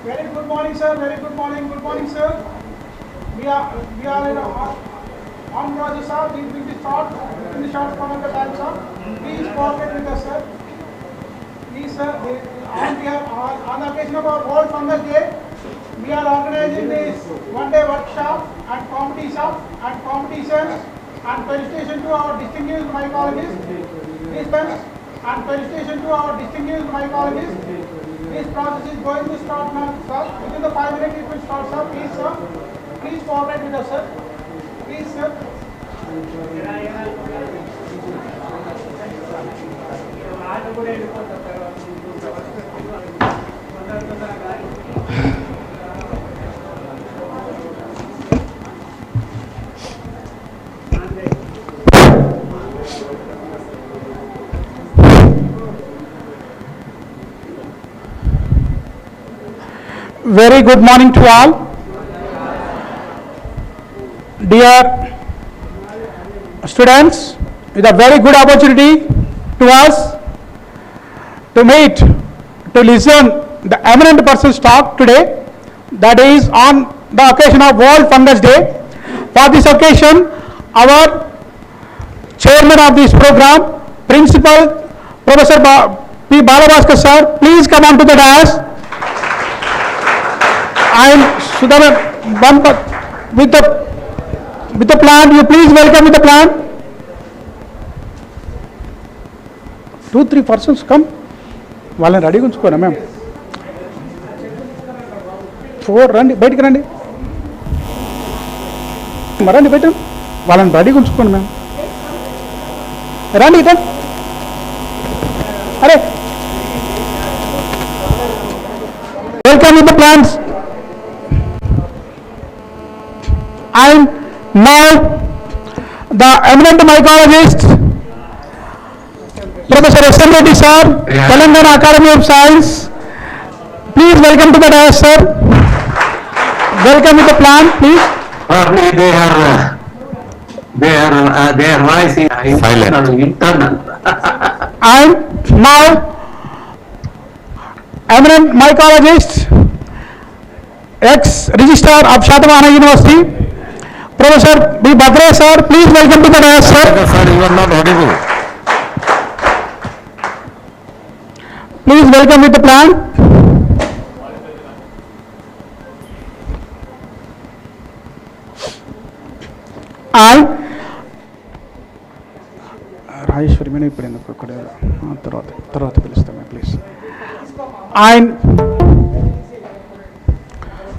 Very good morning, sir. Very good morning. Good morning, sir. We are in on process, sir. We will be start in the short form of the time, sir. Please cooperate with us, sir. Please, sir. On the occasion of our World Fungus Day, we are organizing this one-day workshop and competitions and felicitation to our distinguished mycologists. And felicitation to our distinguished mycologists. This process is going to start now, sir. Within the 5 minutes it will start, sir. Please, sir. Please cooperate with us, sir. Please, sir. Very good morning to all. Dear students, it's a very good opportunity to us to meet, to listen the eminent person's talk today, that is on the occasion of World Fungus Day. For this occasion, our chairman of this program, Principal Professor P. Balabhaskar sir, please come on to the dais. And Sudharan with the plant, you please welcome with the plant. 2-3 persons come. వాళ్ళని రెడీగా ఉంచుకోరా ma'am. 4 రండి, బయటికి రండి. రండి బయట, వాళ్ళని రెడీగా ఉంచుకోండి మ్యామ్. రండి ఇట. అరే welcome with the plants. Now, the eminent mycologist, Professor S. M. Reddy sir, Telangana Academy of Science. Please welcome to the dais, sir. Welcome with the plant, please. Probably their voice is silent. Internal. And now, eminent mycologist, ex-registrar of Shatavahana University, Professor B. Badre sir, please welcome to the dais, sir. Sir, you are not audible. Please welcome with the plant. And Raheshwari mene ippudu tarvata pilustame please. And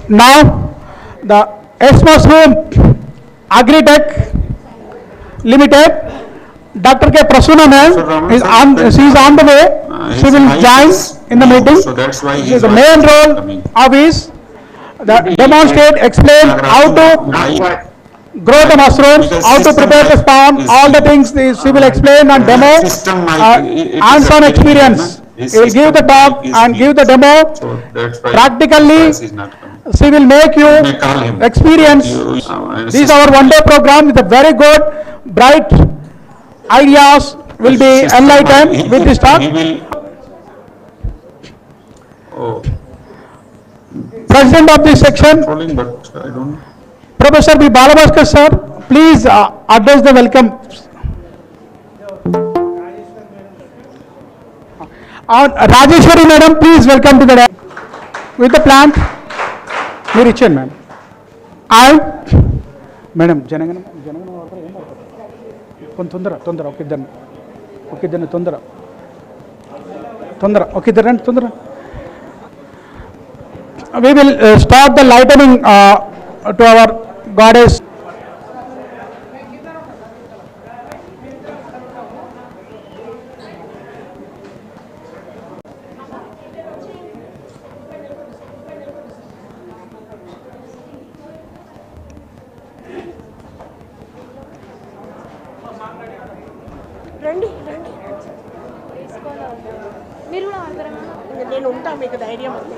now the Mushroom Agritech Limited, Dr. K. Prasunna ma'am she is on the way. She will join in the meeting. So that's why The main role of is demonstrate, explain how to grow the mushrooms, how to prepare the spawn, all the things she will explain and demo, hands-on experience. He will give the talk and give the demo. So that's why Practically, she will make you experience. This is our one-day program with a very good, bright ideas will be enlightened with this talk. President of this section, But I don't. Professor B. Balabhaskar sir, please address the welcome. Rajeshwari madam, please welcome to the dais with the plant. Meer ichchen ma'am. Madam, janagana kon tondara okiddarni tondara okiddarni tondara. We will start the lightning to our goddess. రండి మీరు కూడా ఆడతారా? నేను ఉంటా, మీకు ధైర్యం ఉంది,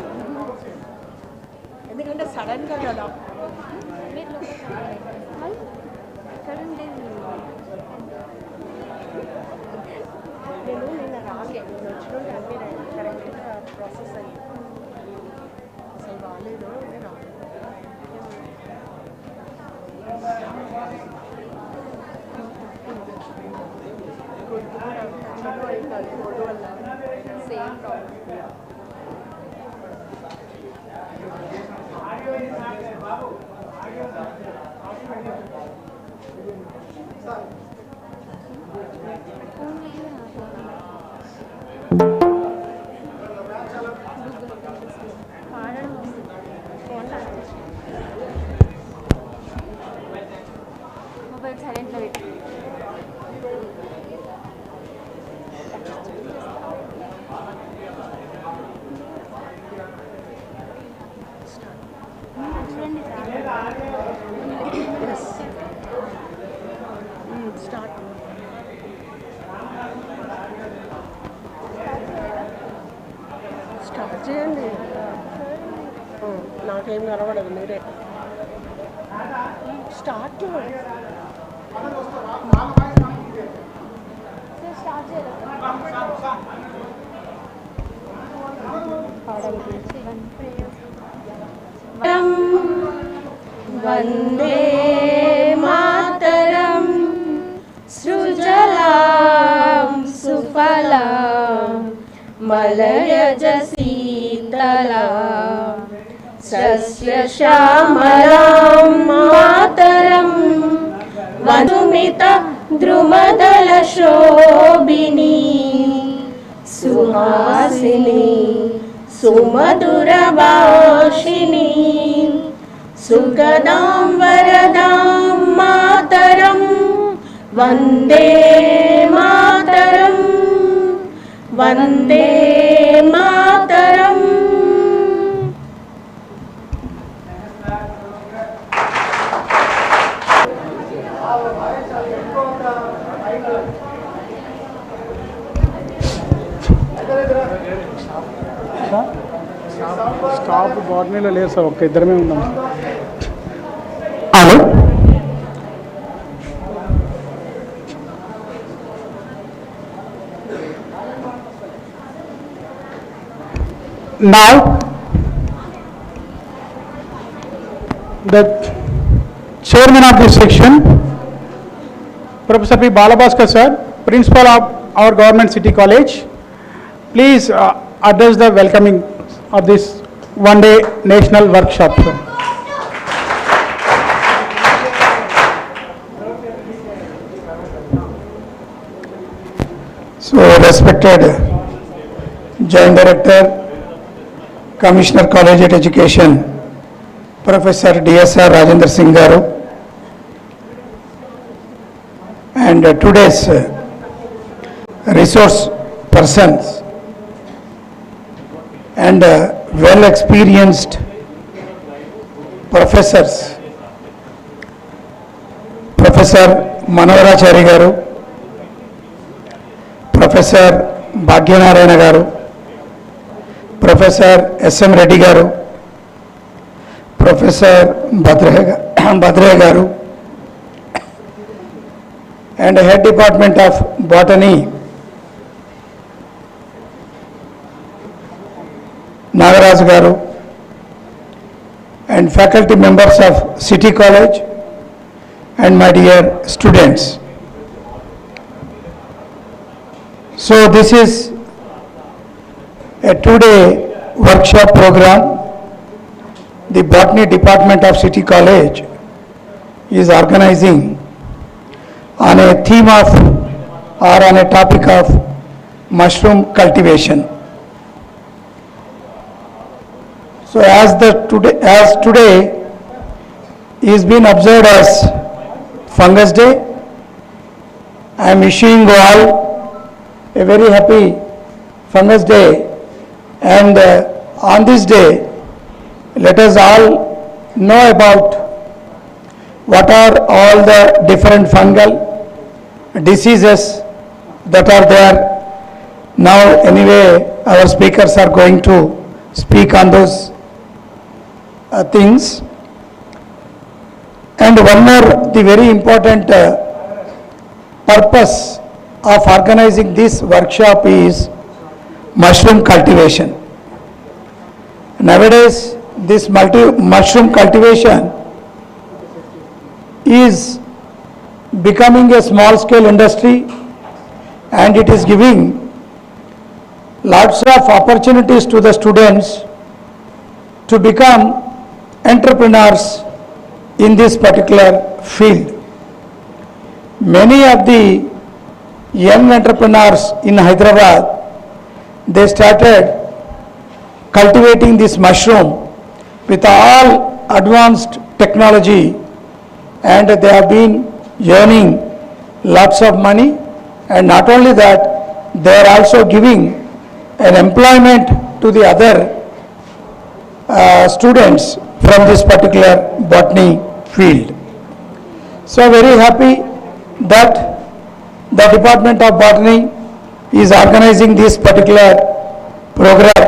ఎందుకంటే సడన్గా కదా. నేను నిన్న రాలే, నేను వచ్చినట్టు అన్నీ కరెక్ట్గా ప్రాసెస్ అయ్యి అసలు రాలేదు, నేను రాలేదు. Same problem. మొబైల్ సైలెంట్లో పెట్టి స్టార్ట్. స్టార్ట్ చేయండి, నాకేం కనబడదు, మీరే స్టార్ట్ చేయండి. వందే మాతరం సృజలాం సుఫలాం మలయజ శీతలాం సస్యశ్యామలాం మాతరం వసుమిత ద్రుమదల శోభినీ సుహాసిని సుమధుర భాషిణీ సుగదాం వరదాం మాతరం వందే మాతరం వందే మాతరం. బాటనీలో లేదు సార్, ఒక్క ఇద్దరమే ఉన్నాం. Hello. Now, the chairman of this section, Professor P. Balabhaskar sir, principal of our government city college, please address the welcoming of this one-day national workshop, sir. So, respected Joint Director, Commissioner Collegiate Education, Professor DSR Rajendra Singh Garu, and today's resource persons and well experienced professors, Professor Manoharachari Garu, Professor Bhagyanarayana Garu, Professor S.M. Reddy Garu, Professor Bhadre Garu, and Head Department of Botany, Nagaraj Garu, and faculty members of City College, and my dear students. So this is a two-day workshop program. The Botany Department of City College is organizing on a theme of or on a topic of mushroom cultivation. So as today is being observed as Fungus Day, I am wishing you all a very happy Fungus Day, and on this day let us all know about what are all the different fungal diseases that are there. Now anyway our speakers are going to speak on those things. And one more, the very important purpose of organizing this workshop is mushroom cultivation. Nowadays this mushroom cultivation is becoming a small scale industry, and it is giving lots of opportunities to the students to become entrepreneurs in this particular field. Many of the young entrepreneurs in Hyderabad, they started cultivating this mushroom with all advanced technology, and they have been earning lots of money, and not only that, they are also giving an employment to the other students from this particular botany field. So very happy that the Department of Botany is organizing this particular program.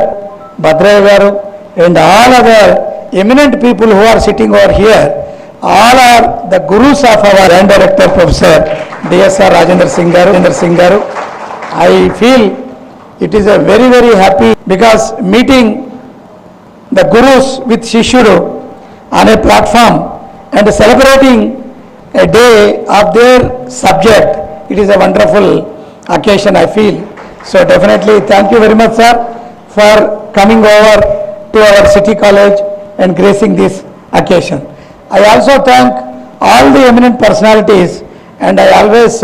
Bhadraya Garu and all other eminent people who are sitting over here, all are the gurus of our Grand Director Professor DSR Rajendra Singh Garu. I feel it is a very, very happy, because meeting the gurus with Shishuru on a platform and celebrating a day of their subject, it is a wonderful occasion, I feel. So definitely thank you very much, sir, for coming over to our city college and gracing this occasion. I also thank all the eminent personalities, and I always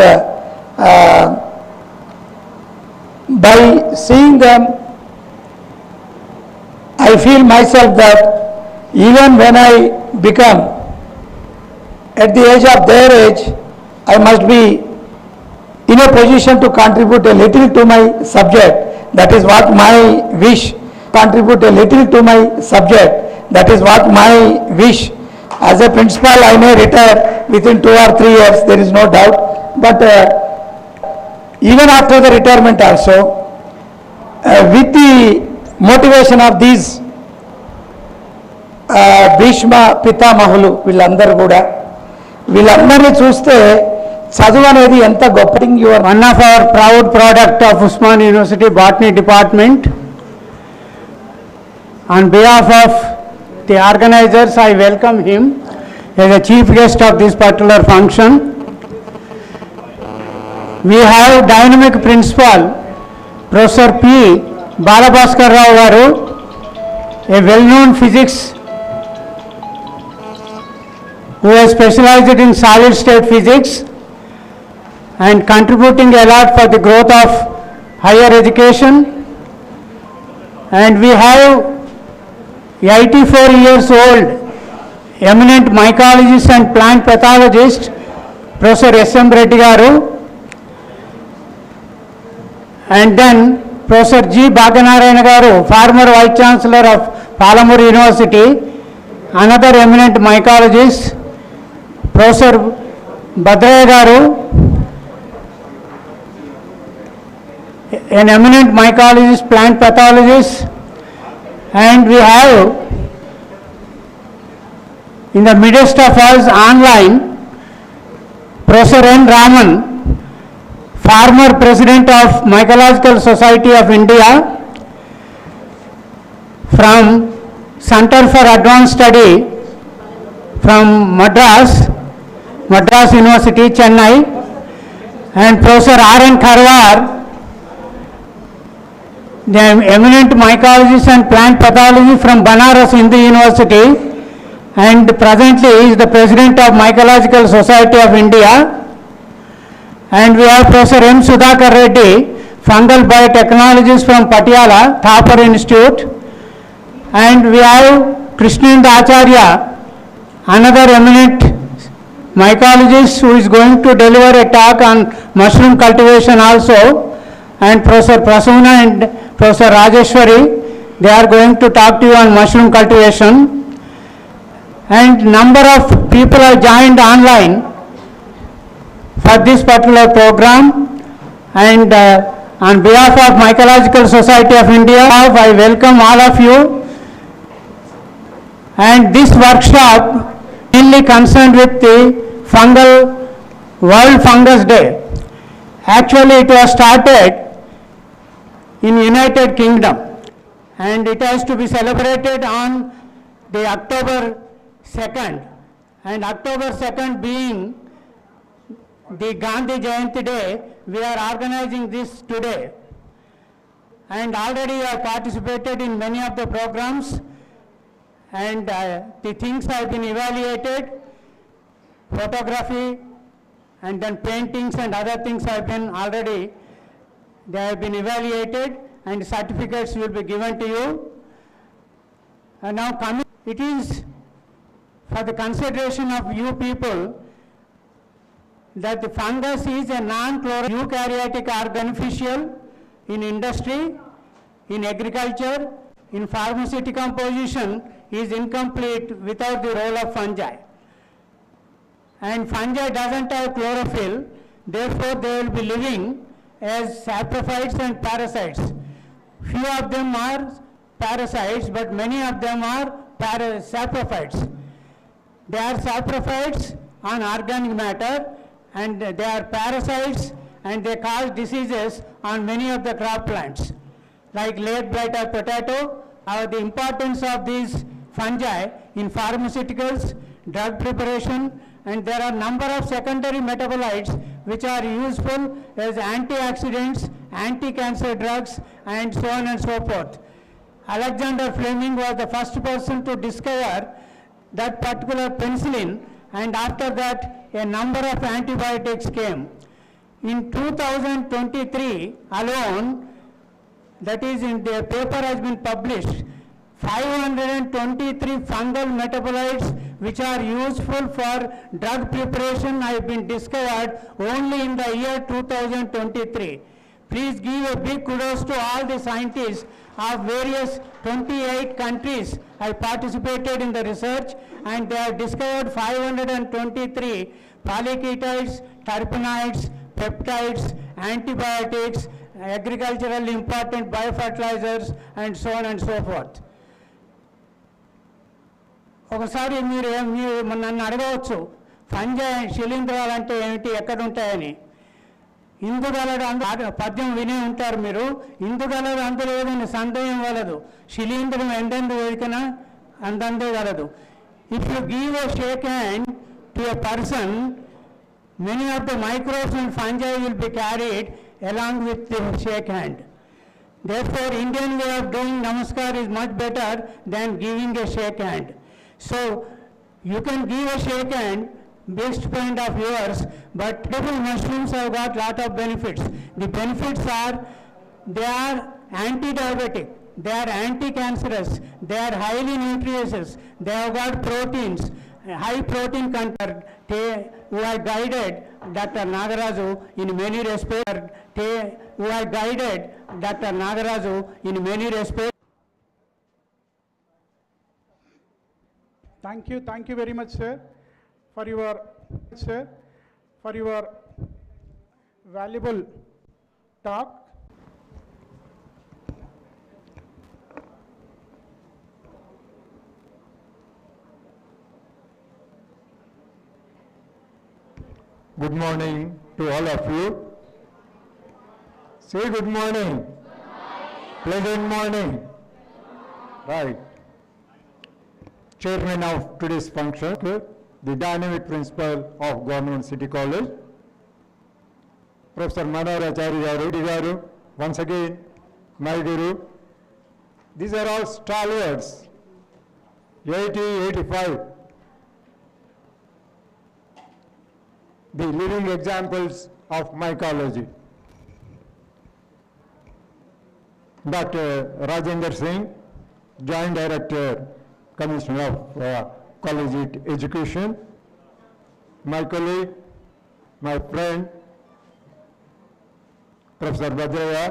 by seeing them, I feel myself that even when I become at the age of their age, I must be in a position to contribute a little to my subject. That is what my wish. Contribute a little to my subject. That is what my wish. As a principal, I may retire within 2 or 3 years, there is no doubt. But even after the retirement also, with the motivation of these Bhishma పితామహులు వీళ్ళందరూ కూడా, వీళ్ళందరినీ చూస్తే చదువు అనేది ఎంత గొప్ప thing. One of our proud product of Usman University Botany Department. On behalf of the organizers, I welcome him as a chief guest of this particular function. We have dynamic principal, Professor P. Balabhaskar Rao garu, a well-known physics who has specialized in solid state physics and contributing a lot for the growth of higher education. And we have 84 years old eminent mycologist and plant pathologist, Professor S.M. Reddy garu, and then Professor G. Bhaganarayana garu, former Vice Chancellor of Palamuru University, another eminent mycologist, Professor Bhadraya garu, an eminent mycologist, plant pathologist, and we have in the midst of us online Professor N. Raman, former President of Mycological Society of India, from Center for Advanced Study from Madras University, Chennai, and Professor R.N. Karwar, the eminent mycologist and plant pathology from Banaras Hindu University, and presently is the President of Mycological Society of India. And we have Professor M. Sudhakar Reddy, fungal biotechnologist from Patiala, Thapar Institute. And we have Krishnendra Acharya, another eminent mycologist who is going to deliver a talk on mushroom cultivation also. And Professor Prasuna and Professor Rajeshwari, they are going to talk to you on mushroom cultivation. And number of people have joined online for this particular program, and on behalf of Mycological Society of India, I welcome all of you. And this workshop mainly concerned with the World Fungus Day. Actually, it was started in United Kingdom, and it has to be celebrated on the October 2nd, and October 2nd being the Gandhi Jayanti Day, we are organizing this today. And already I participated in many of the programs, and the things have been evaluated, photography and then paintings and other things have been already, they have been evaluated, and certificates will be given to you. And now coming, it is for the consideration of you people that the fungus is a non-chlorinated eukaryotic or beneficial in industry, in agriculture, in pharmacy composition is incomplete without the role of fungi. And fungi doesn't have chlorophyll, therefore they will be living as saprophytes and parasites. Few of them are parasites, but many of them are saprophytes. They are saprophytes on organic matter, and they are parasites, and they cause diseases on many of the crop plants like late blight of potato. The importance of these fungi in pharmaceuticals, drug preparation, and there are number of secondary metabolites which are useful as antioxidants, anti-cancer drugs, and so on and so forth. Alexander Fleming was the first person to discover that particular penicillin, and after that a number of antibiotics came. In 2023 alone, that is in the paper has been published, 523 fungal metabolites which are useful for drug preparation have been discovered only in the year 2023. Please give a big kudos to all the scientists of various 28 countries have participated in the research, and they have discovered 523 polyketides, terpenoids, peptides, antibiotics, agriculturally important biofertilizers, and so on and so forth. ఒకసారి మీరు నన్ను అడగవచ్చు fungi శిలీంధ్రాలు అంటే ఏమిటి, ఎక్కడ ఉంటాయని. ఇందుగలడు పద్యం వినే ఉంటారు మీరు. ఇందుగలడు అందులేదని సందేహం వలదు, శిలీంధ్రం ఎందెందు వెతికినా అందందే గలదు. If you give a shake hand to a person, many of the microbes and fungi will be carried along with the shake hand. Therefore, Indian way of doing namaskar is much better than giving a shake hand. So, you can give a shake hand, best friend of yours, but edible mushrooms have got lot of benefits. The benefits are, they are anti-diabetic, they are anti-cancerous, they are highly nutritious, they have got proteins, high protein content, who are guided Dr. Nagaraju in many respects, who are guided Dr. Nagaraju in many respects. Thank you very much, sir, for your valuable talk. Good morning to all of you. Say good morning. Pleasant morning. Right. Chairman of today's function, the dynamic principal of Government City College, Professor Manaracharya Garu, once again, my guru. These are all stalwarts, 80, 85. The living examples of mycology. Dr. Rajendra Singh, Joint Director, Commissioner of College Education, my colleague, my friend, Professor Badraya,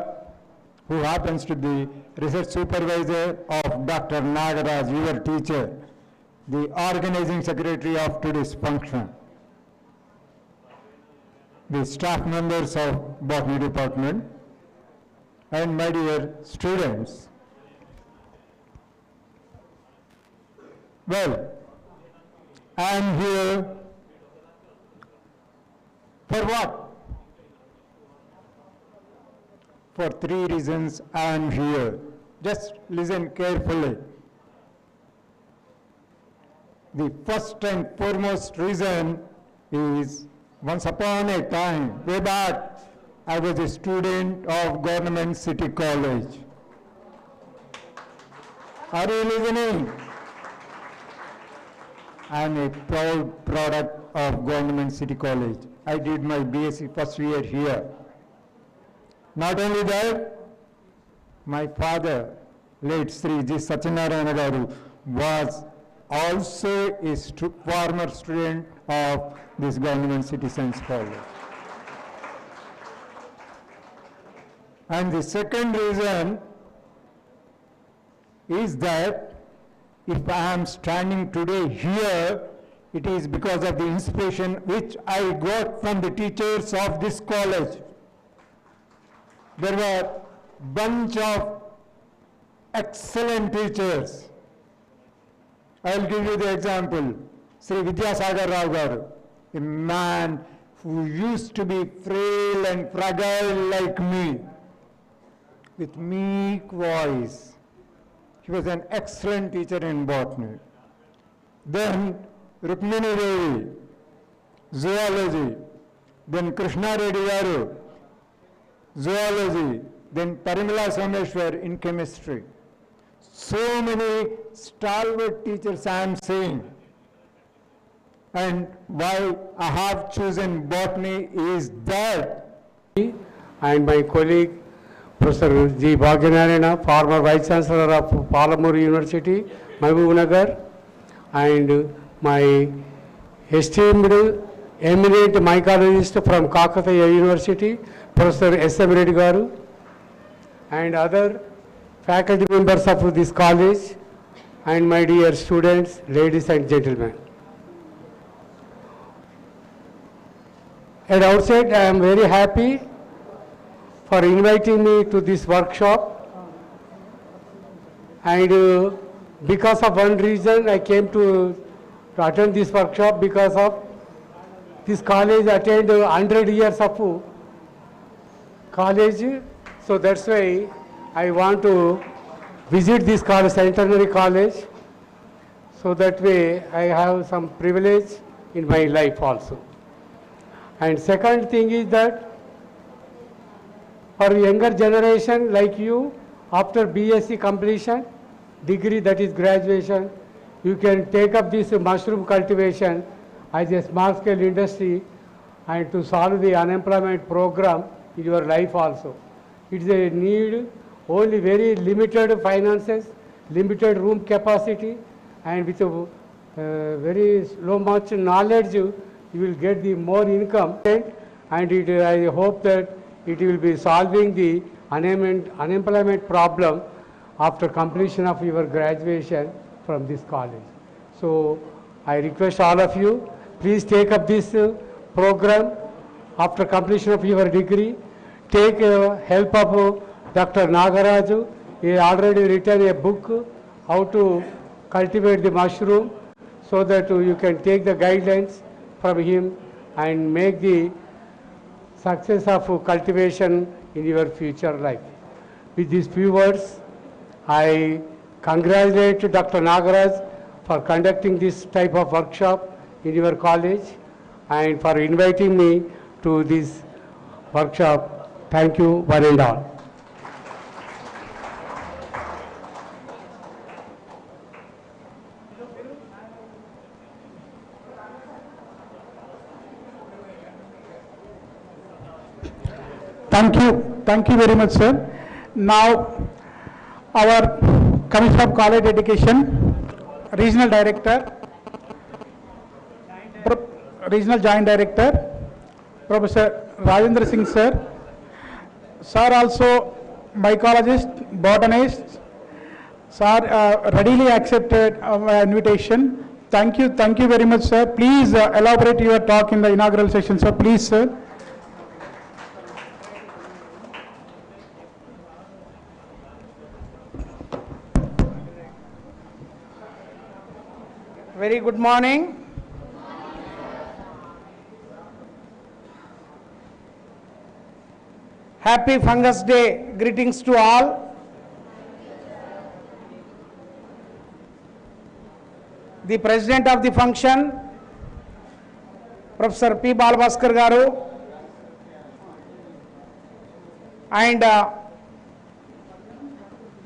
who happens to be research supervisor of Dr. Nagaraj, your teacher, the organizing secretary of today's function, the staff members of Botany Department, and my dear students. Well, I am here for what? For 3 reasons I am here. Just listen carefully. The first and foremost reason is, once upon a time, way back, I was a student of Government City College. Are you listening? I am a proud product of Government City College. I did my BSc first year here. Not only that, my father, late Sri G. Satyanarayana Garu, was also a former student of this Government Citizens College. And the second reason is that if I am standing today here, it is because of the inspiration which I got from the teachers of this college. There were bunch of excellent teachers. I will give you the example. Sri Vidyasagar Rao Garu, a man who used to be frail and fragile like me, with meek voice. He was an excellent teacher in botany. Then Rukmini Devi, zoology. Then Krishna Reddy Garu, zoology. Then Parimala Someshwar in chemistry. So many stalwart teachers I am saying. And why I have chosen botany is that. And my colleague, Professor G. Bhagyanarayana, former Vice Chancellor of Palamur University, Mahbubnagar, and my esteemed eminent mycologist from Kakatiya University, Professor S.M. Reddy Garu, and other faculty members of this college, and my dear students, ladies and gentlemen. At outset, I am very happy for inviting me to this workshop, and because of one reason I came to attend this workshop, because of this college attained 100 years of college. So that's why I want to visit this college, centenary college. So that way I have some privilege in my life also. And second thing is that for younger generation like you, after BSc completion, degree, that is graduation, you can take up this mushroom cultivation as a small scale industry and to solve the unemployment program in your life also. It's a need only very limited finances, limited room capacity, and with a very low much knowledge, you will get the more income. And I hope that it will be solving the unemployment problem after completion of your graduation from this college. So I request all of you, please take up this program after completion of your degree. Take help of Dr. Nagaraju. He already written a book, how to cultivate the mushroom, so that you can take the guidelines from him and make the success of cultivation in your future life. With these few words, I congratulate Dr. Nagaraj for conducting this type of workshop in your college and for inviting me to this workshop. Thank you one and all. Thank you very much, sir. Now, our Commissioner of College Education, Regional Director, Regional Joint Director, Professor Rajendra Singh, sir. Sir also mycologist, botanist. Sir readily accepted my invitation. Thank you very much, sir. Please elaborate your talk in the inaugural session, sir. Please, sir. Very good morning. Happy Fungus Day. Greetings to all. The President of the function, Professor P. Balbhaskar Garu, and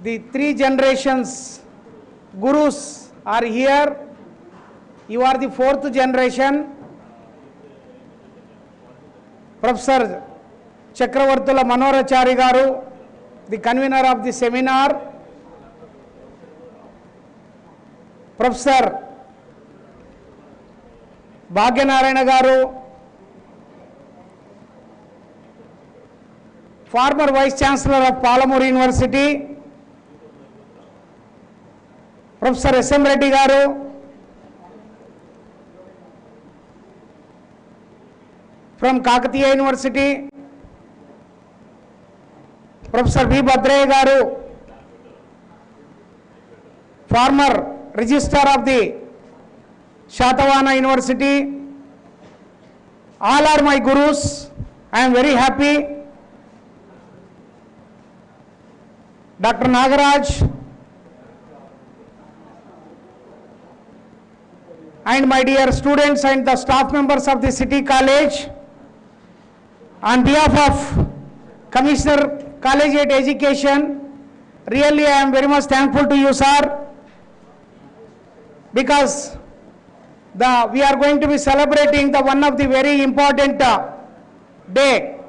the three generations gurus are here. You are the fourth generation. Professor Chakravartula Manorachari Garu, the convener of the seminar. Professor Bhagyanarayana Garu, former Vice Chancellor of Palamur University. Professor S.M. Reddy Garu, from Kakatiya University. Professor V. Bhadraya Garu, former Registrar of the Shatavana University. All are my gurus. I am very happy. Dr. Nagaraj and my dear students and the staff members of the City College, on behalf of Commissioner Collegiate Education, really I am very much thankful to you, sir, because we are going to be celebrating the one of the very important day,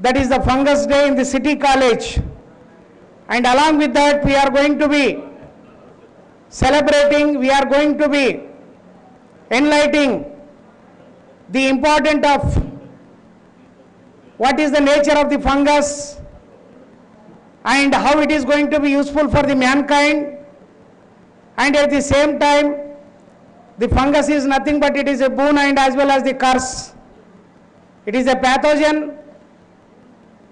that is the Fungus Day in the City College, and along with that we are going to be celebrating, we are going to be enlightening the importance of what is the nature of the fungus and how it is going to be useful for the mankind, and at the same time the fungus is nothing but it is a boon and as well as the curse. It is a pathogen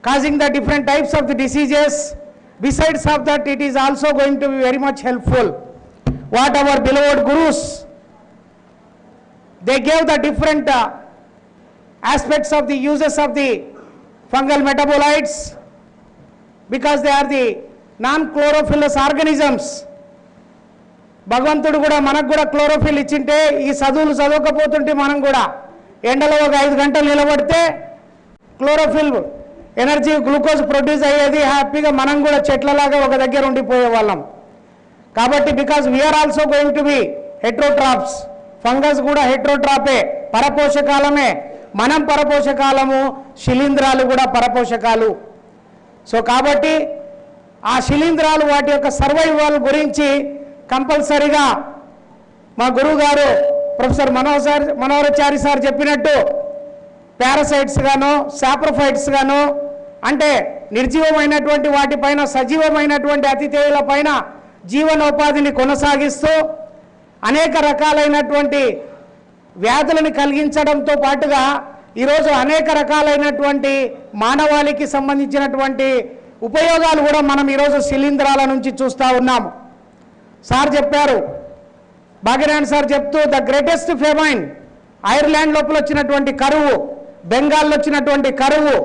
causing the different types of the diseases. Besides of that, it is also going to be very much helpful. what our beloved gurus, they gave the different aspects of the uses of the fungal metabolites, because they are the non-chlorophyllous organisms. భగవంతుడు కూడా మనకు కూడా chlorophyll ఇచ్చింటే ఈ చదువులు చదవకపోతుంటే మనం కూడా ఎండలో ఒక 5 గంటలు నిలబడితే క్లోరోఫిల్ ఎనర్జీ గ్లూకోజ్ ప్రొడ్యూస్ అయ్యేది, హ్యాపీగా మనం కూడా చెట్లలాగా ఒక దగ్గర ఉండిపోయే వాళ్ళం. కాబట్టి because we are also going to be heterotrophs, fungus కూడా హెట్రోట్రాపే, పరపోషకాలమే. మనం పరపోషకాలము, శిలీంధ్రాలు కూడా పరపోషకాలు. సో కాబట్టి ఆ శిలీంధ్రాలు వాటి యొక్క సర్వైవల్ గురించి కంపల్సరిగా మా గురువు గారు ప్రొఫెసర్ మనోహరాచారి సార్ చెప్పినట్టు పారాసైట్స్ గాను, సాప్రోఫైట్స్ గాను, అంటే నిర్జీవమైనటువంటి వాటిపైన సజీవమైనటువంటి అతిథేయుల పైన జీవనోపాధిని కొనసాగిస్తూ అనేక రకాలైనటువంటి వ్యాధులను కలిగించడంతో పాటుగా ఈరోజు అనేక రకాలైనటువంటి మానవాళికి సంబంధించినటువంటి ఉపయోగాలు కూడా మనం ఈరోజు శిలీంధ్రాల నుంచి చూస్తూ ఉన్నాము. సార్ చెప్పారు, భాగ్యనారాయణ సార్ చెప్తూ, ద గ్రేటెస్ట్ ఫెమైన్ ఐర్లాండ్ లోపల వచ్చినటువంటి కరువు, బెంగాల్లో వచ్చినటువంటి కరువు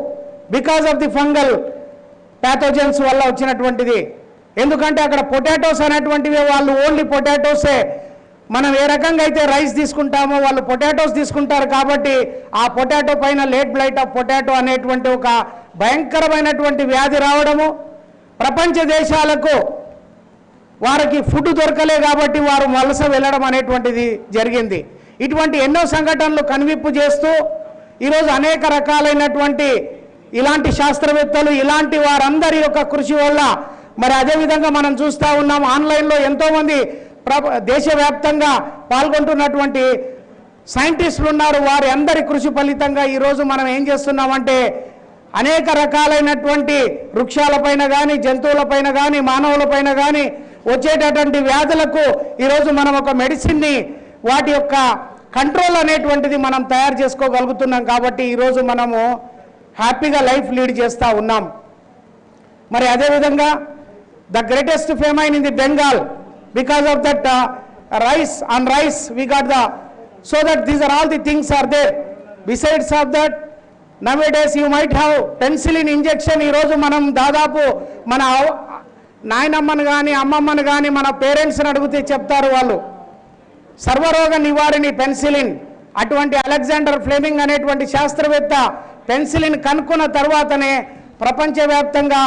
because of the fungal pathogens వల్ల వచ్చినటువంటిది. ఎందుకంటే అక్కడ పొటాటోస్ అనేటువంటివి వాళ్ళు ఓన్లీ పొటాటోసే, మనం ఏ రకంగా అయితే రైస్ తీసుకుంటామో వాళ్ళు పొటాటోస్ తీసుకుంటారు. కాబట్టి ఆ పొటాటో పైన లేట్ బ్లైట్ ఆఫ్ పొటాటో అనేటువంటి ఒక భయంకరమైనటువంటి వ్యాధి రావడము, ప్రపంచ దేశాలకు వారికి ఫుడ్ దొరకలే కాబట్టి వారు వలస వెళ్ళడం అనేటువంటిది జరిగింది. ఇటువంటి ఎన్నో సంఘటనలు కనువిప్పు చేస్తూ ఈరోజు అనేక రకాలైనటువంటి ఇలాంటి శాస్త్రవేత్తలు, ఇలాంటి వారందరి యొక్క కృషి వల్ల మరి అదేవిధంగా మనం చూస్తూ ఉన్నాం, ఆన్లైన్లో ఎంతోమంది దేశవ్యాప్తంగా పాల్గొంటున్నటువంటి సైంటిస్టులు ఉన్నారు. వారి అందరి కృషి ఫలితంగా ఈరోజు మనం ఏం చేస్తున్నామంటే అనేక రకాలైనటువంటి వృక్షాలపైన కానీ, జంతువులపైన కానీ, మానవులపైన కానీ వచ్చేటటువంటి వ్యాధులకు ఈరోజు మనం ఒక మెడిసిన్ని, వాటి యొక్క కంట్రోల్ అనేటువంటిది మనం తయారు చేసుకోగలుగుతున్నాం. కాబట్టి ఈరోజు మనము హ్యాపీగా లైఫ్ లీడ్ చేస్తూ ఉన్నాం. మరి అదేవిధంగా the greatest famine in the Bengal, because of that rice we got the, so that these are all the things are there. Besides of that, nowadays you might have penicillin injection. ఈ రోజు మనం దాదాపు మన నాయనమ్మను కానీ అమ్మమ్మను కానీ మన పేరెంట్స్ని అడిగితే చెప్తారు వాళ్ళు సర్వరోగ నివారణి పెన్సిలిన్. అటువంటి అలెగ్జాండర్ ఫ్లెమింగ్ అనేటువంటి శాస్త్రవేత్త పెన్సిలిన్ కనుక్కున్న తర్వాతనే ప్రపంచవ్యాప్తంగా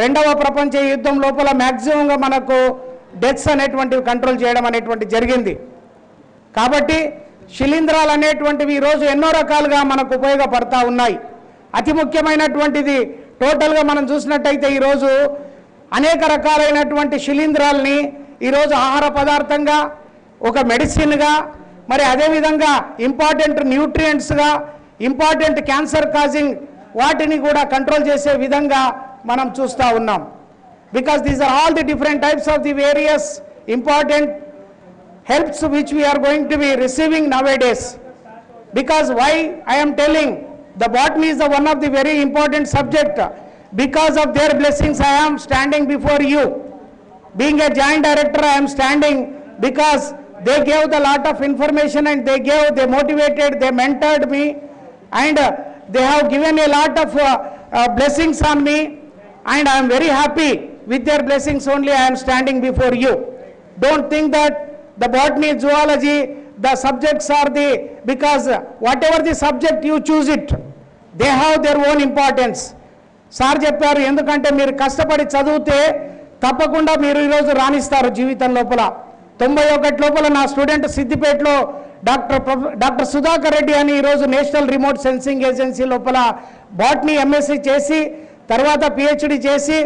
రెండవ ప్రపంచ యుద్ధం లోపల మ్యాక్సిమంగా మనకు డెత్స్ అనేటువంటివి కంట్రోల్ చేయడం అనేటువంటి జరిగింది. కాబట్టి శిలీంధ్రాలు అనేటువంటివి ఈరోజు ఎన్నో రకాలుగా మనకు ఉపయోగపడతా ఉన్నాయి. అతి ముఖ్యమైనటువంటిది టోటల్గా మనం చూసినట్టయితే ఈరోజు అనేక రకాలైనటువంటి శిలీంధ్రాలని ఈరోజు ఆహార పదార్థంగా, ఒక మెడిసిన్గా, మరి అదేవిధంగా ఇంపార్టెంట్ న్యూట్రియంట్స్గా, ఇంపార్టెంట్ క్యాన్సర్ కాజింగ్ వాటిని కూడా కంట్రోల్ చేసే విధంగా మనం చూస్తూ ఉన్నాం. Because these are all the different types of the various important helps which we are going to be receiving nowadays. Because why I am telling, the botany is the one of the very important subject. Because of their blessings I am standing before you. Being a joint director I am standing because they gave the lot of information and they motivated, they mentored me, and they have given a lot of blessings on me, and I am very happy. With their blessings only I am standing before you. Don't think that the botany, zoology, the subjects are because whatever the subject you choose it, they have their own importance. Sir చెప్పారు, ఎందుకంటే మీరు కష్టపడి చదివితే తప్పకుండా మీరు ఈరోజు రాణిస్తారు జీవితం లోపల. 91 లోపల నా స్టూడెంట్ సిద్దిపేటలో డాక్టర్ సుధాకర్ రెడ్డి అని ఈరోజు నేషనల్ రిమోట్ సెన్సింగ్ ఏజెన్సీ లోపల బాటనీ ఎంఎస్సీ చేసి, తర్వాత పిహెచ్డి చేసి,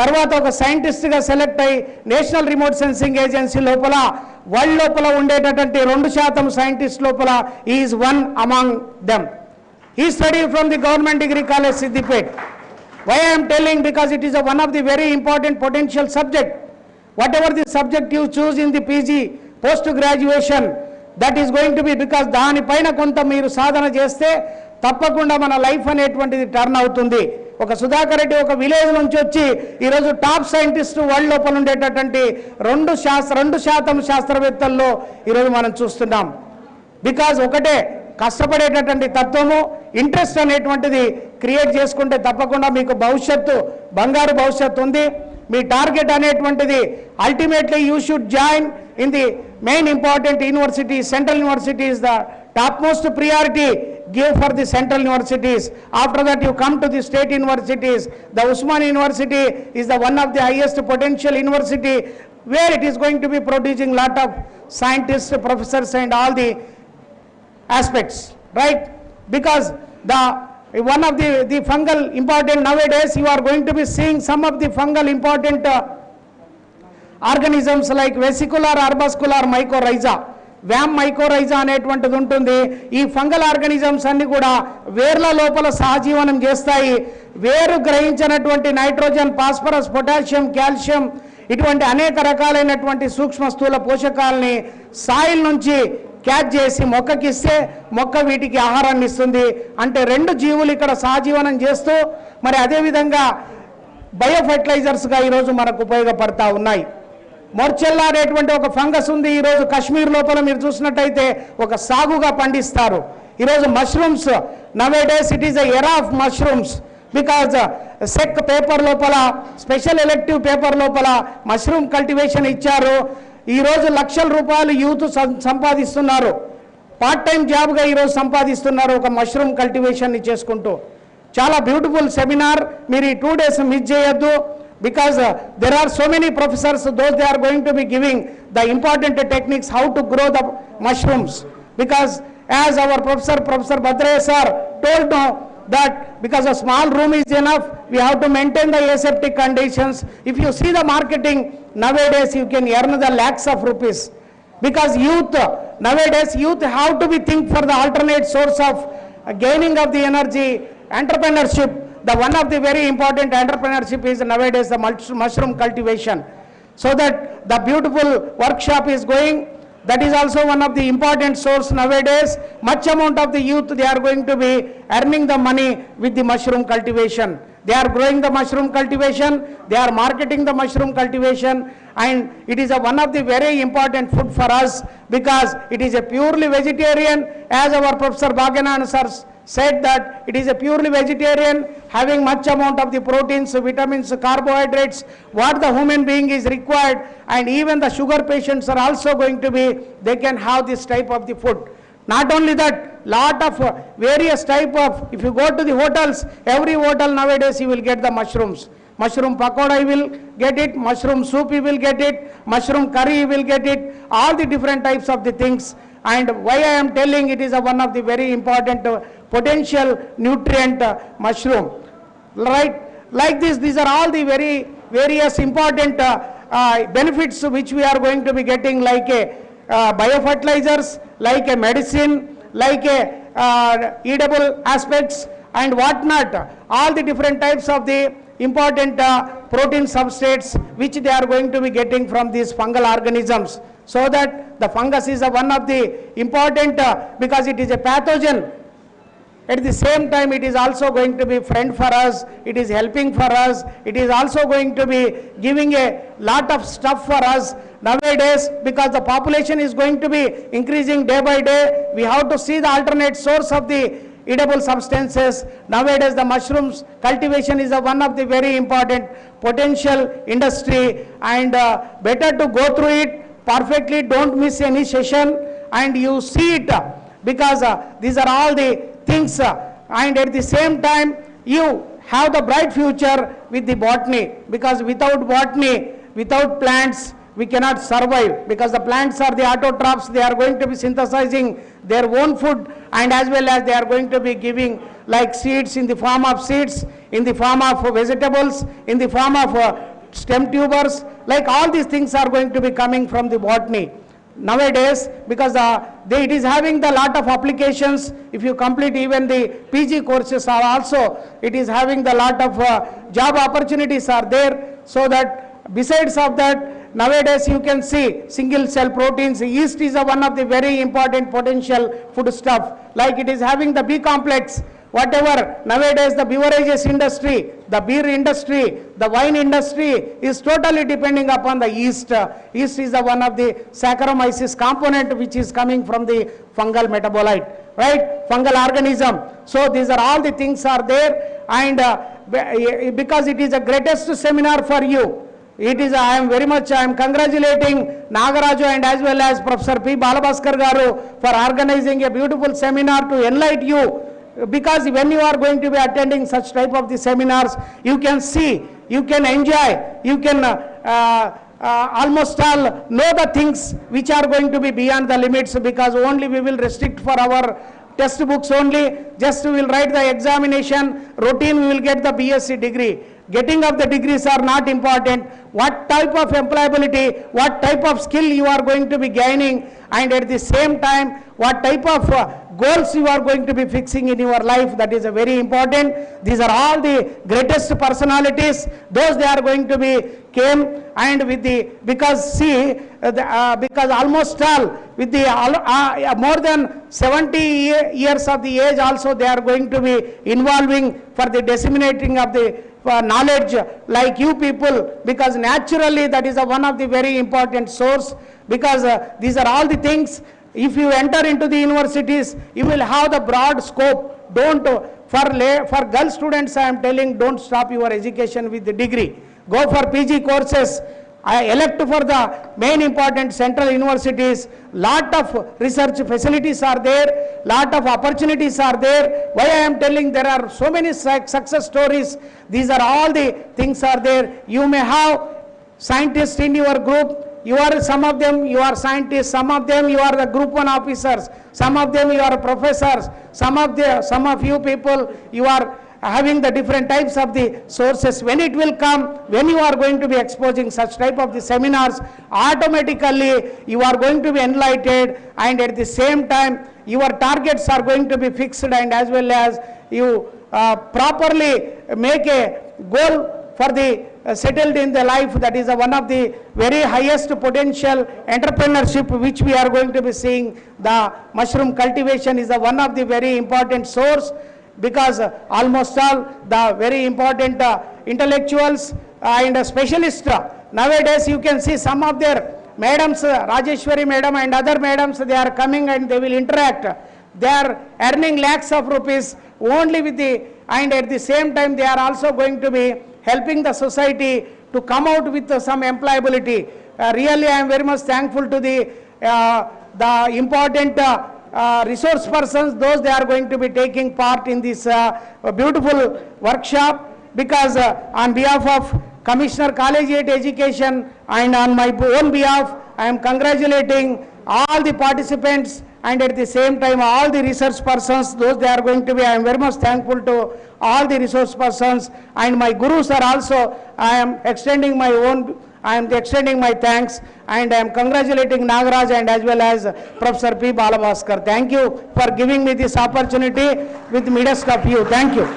తర్వాత ఒక సైంటిస్ట్గా సెలెక్ట్ అయ్యి నేషనల్ రిమోట్ సెన్సింగ్ ఏజెన్సీ లోపల వరల్డ్ లోపల ఉండేటటువంటి 2% సైంటిస్ట్ లోపల ఈజ్ వన్ అమాంగ్ దెమ్. ఈ study from the government degree college Siddipet. Why I'm telling, because it is one of the very important potential subject. Whatever the subject you choose in the PG post graduation, that is going to B, because దానిపైన కొంత మీరు సాధన చేస్తే తప్పకుండా మన life అనేటువంటిది turn అవుతుంది. ఒక సుధాకర్ రెడ్డి ఒక విలేజ్ నుంచి వచ్చి ఈరోజు టాప్ సైంటిస్ట్ వరల్డ్ లోపల ఉండేటటువంటి 2% శాస్త్రవేత్తల్లో ఈరోజు మనం చూస్తున్నాం. బికాజ్ ఒకటే కష్టపడేటటువంటి తత్వము, ఇంట్రెస్ట్ అనేటువంటిది క్రియేట్ చేసుకుంటే తప్పకుండా మీకు భవిష్యత్తు, బంగారు భవిష్యత్తు ఉంది. మీ టార్గెట్ అనేటువంటిది ultimately you should join in the main important university. Central university is the topmost priority give for the central universities. After that you come to the state universities. The Usman University is the one of the highest potential university where it is going to be producing lot of scientists, professors and all the aspects, right? Because the one of the fungal important nowadays you are going to be seeing some of the fungal important organisms like vesicular arbuscular mycorrhiza, వ్యామ్ mycorrhiza అనేటువంటిది ఉంటుంది. ఈ fungal organisms అన్ని కూడా వేర్ల లోపల సహజీవనం చేస్తాయి. వేరు గ్రహించినటువంటి నైట్రోజన్, ఫాస్ఫరస్, పొటాషియం, కాల్షియం ఇటువంటి అనేక రకాలైనటువంటి సూక్ష్మ స్థూల పోషకాలని సాయిల్ నుంచి క్యాచ్ చేసి మొక్కకి ఇస్తే మొక్క వీటికి ఆహారాన్ని ఇస్తుంది. అంటే రెండు జీవులు ఇక్కడ సహజీవనం చేస్తూ మరి అదేవిధంగా బయోఫర్టిలైజర్స్గా ఈరోజు మనకు ఉపయోగపడతా ఉన్నాయి. మోర్చెల్లా అనేటువంటి ఒక ఫంగస్ ఉంది. ఈరోజు కాశ్మీర్ లోపల మీరు చూసినట్టయితే ఒక సాగుగా పండిస్తారు. ఈరోజు mushrooms nowadays it is a era of mushrooms. Because సెక్ పేపర్ లోపల, స్పెషల్ ఎలెక్టివ్ పేపర్ లోపల మష్రూమ్ కల్టివేషన్ ఇచ్చారు. ఈరోజు లక్షల రూపాయలు యూత్ సంపాదిస్తున్నారు. పార్ట్ టైం జాబ్గా ఈరోజు సంపాదిస్తున్నారు ఒక మష్రూమ్ కల్టివేషన్ని చేసుకుంటూ. చాలా బ్యూటిఫుల్ సెమినార్, మీరు ఈ 2 days మిస్ చేయొద్దు. Because there are so many professors, those they are going to be giving the important techniques how to grow the mushrooms. Because as our Professor Bhadraya sir told now that because a small room is enough, we have to maintain the aseptic conditions. If you see the marketing nowadays, you can earn the lakhs of rupees. Because nowadays youth have to be think for the alternate source of gaining of the energy, entrepreneurship. The one of the very important entrepreneurship is nowadays the mushroom cultivation. So that the beautiful workshop is going. That is also one of the important source nowadays. Much amount of the youth, they are going to be earning the money with the mushroom cultivation. They are growing the mushroom cultivation, they are marketing the mushroom cultivation, and it is one of the very important food for us because it is a purely vegetarian. As our Professor Bhagyanan sir said that it is a purely vegetarian, having much amount of the proteins, vitamins, carbohydrates, what the human being is required, and even the sugar patients are also going to be, they can have this type of the food. Not only that, lot of various type of, if you go to the hotels, every hotel nowadays you will get the mushrooms. Mushroom pakoda you will get it, mushroom soup you will get it, mushroom curry you will get it, all the different types of the things. And why I am telling it is one of the very important potential nutrient mushroom, right? Like this, these are all the very various important benefits which we are going to be getting, like a biofertilizers, like a medicine, like a edible aspects and what not, all the different types of the important protein substrates which they are going to be getting from these fungal organisms. So that the fungus is one of the important because it is a pathogen. At the same time, it is also going to be friend for us, it is helping for us, it is also going to be giving a lot of stuff for us nowadays because the population is going to be increasing day by day. We have to see the alternate source of the edible substances. Nowadays the mushrooms cultivation is one of the very important potential industry, and better to go through it perfectly, don't miss any session and you see it because these are all the things and at the same time you have the bright future with the botany, because without botany, without plants we cannot survive, because the plants are the autotrophs, they are going to be synthesizing their own food, and as well as they are going to be giving like seeds in the form of seeds, in the form of vegetables, in the form of stem tubers, like all these things are going to be coming from the botany nowadays, because it is having the lot of applications. If you complete even the PG courses are also, it is having the lot of job opportunities are there. So that besides of that, nowadays you can see single cell proteins, yeast is one of the very important potential food stuff, like it is having the B complex, whatever nowadays the beverages industry, the beer industry, the wine industry is totally depending upon the yeast. Yeast is one of the Saccharomyces component which is coming from the fungal metabolite, right? Fungal organism. So these are all the things are there, and because it is the greatest seminar for you. It is, I am congratulating Nagaraju and as well as Professor P. Balabhaskar Garu for organizing a beautiful seminar to enlighten you, because when you are going to be attending such type of the seminars, you can see, you can enjoy, you can almost all know the things which are going to be beyond the limits, because only we will restrict for our textbooks only, just we will write the examination, routine we will get the BSc degree. Getting of the degrees are not important. What type of employability, what type of skill you are going to be gaining, and at the same time, what type of goals you are going to be fixing in your life, that is a very important. These are all the greatest personalities, those they are going to be came, and with the, because see, because almost all, with the more than 70 years of the age also they are going to be involving for the disseminating of the knowledge like you people, because naturally that is one of the very important source, because these are all the things. If you enter into the universities, you will have the broad scope. Don't, for girl students I am telling, don't stop your education with the degree. Go for PG courses. I elect for the main important central universities. Lot of research facilities are there, lot of opportunities are there. Why I am telling, there are so many success stories. These are all the things are there. You may have scientists in your group. You are, some of them you are scientists, some of them you are the group 1 officers, some of them you are professors, some of you people you are having the different types of the sources. When it will come, when you are going to be exposing such type of the seminars, automatically you are going to be enlightened, and at the same time your targets are going to be fixed, and as well as you properly make a goal for the settled in the life. That is one of the very highest potential entrepreneurship which we are going to be seeing. The mushroom cultivation is one of the very important source, because almost all the very important intellectuals and specialists nowadays, you can see some of their madams, Rajeshwari madam and other madams, they are coming and they will interact. They are earning lakhs of rupees only with the, and at the same time they are also going to be helping the society to come out with some employability. Really I am very much thankful to the important resource persons, those they are going to be taking part in this beautiful workshop, because on behalf of Commissioner Collegiate Education and on my own behalf, I am congratulating all the participants, and at the same time all the research persons, those they are going to be, I am very much thankful to all the resource persons, and my gurus are also, I am extending my thanks, and I am congratulating Nagaraj and as well as Professor P. Balabhaskar. Thank you for giving me this opportunity with midst of you. Thank you.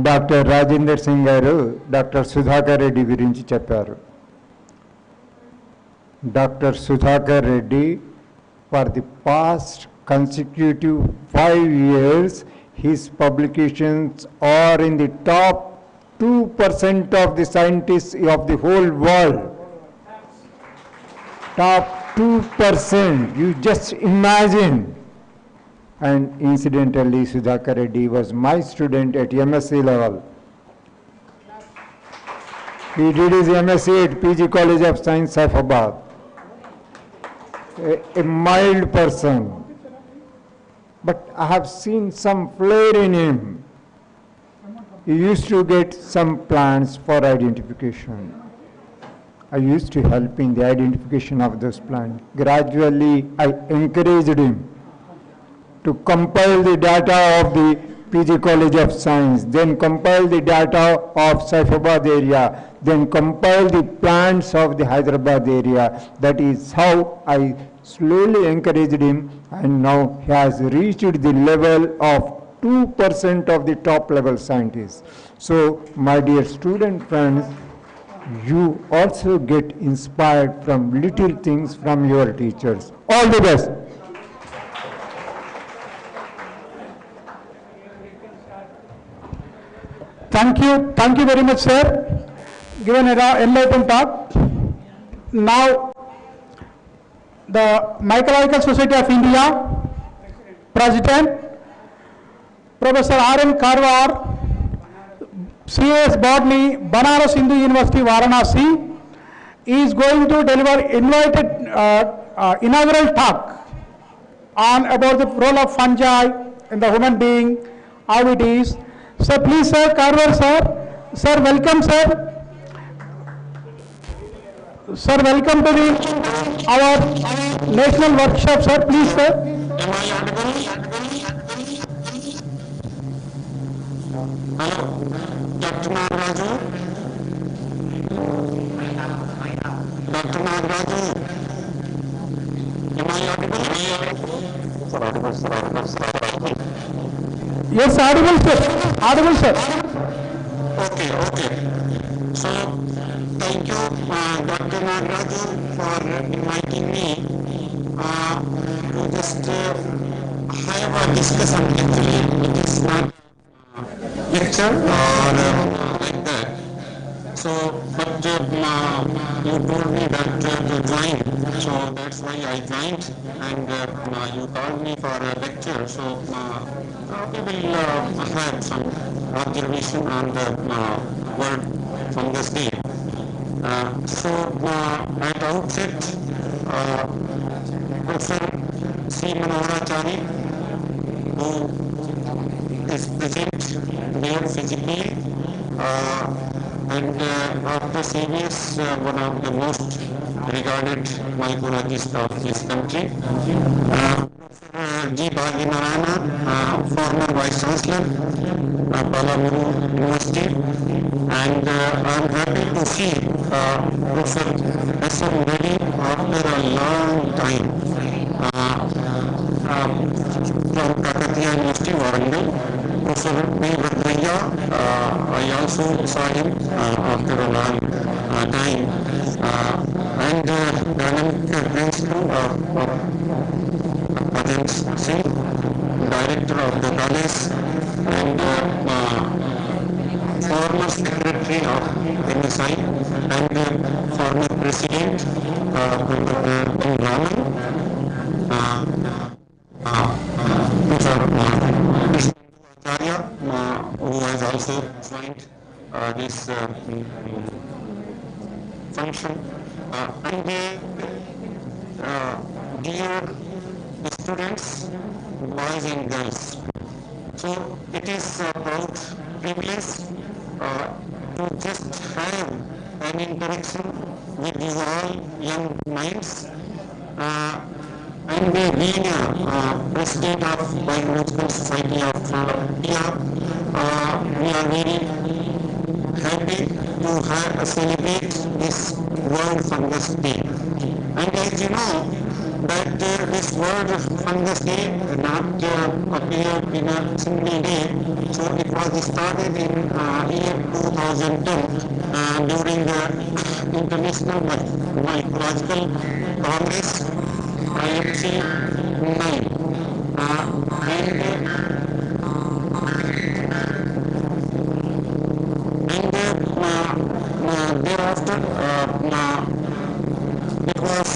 Doctor Rajender Singh గారు doctor Sudhakar Reddy గురించి చెప్పారు. Doctor Sudhakar Reddy for the past consecutive 5 years his publications are in the top 2% of the scientists of the whole world. Top 2%, you just imagine. And incidentally, Sudhakar Reddy was my student at MSc level. He did his MSc at PG College of Science, Hyderabad. A mild person, but I have seen some flair in him. He used to get some plants for identification. I used to help in the identification of those plants. Gradually, I encouraged him to compile the data of the PG College of Science, then compile the data of Saifabad area, then compile the plants of the Hyderabad area. That is how I slowly encouraged him, and now he has reached the level of 2% of the top level scientists. So, my dear student friends, you also get inspired from little things from your teachers. All the best. Thank you very much, sir. Given an enlightened talk. Now, the Mycological Society of India, President, Professor R.N. Karwar, CS Botany, Banaras Hindu University, Varanasi, is going to deliver inaugural talk on about the role of fungi in the human being, how it is. Sir, please, sir, Karwar, sir. Sir, welcome, sir. Sir, welcome to our national workshop, sir. Please, sir. Am I audible? Hello, Dr. Nagaraju? Dr. Nagaraju? Am I audible? Sir, audible, sir, audible, sir, audible. Yes, audible, sir. Audible, sir. Okay. So, thank you, Dr. Nagaraju, for inviting me to just have a discussion. Actually, it is not lecture or like that. So, but you told me that to join, so that's why I joined, and you called me for a lecture. So, we will have some observation on the word fungus day. So, at outset, Professor C. Manoharachari, who is present there physically, and Dr. Sevius, one of the most regarded mycologists of this country. Professor G. Bhaginarayana, former Vice Chancellor, Palamuru University, and I'm happy to see Professor S. M. Reddy after a long time from Kakatiya University, Warangal. Professor B. Vadraya, I also saw him after a long time, and dynamic principal of Padens Singh, director of the college, and former secretary of MSI, and former president, Professor Raman, who has also joined this function, and dear students, boys and girls. So it is a proud privilege to just have an interaction with you all young minds. And being a president of Mycological Society of India, we are very happy to celebrate this World Fungus Day. And as you know, that this World Fungus Day not appeared in a single day, so it was started in year 2010 during the International Mycological Congress, IMC 9, and thereafter it was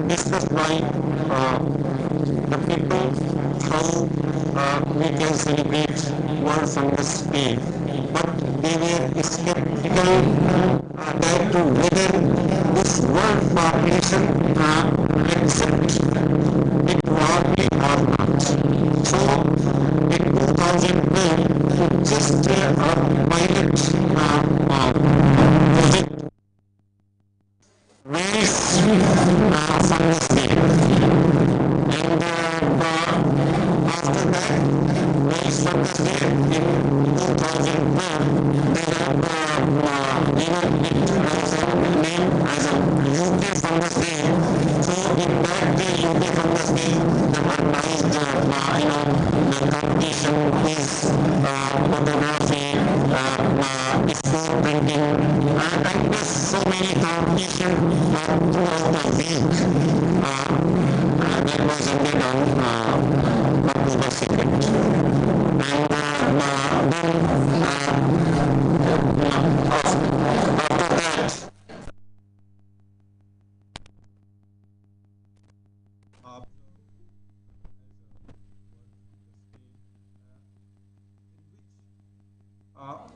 discussed by the people how we can celebrate World Fungus Day, but they were skeptical that whether this world population accept it broadly or not. So in 2012, it just a pilot project raised fungus day, and after that raised fungus day in 2012, they have given it as a name as a UK Fungus Day. So in that day, UK Fungus Day, they organized the competition, quiz, photography, before printing, and with so many competition throughout the week. That was ended on October 2nd. And after that,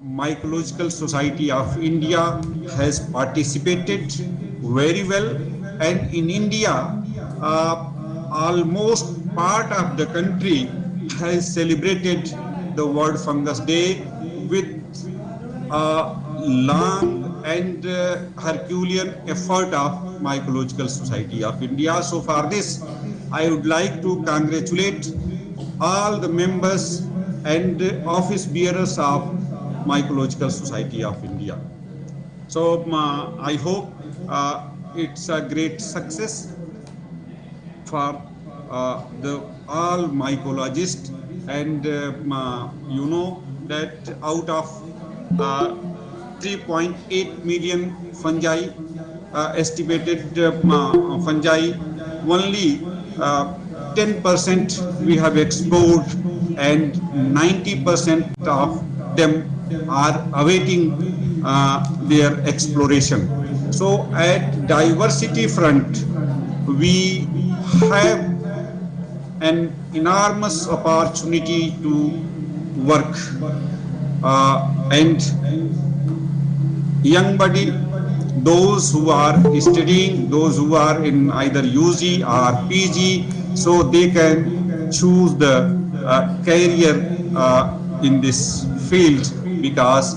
Mycological Society of India has participated very well, and in India, almost part of the country has celebrated the World Fungus Day with a long and Herculean effort of Mycological Society of India. So for this, I would like to congratulate all the members and office bearers of Mycological Society of India. So I hope it's a great success for the all mycologists, and you know that out of 3.8 million fungi, estimated fungi, only 10% we have explored, and 90% of them are awaiting their exploration. So at diversity front, we have an enormous opportunity to work, and young body, those who are studying, those who are in either UG or PG, so they can choose the career in this field, because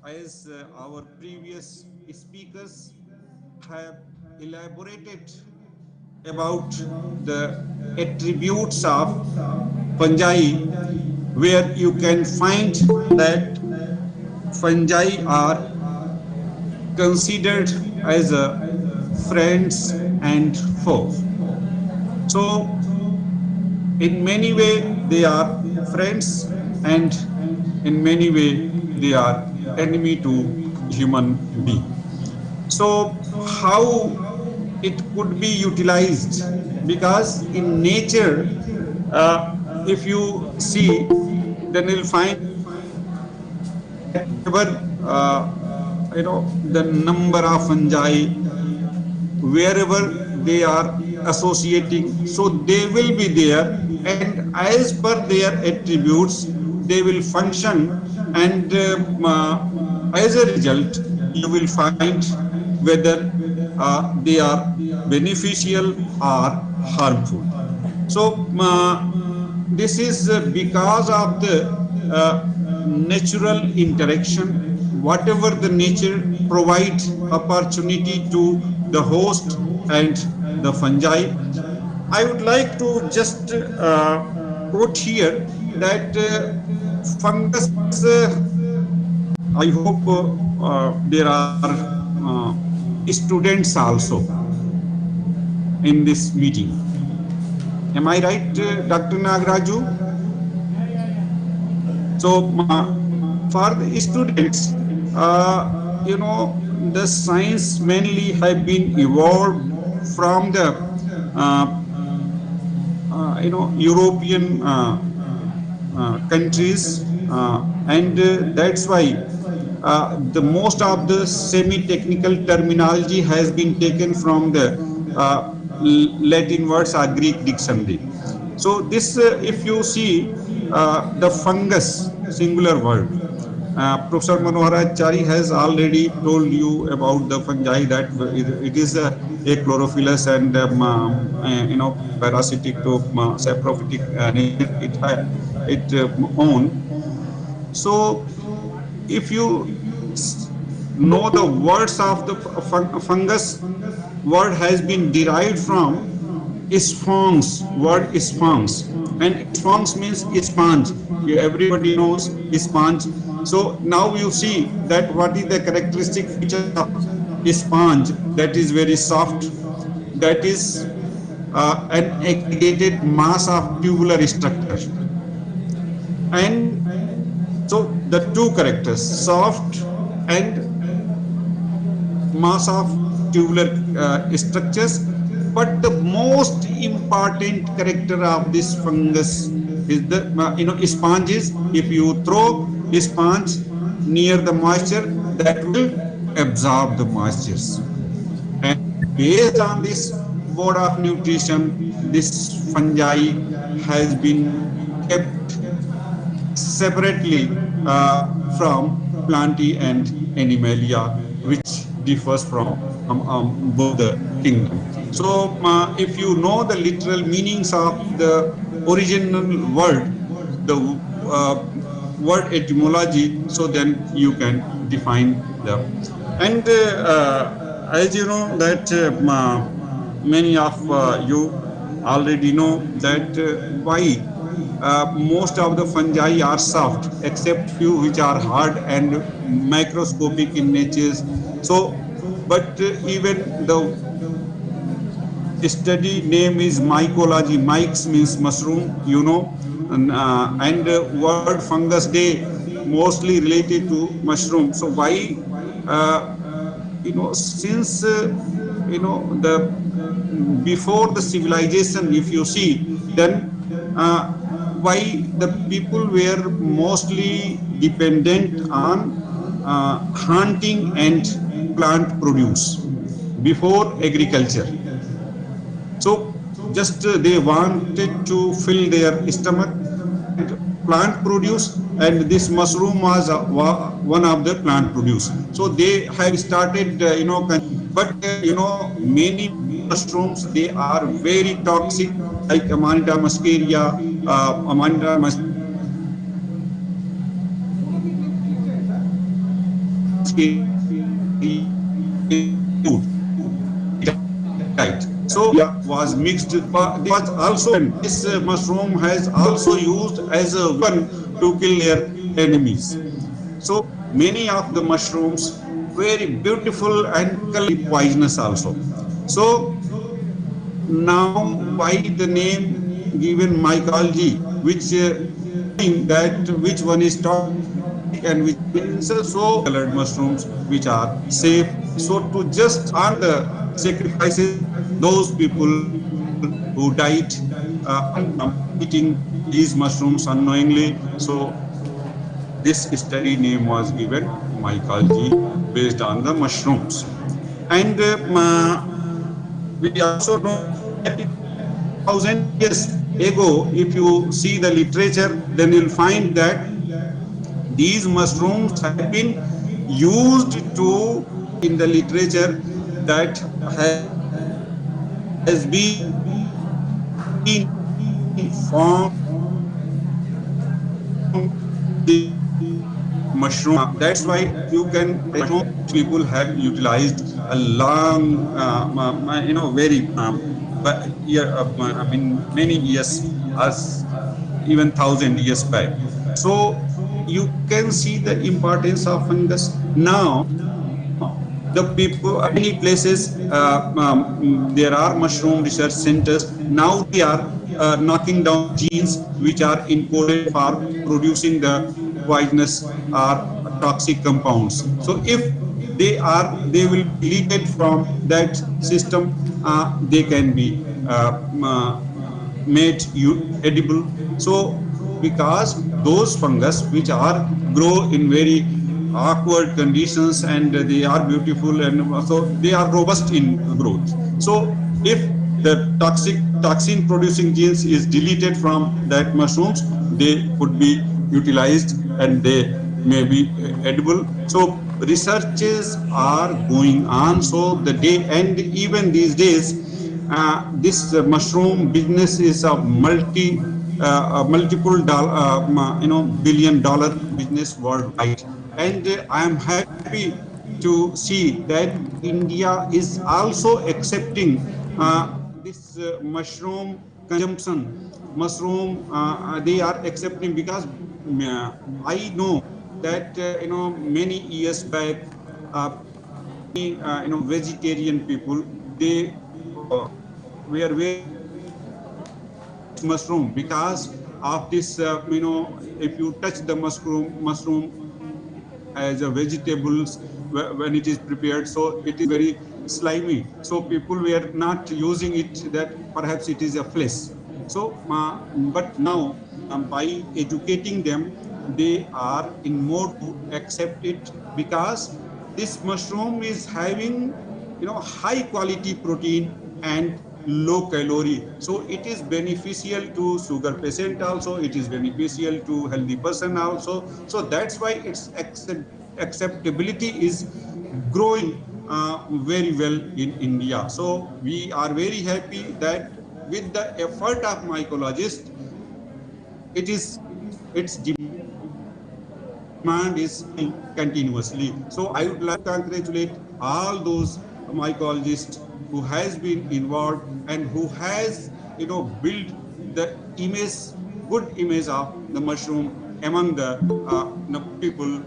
as our previous speakers have elaborated about the attributes of fungi, where you can find that fungi are considered as friends and foes. So in many ways they are friends, and in many ways they are enemy to human being. So how it could be utilized? Because in nature, if you see, then you'll find that the number of fungi, wherever they are associating, so they will be there, and as per their attributes they will function, and as a result you will find whether they are beneficial or harmful. So this is because of the natural interaction. Whatever the nature provides opportunity to the host and the fungi. I would like to just quote here that fungus, I hope there are students also in this meeting. Am I right, Dr. Nagaraju? So for the students, the science mainly have been evolved from the European countries, and that's why the most of the semi-technical terminology has been taken from the Latin words or Greek dictionary. So this, if you see the fungus, singular word, Professor Manoharachari has already told you about the fungi, that it is a chlorophyllous and parasitic to saprophytic nature it own. So if you know the words of the fungus, word has been derived from sponge, word sponge, and sponge means sponge. Everybody knows sponge. So now you see that what is the characteristic feature of sponge, that is very soft, that is an aggregated mass of tubular structure. And so the two characters, soft and mass of tubular structures. But the most important character of this fungus is the sponges. If you throw a sponge near the moisture, that will absorb the moistures. And based on this mode of nutrition, this fungi has been kept separately from plantae and animalia, which differs from both the kingdom. So, if you know the literal meanings of the original word, the word etymology, so then you can define them. And as you know that many of you already know that why most of the fungi are soft, except few which are hard and microscopic in nature. So, but even the study name is mycology. Myx means mushroom, and word fungus day mostly related to mushroom. So why, since the before the civilization, if you see, then why the people were mostly dependent on hunting and plant produce before agriculture. So just they wanted to fill their stomach and plant produce, and this mushroom was one of the plant produce. So they have started, but many mushrooms, they are very toxic, like Amanita muscaria, Amanita muscaria right. So yeah, was mixed, but was also this mushroom has also used as a weapon to kill their enemies. So many of the mushrooms very beautiful and poisonous also. So now why the name given mycology, which that which one is toxic and which is so colored mushrooms which are safe. So to just honor the sacrifices those people who died eating these mushrooms unknowingly. So this study name was given mycology based on the mushrooms. And we also know that 1000 years ago, if you see the literature, then you'll find that these mushrooms have been used to in the literature that has been formed mushroom. That's why you can people have utilized a long, very, but yeah, I mean many years, as even 1000 years back. So you can see the importance of fungus. Now the people, many places, there are mushroom research centers. Now they are knocking down the genes which are encoded for producing the poisonous or toxic compounds. So if they will be deleted from that system, they can be made edible. So because those fungus which are grow in very awkward conditions and they are beautiful, and so they are robust in growth. So if the toxin producing genes is deleted from that mushrooms, they could be utilized and they may be edible. So researches are going on. So the day, and even these days, this mushroom business is a multiple $1 billion business worldwide. And I am happy to see that India is also accepting this mushroom consumption. Mushroom, they are accepting because I know that many years back, vegetarian people, they were very against mushroom because of this, if you touch the mushroom as a vegetables when it is prepared, so it is very slimy, so people were not using it, that perhaps it is a flesh. So but now, by educating them, they are in mode to accept it, because this mushroom is having, high quality protein and low calorie, so it is beneficial to sugar patient also, it is beneficial to healthy person also. So that's why its acceptability is growing very well in India. So we are very happy that with the effort of mycologists, it is its demand is continuously. So I would like to congratulate all those mycologists who has been involved and who has, built the image, good image of the mushroom among the people.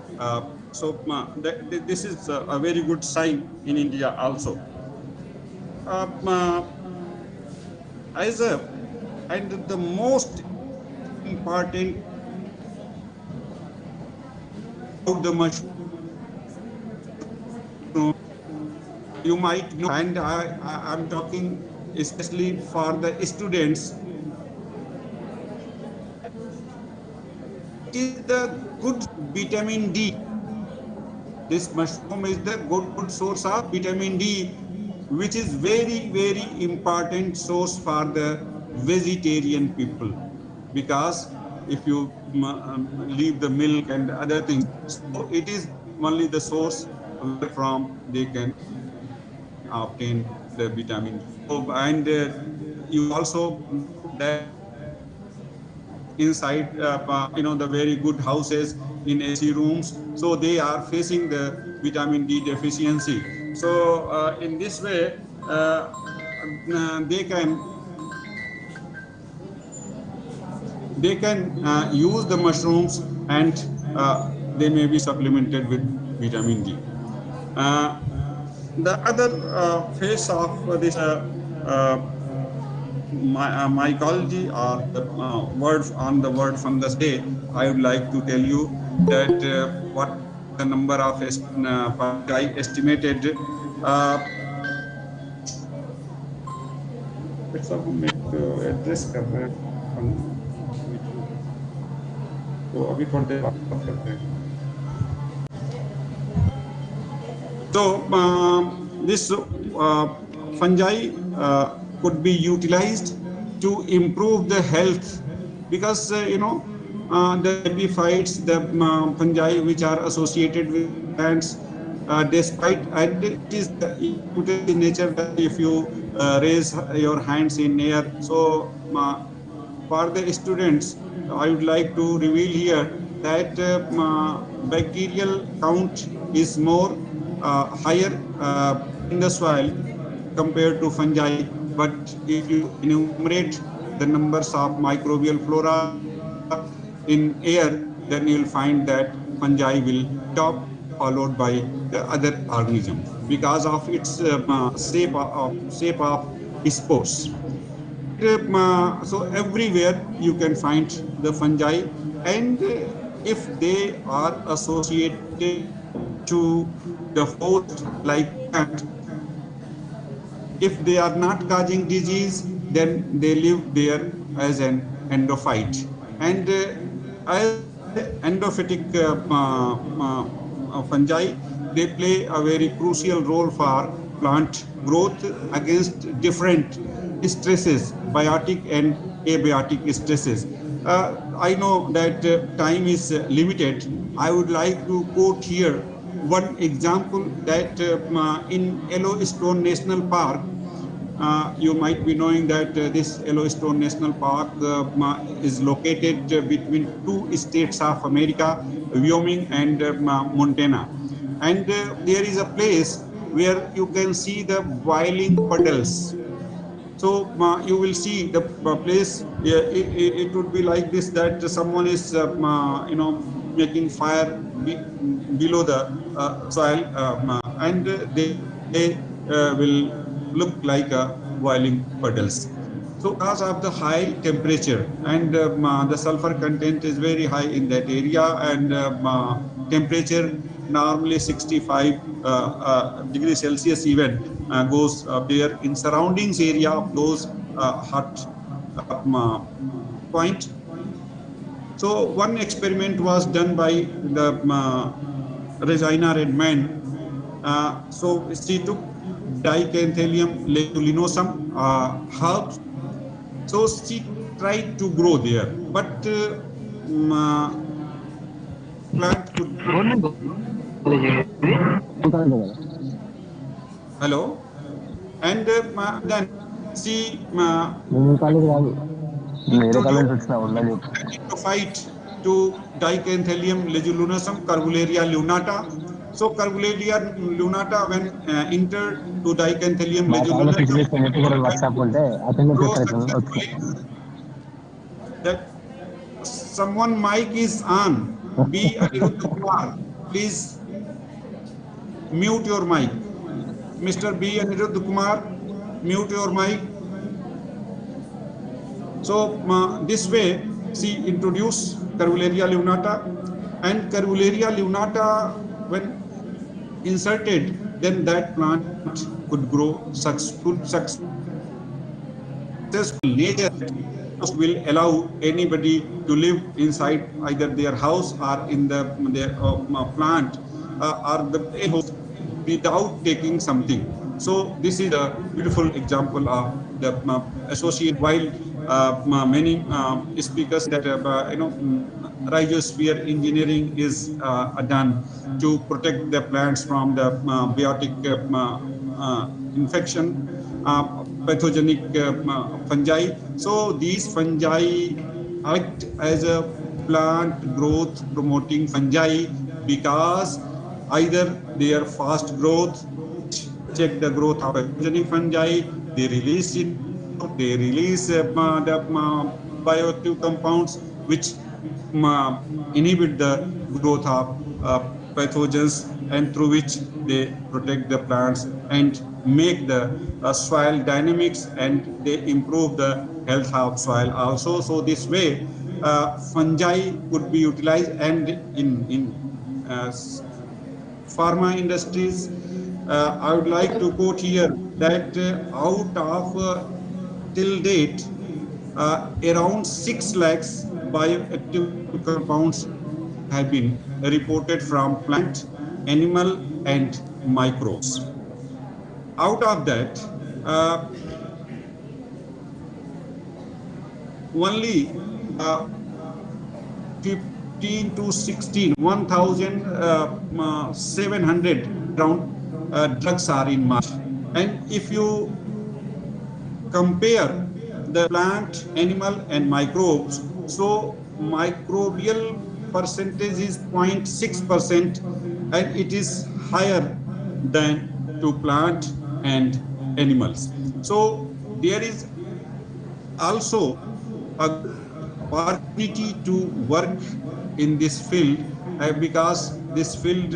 This is a very good sign in India also. Uh, uh, as a and the most important about the mushroom, you might know, and I'm talking especially for the students, it is the good vitamin D. This mushroom is the good source of vitamin D, which is very, very important source for the vegetarian people. Because if you leave the milk and other things, so it is only the source where from they can obtain the vitamin D. So, and you also know that inside, the very good houses in AC rooms, so they are facing the vitamin D deficiency. So in this way, they can use the mushrooms, and they may be supplemented with vitamin D. Uh, the other phase of this mycology, or the word on the word fungus day, I would like to tell you that what the number of fungi estimated. सब हम एक address कर रहे हैं meeting को, तो अभी थोड़ी देर बात करते हैं. So this fungi could be utilized to improve the health, because the epiphytes, the fungi which are associated with plants, despite, and it is immutable in nature, that if you raise your hands in air, so for the students, I would like to reveal here that bacterial count is more higher in the soil compared to fungi. But if you enumerate the numbers of microbial flora in air, then you will find that fungi will top, followed by the other organisms, because of its shape of spores. And so everywhere you can find the fungi, and if they are associated to the host like plant, if they are not causing disease, then they live there as an endophyte. And as endophytic fungi, they play a very crucial role for plant growth against different stresses, biotic and abiotic stresses. I know that time is limited. I would like to quote here one example, that in Yellowstone National Park, you might be knowing that this Yellowstone National Park is located between two states of America, Wyoming and Montana. And there is a place where you can see the boiling puddles. So you will see the place. It would be like this: that someone is, making fire below the soil, and they will look like boiling puddles. So because of the high temperature and the sulfur content is very high in that area, and temperature normally 65 degrees Celsius even goes there in surroundings area of those hot point. So one experiment was done by the Regina Redmond. So she took Dicanthelium legulinosum herbs. So she tried to grow there, but plant could. Hello, and then she introduced fight to Dicanthelium legulinosum, Curvularia lunata. So Curvularia lunata, when entered to Dicanthelium legulinosum, grow successfully. That someone mic is on. B. Aniruddha Kumar, please mute your mic. Mr. B. Aniruddha Kumar, mute your mic. So this way, she introduced Curvularia lunata, and Curvularia lunata, when inserted, then that plant could grow successful. Nature will allow anybody to live inside either their house or in their plant or the house without taking something. So this is a beautiful example of the associate. While many speakers that rhizosphere engineering is done to protect the plants from the biotic infection, pathogenic fungi. So these fungi act as a plant growth promoting fungi because either their fast growth, check the growth of pathogenic fungi, they release it, they release the bioactive compounds which inhibit the growth of pathogens, and through which they protect the plants and make the soil dynamics, and they improve the health of soil also. So this way fungi could be utilized, and in pharma industries, I would like to quote here that out of till date around 6 lakhs bioactive compounds have been reported from plant, animal, and microbes. Out of that, only 15 to 16, 1,700 around drugs are in market. And if you compare the plant, animal, and microbes, so microbial percentage is 0.6%, and it is higher than to plant and animals. So there is also a opportunity to work in this field because this field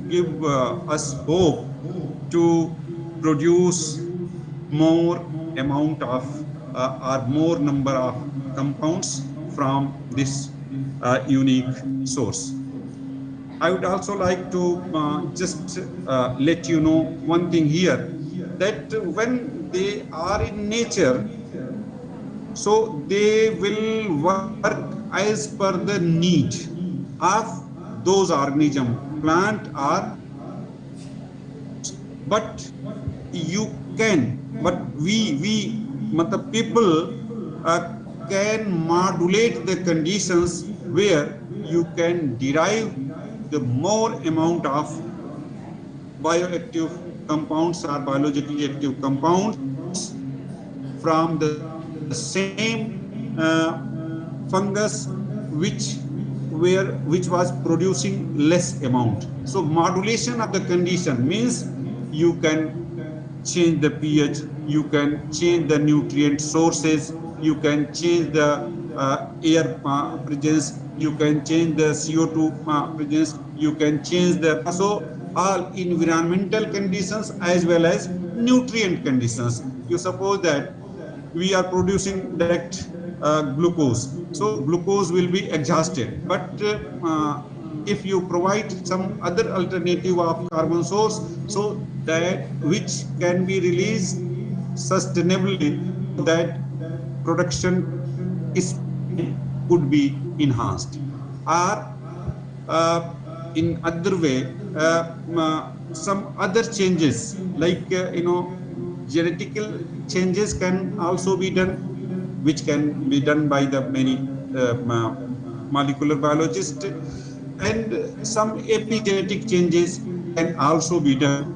give us hope to produce more amount of or more number of compounds from this unique source. I would also like to just let you know one thing here, that when they are in nature, so they will work as per the need of those organisms, plant or, but you can, but we people can modulate the conditions where you can derive the more amount of bioactive compounds or biologically active compounds from the same fungus which was producing less amount. So modulation of the condition means you can change the pH, you can change the nutrient sources, you can change the air presence, you can change the CO2 presence, you can change the, so all environmental conditions as well as nutrient conditions. You suppose that we are producing direct glucose. So glucose will be exhausted. But if you provide some other alternative of carbon source, so that which can be released sustainably, so that production speed could be enhanced. Or in other way, some other changes like genetical changes can also be done, which can be done by the many molecular biologists, and some epigenetic changes can also be done.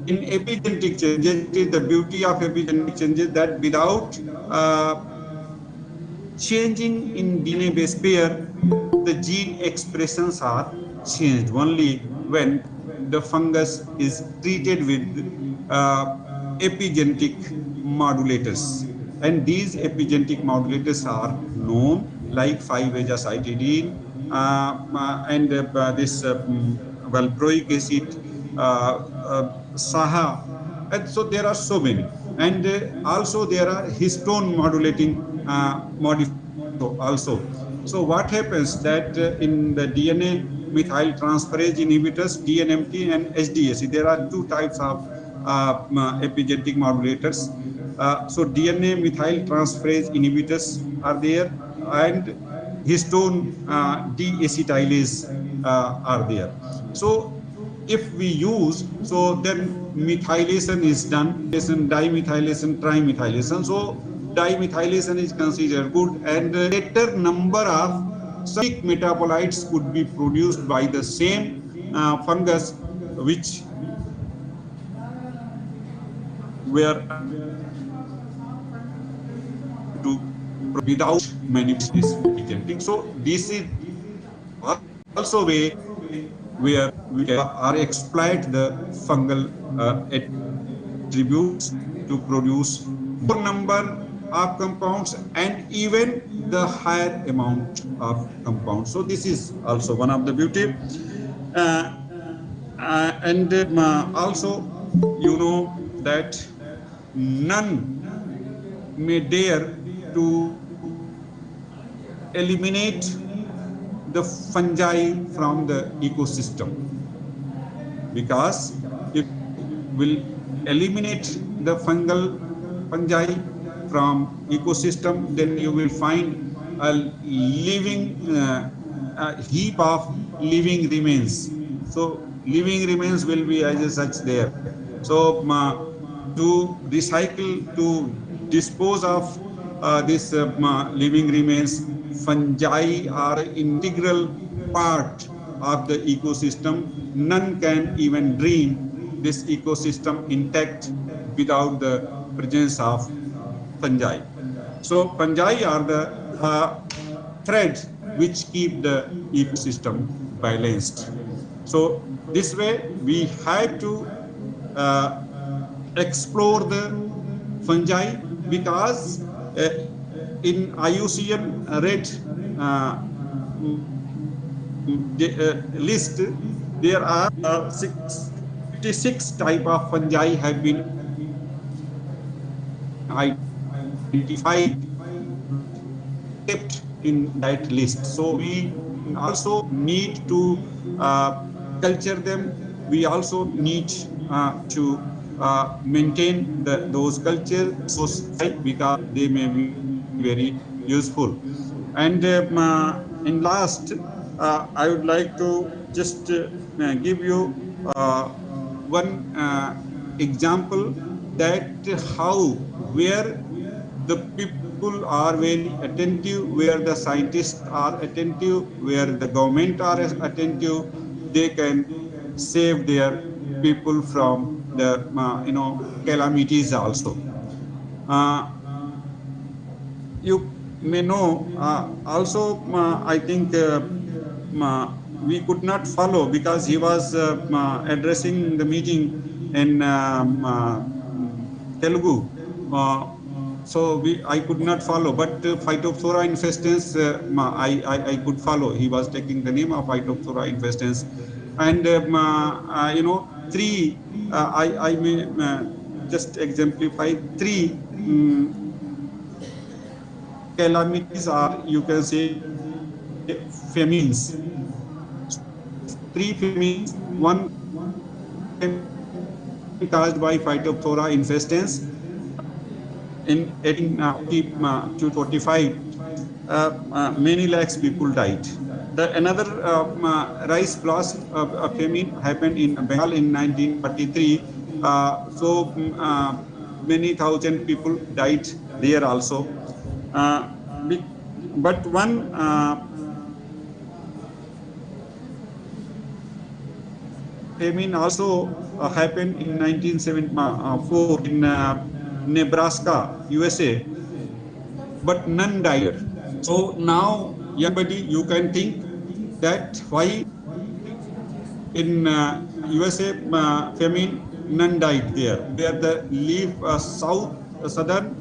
In epigenetic changes, it is the beauty of epigenetic changes that without changing in DNA base pair, the gene expressions are changed only when the fungus is treated with epigenetic modulators. And these epigenetic modulators are known like 5-azacitidine and this valproic acid, SAHA, and so there are so many. And also there are histone modulating modifiers also. So what happens that in the DNA methyl transferase inhibitors, DNMT and HDAC, there are two types of epigenetic modulators. So DNA methyl transferase inhibitors are there, and histone deacetylase are there. So if we use, so then methylation is done, dimethylation, trimethylation. So dimethylation is considered good, and greater number of specific metabolites could be produced by the same fungus which were to without manipulating epigenetic. So this is also way where we can or exploit the fungal attributes to produce more number of compounds and even the higher amount of compounds. So this is also one of the beauty. And also, you know that none may dare to eliminate the fungi from the ecosystem, because if will eliminate the fungi from ecosystem, then you will find a living a heap of living remains. So living remains will be as such there. So to recycle, to dispose of this living remains, fungi are integral part of the ecosystem. None can even dream this ecosystem intact without the presence of fungi. So fungi are the threads which keep the ecosystem balanced. So this way we have to explore the fungi, because in IUCN red list there are 56 type of fungi have been identified, kept in that list. So we also need to culture them. We also need to maintain those culture because they may be very useful. And in last, I would like to just give you one example that how where the people are very attentive, where the scientists are attentive, where the government are attentive, they can save their people from the calamities also. You may know also, I think we could not follow because he was addressing the meeting in Telugu. So I could not follow, but Phytophthora infestans I could follow. He was taking the name of Phytophthora infestans, and three I may just exemplify three calamities, or you can say famines. So these three famines, one famine caused by Phytophthora infestans in 1840 to 45, many lakhs people died. The another rice blast famine happened in Bengal in 1943. Many thousand people died there also. Uh, be- but one famine also happened in 1974 in Nebraska, USA, but none died. So now, young buddy, you can think that why in USA famine none died there, where the southern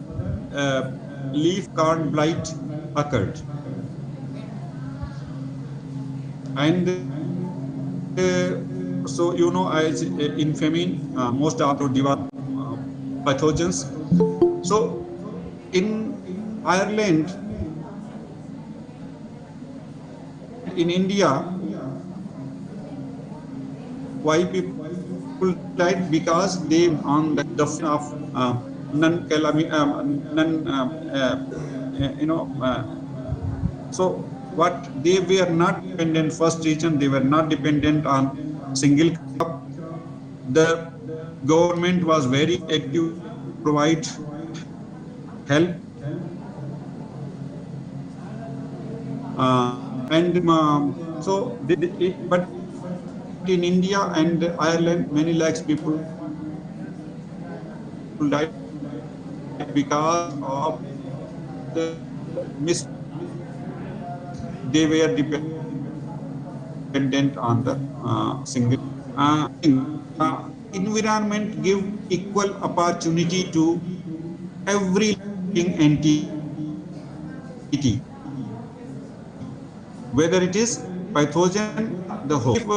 uh, leaf corn blight occurred, and so as in famine, most are devour pathogens. So in Ireland and in India, why people died? Because they on the front of non calami non so what they were not dependent. First reason, they were not dependent on single crop. The government was very active to provide help, but in India and Ireland, many lakhs people died because of the mismanagement of the they were dependent on the single crop. Environment give equal opportunity to every living entity, whether it is pathogen or the host. If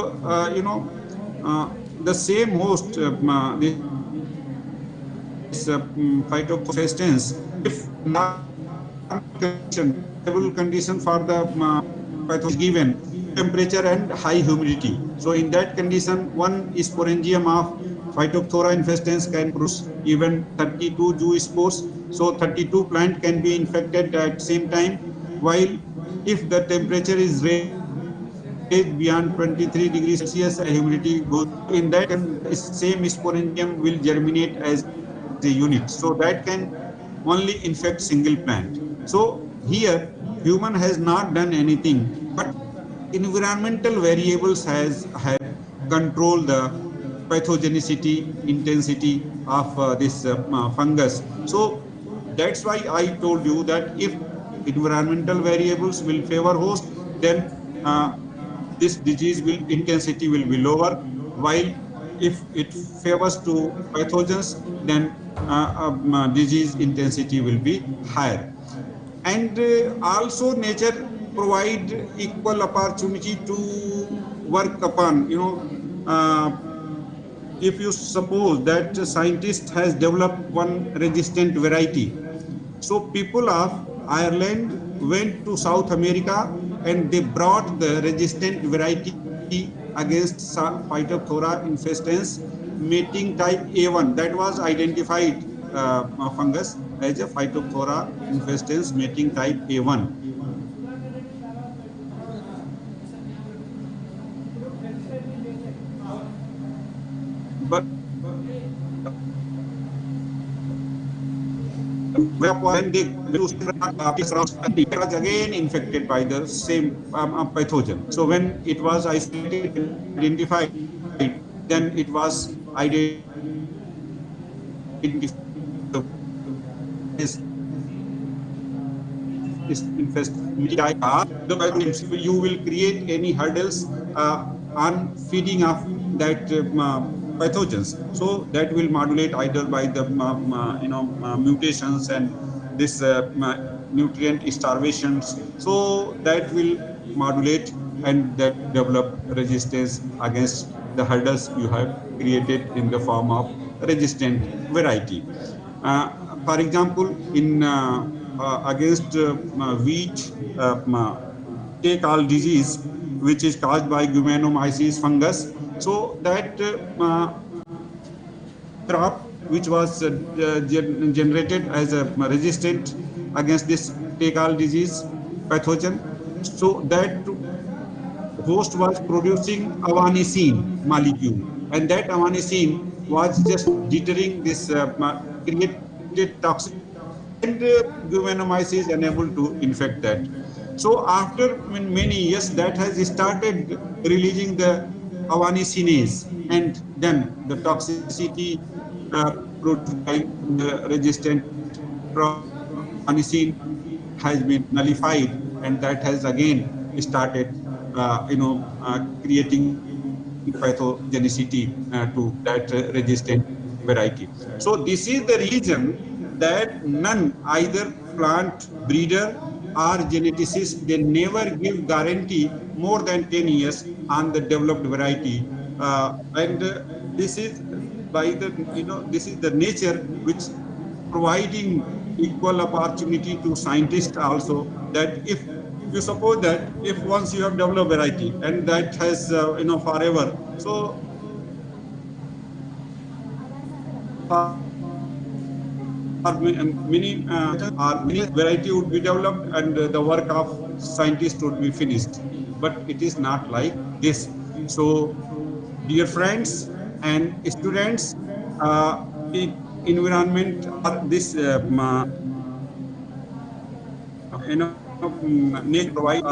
the same host, this Phytophthora infestans, if normal condition, favorable condition for the pathogen is given, temperature and high humidity. So in that condition, one sporangium of Phytophthora infestans can produce even 32 zoospores. So 32 plant can be infected at same time. While if the temperature is raised beyond 23 degrees Celsius and humidity goes up, so in that same sporangium will germinate as a unit. So that can only infect single plant. So here human has not done anything, but environmental variables have controlled the pathogenicity intensity of this fungus. So that's why I told you that if environmental variables will favor host, then this disease will intensity will be lower, while if it favors to pathogens, then disease intensity will be higher. And also nature provide equal opportunity to work upon, if you suppose that a scientist has developed one resistant variety, so people of Ireland went to South America and they brought the resistant variety against Phytophthora infestans mating type A1, that was identified fungus as a Phytophthora infestans mating type A1. But when they was again infected by the same pathogen. So when it was isolated and identified, then it was identified as infest. You will create any hurdles on feeding of that pathogens. So that will modulate either by the mutations and this nutrient starvations. So that will modulate and that develop resistance against the hurdles you have created in the form of resistant variety. For example, in against wheat take all disease which is caused by gumenomyces fungus. So that crop which was generated as a resistant against this take all disease pathogen. So that host was producing avanicine molecule, and that avanicine was just deterring this created toxic, and gumenomyces unable to infect that. So after many years, that has started releasing the avanicinase, and then the toxicity produced by the resistant crop avanicine has been nullified, and that has again started, creating pathogenicity to that resistant variety. So this is the reason that none, either plant breeder or geneticist, they never give guarantee more than 10 years on the developed variety. And this is by the, this is the nature which providing equal opportunity to scientists also, that if you suppose that if once you have developed variety and that has forever, so or many variety would be developed and the work of scientists would be finished, but it is not like this. So dear friends and students, environment or this nature provide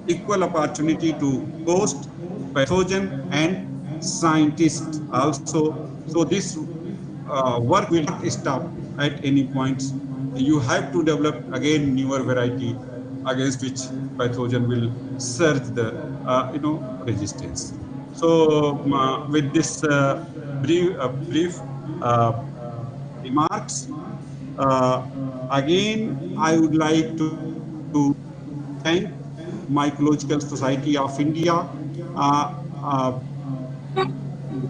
equal opportunity to host, pathogen, and scientists also. So this work will not stop at any point. You have to develop again newer variety against which pathogen will surge the resistance. So with this brief remarks, uh, again I would like to thank Mycological Society of India, uh, uh,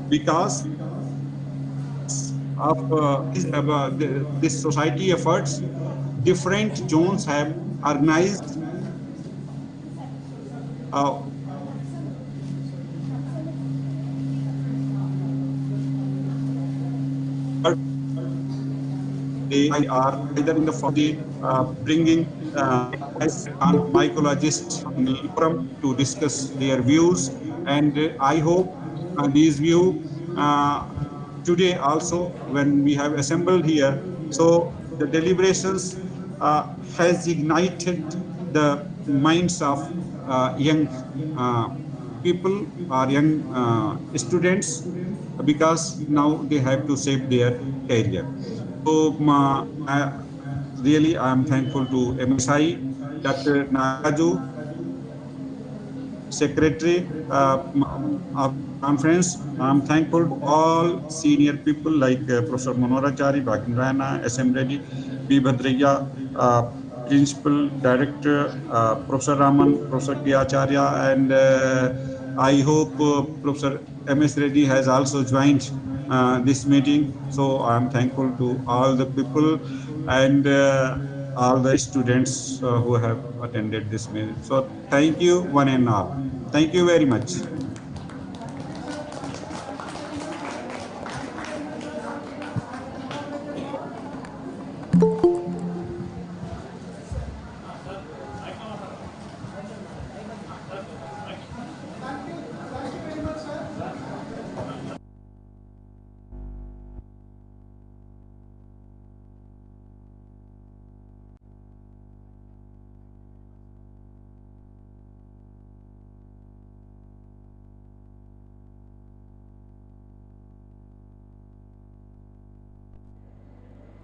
because of this society efforts, different zones have organized they are either in the bringing as mycologists in the forum to discuss their views, and I hope these views today also when we have assembled here, so the deliberations has ignited the minds of young people or young students, because now they have to shape their career. So really I am thankful to MSI, Dr. Nagaju, Secretary of conference. I'm thankful to all senior people like Professor Manorachari, Bhagindrayana, SM Reddy, B. Bhadraya, Principal Director, Professor Raman, Professor K. Acharya, and I hope Professor MS Reddy has also joined this meeting. So I'm thankful to all the people and all the students who have attended this meeting. So thank you one and all. Thank you very much.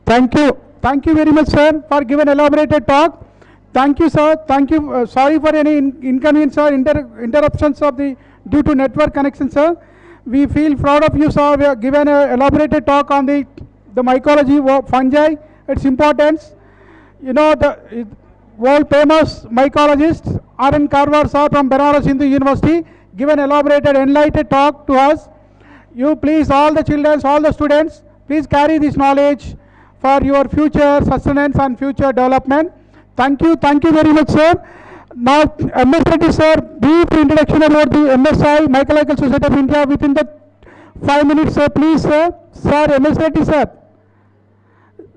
Thank you. Thank you very much, sir, for giving elaborated talk. Thank you, sir. Thank you. Sorry for any inconvenience or interruptions of the due to network connection, sir. We feel proud of you, sir. We have given an elaborated talk on the mycology of fungi, its importance. You know, the world famous mycologist R.N. Karwar, sir, from Banaras Hindu University, given elaborated, enlightened talk to us. You please, all the children, all the students, please carry this knowledge for your future sustenance and future development. Thank you very much, sir. Now, MSI, sir, brief introduction about the MSI, Mycological Society of India, within the 5 minutes, sir, please, sir. Sir, MSI, sir,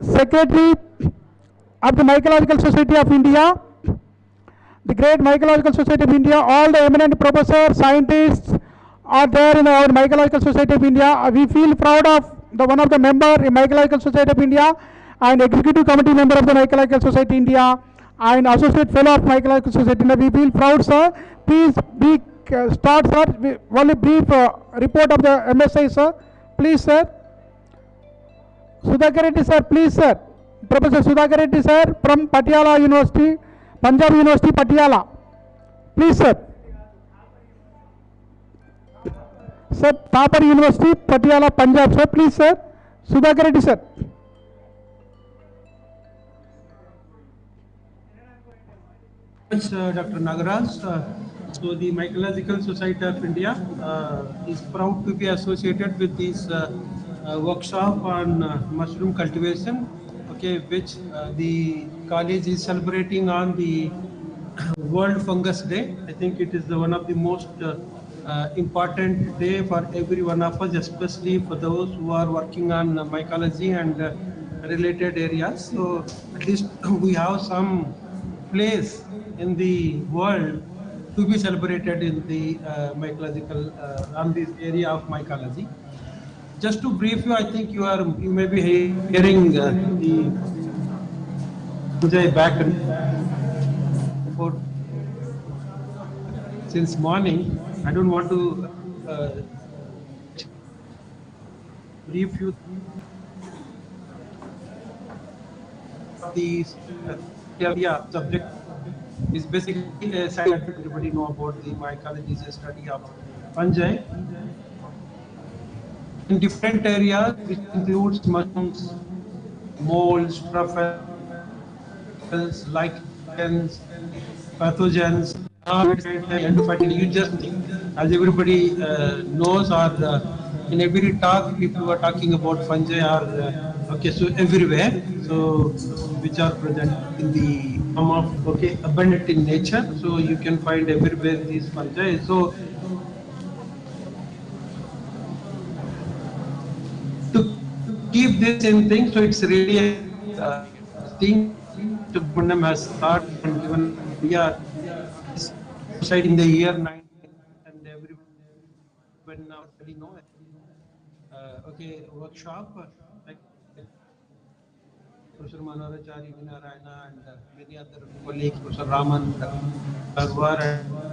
Secretary of the Mycological Society of India, the great Mycological Society of India, all the eminent professors, scientists are there in our Mycological Society of India. We feel proud of the one of the member in Mycological Society of India and executive committee member of the Mycological Society India and associate fellow of Mycological Society India. We feel proud, sir. Please be start, sir. Only brief report of the MSI, sir. Please, sir. Sudhakar Reddy, sir. Please, sir. Professor Sudhakar Reddy, sir, from Patiala University, Punjab University, Patiala. Please, sir. Sir, Thapar University, Patiala, Punjab, sir. Please, sir. Sudhakar Reddy, sir. Dr. Nagaraj. So the Mycological Society of India is proud to be associated with this workshop on mushroom cultivation, okay, which the college is celebrating on the World Fungus Day. I think it is one of the most important day for every one of us, especially for those who are working on mycology and related areas. So at least we have some place in the world to be celebrated in the mycological on this area of mycology. Just to brief you, I think you may be hearing the back for since morning. I don't want to brief you the subject is basically a science that everybody know about. The mycology is a study of fungi in different areas, which includes mushrooms, molds, truffles, lichens, pathogens, you just, as everybody knows, or in every talk, people are talking about fungi are okay, so everywhere, so which are present in the form of abundant in nature, so you can find everywhere these fungi. So to keep this in thing, so it's really a thing to Gundam has started and given idea in the year 9 and everyone now already know it. Workshop like Professor Manorachari, Vinarayana and many other colleagues, Professor Raman, Garwar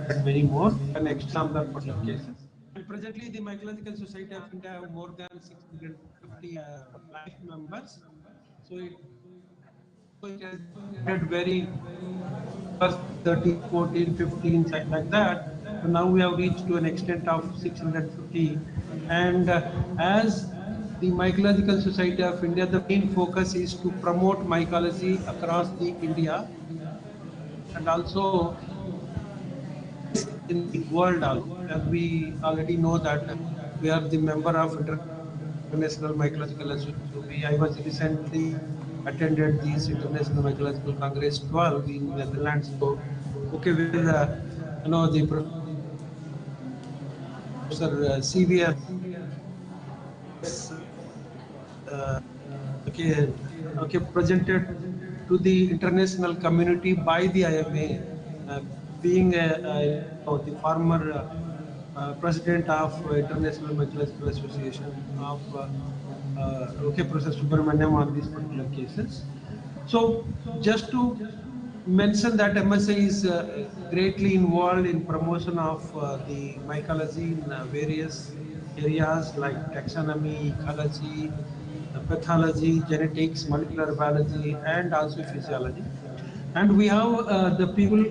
and many more, and example particular cases. And presently the Mycological Society of India have more than 650 life members. So it has very first 13, 14, 15, like that. So now we have reached to an extent of 650. And as the Mycological Society of India, the main focus is to promote mycology across the India and also in the world. As we already know that we are the member of International Mycological Association. I was recently attended this International Mycological Congress 12 in Netherlands. So, where the Professor CVS presented to the international community by the IMA, being the former president of International Mycological Association of Professor Subramaniam on these particular cases. So just to mention that MSI is greatly involved in promotion of the mycology in various areas like taxonomy, ecology, pathology, genetics, molecular biology, and also physiology. And we have the people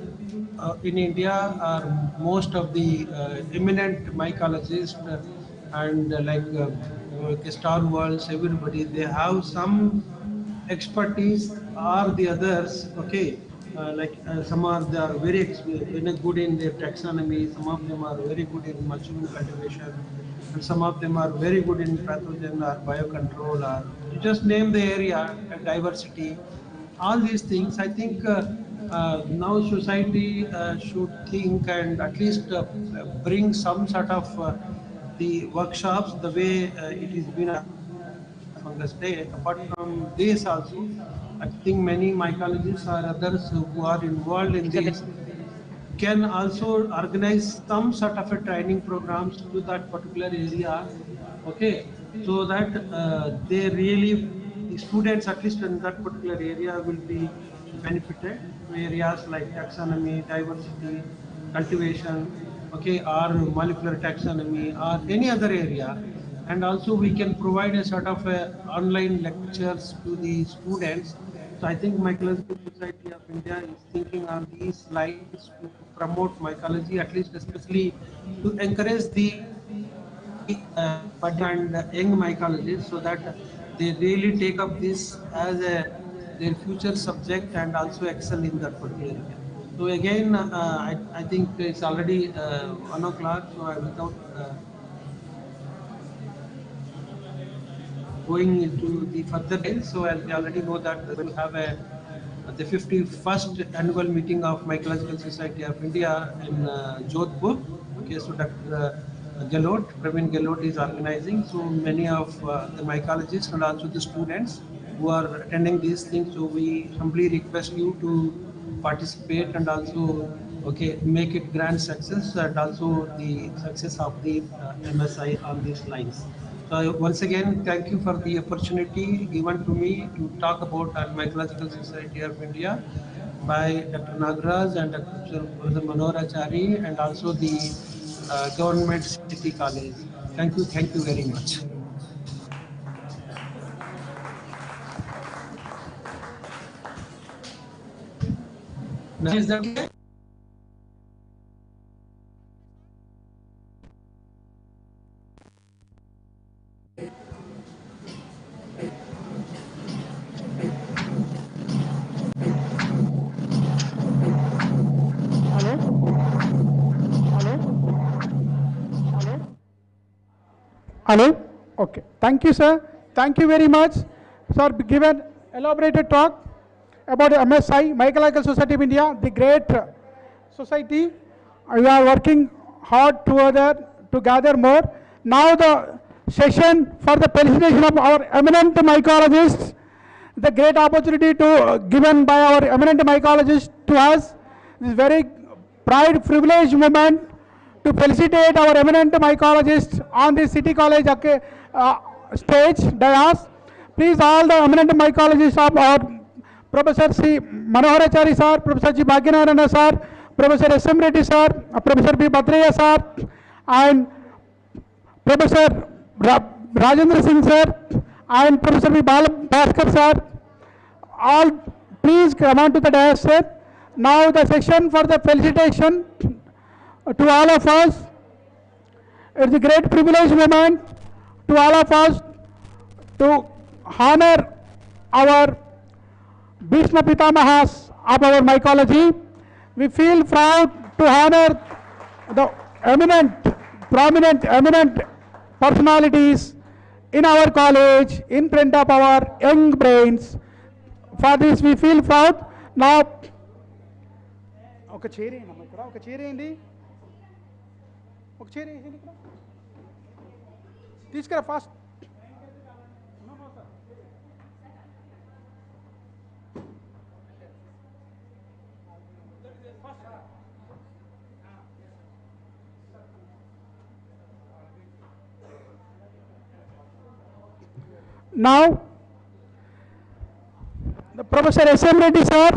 in India are most of the eminent mycologists and Star Worlds, everybody, they have some expertise or the others, some are they are very good in their taxonomy, some of them are very good in mushroom cultivation, and some of them are very good in pathogen or biocontrol, or you just name the area, diversity, all these things. I think now society should think and at least bring some sort of the workshops the way it is been arranged in Fungus Day. Apart from this also, I think many mycologists or others who are involved in this can also organize some sort of a training programs to that particular area, okay, so that they really, the students at least in that particular area will be benefited to areas like taxonomy, diversity, cultivation, okay, or molecular taxonomy or any other area. And also we can provide a sort of a online lectures to the students. So I think Mycological Society of India is thinking on these lines to promote mycology, at least especially to encourage the budding and young mycologists, so that they really take up this as a their future subject and also excel in that particular area. So again, I think it's already 1 o'clock, so without going into the further details, so as we already know that we will have a the 51st annual meeting of Mycological Society of India in Jodhpur. Okay, so Dr. Praveen Gelot is organizing. So many of the mycologists and also the students who are attending these things. So we humbly request you to participate and also, okay, make it grand success and also the success of the MSI on these lines. So once again, thank you for the opportunity given to me to talk about our Mycological Society of India by Dr. Nagraj and Dr. Manorachari, and also the Government City College. Thank you very much. Now, is that okay? Hello? Hello? Hello? Hello? Okay. Thank you, sir. Thank you very much, sir, given elaborated talk about MSI, Mycological Society of India, the great society. We are working hard together to gather more. Now the session for the felicitation of our eminent mycologists, the great opportunity to given by our eminent mycologist to us. This very pride privilege moment to felicitate our eminent mycologist on the City College stage dais. Please, all the eminent mycologists of our Professor C. Manoharachari sir, Professor G. Bhagyanarayana sir, Professor S. M. Reddy sir, Professor B. Bhadraya sir, and Professor Rajendra Singh sir, and Professor B. Bhaskar sir, all please come on to the dais, sir. Now the section for the felicitation to all of us. It's a great privilege moment to all of us to honor our Bhishma Pitamahas of our mycology. We feel proud to honor the eminent personalities in our college, in front of our young brains. For this we feel proud. Now, ఒక chair వేయండి అమ్మ, ఇక్కడ ఒక chair వేయండి, ఒక chair వేయండి, ఇక్కడ తీసుకురా fast. Now, the Professor S. M. Reddy sir,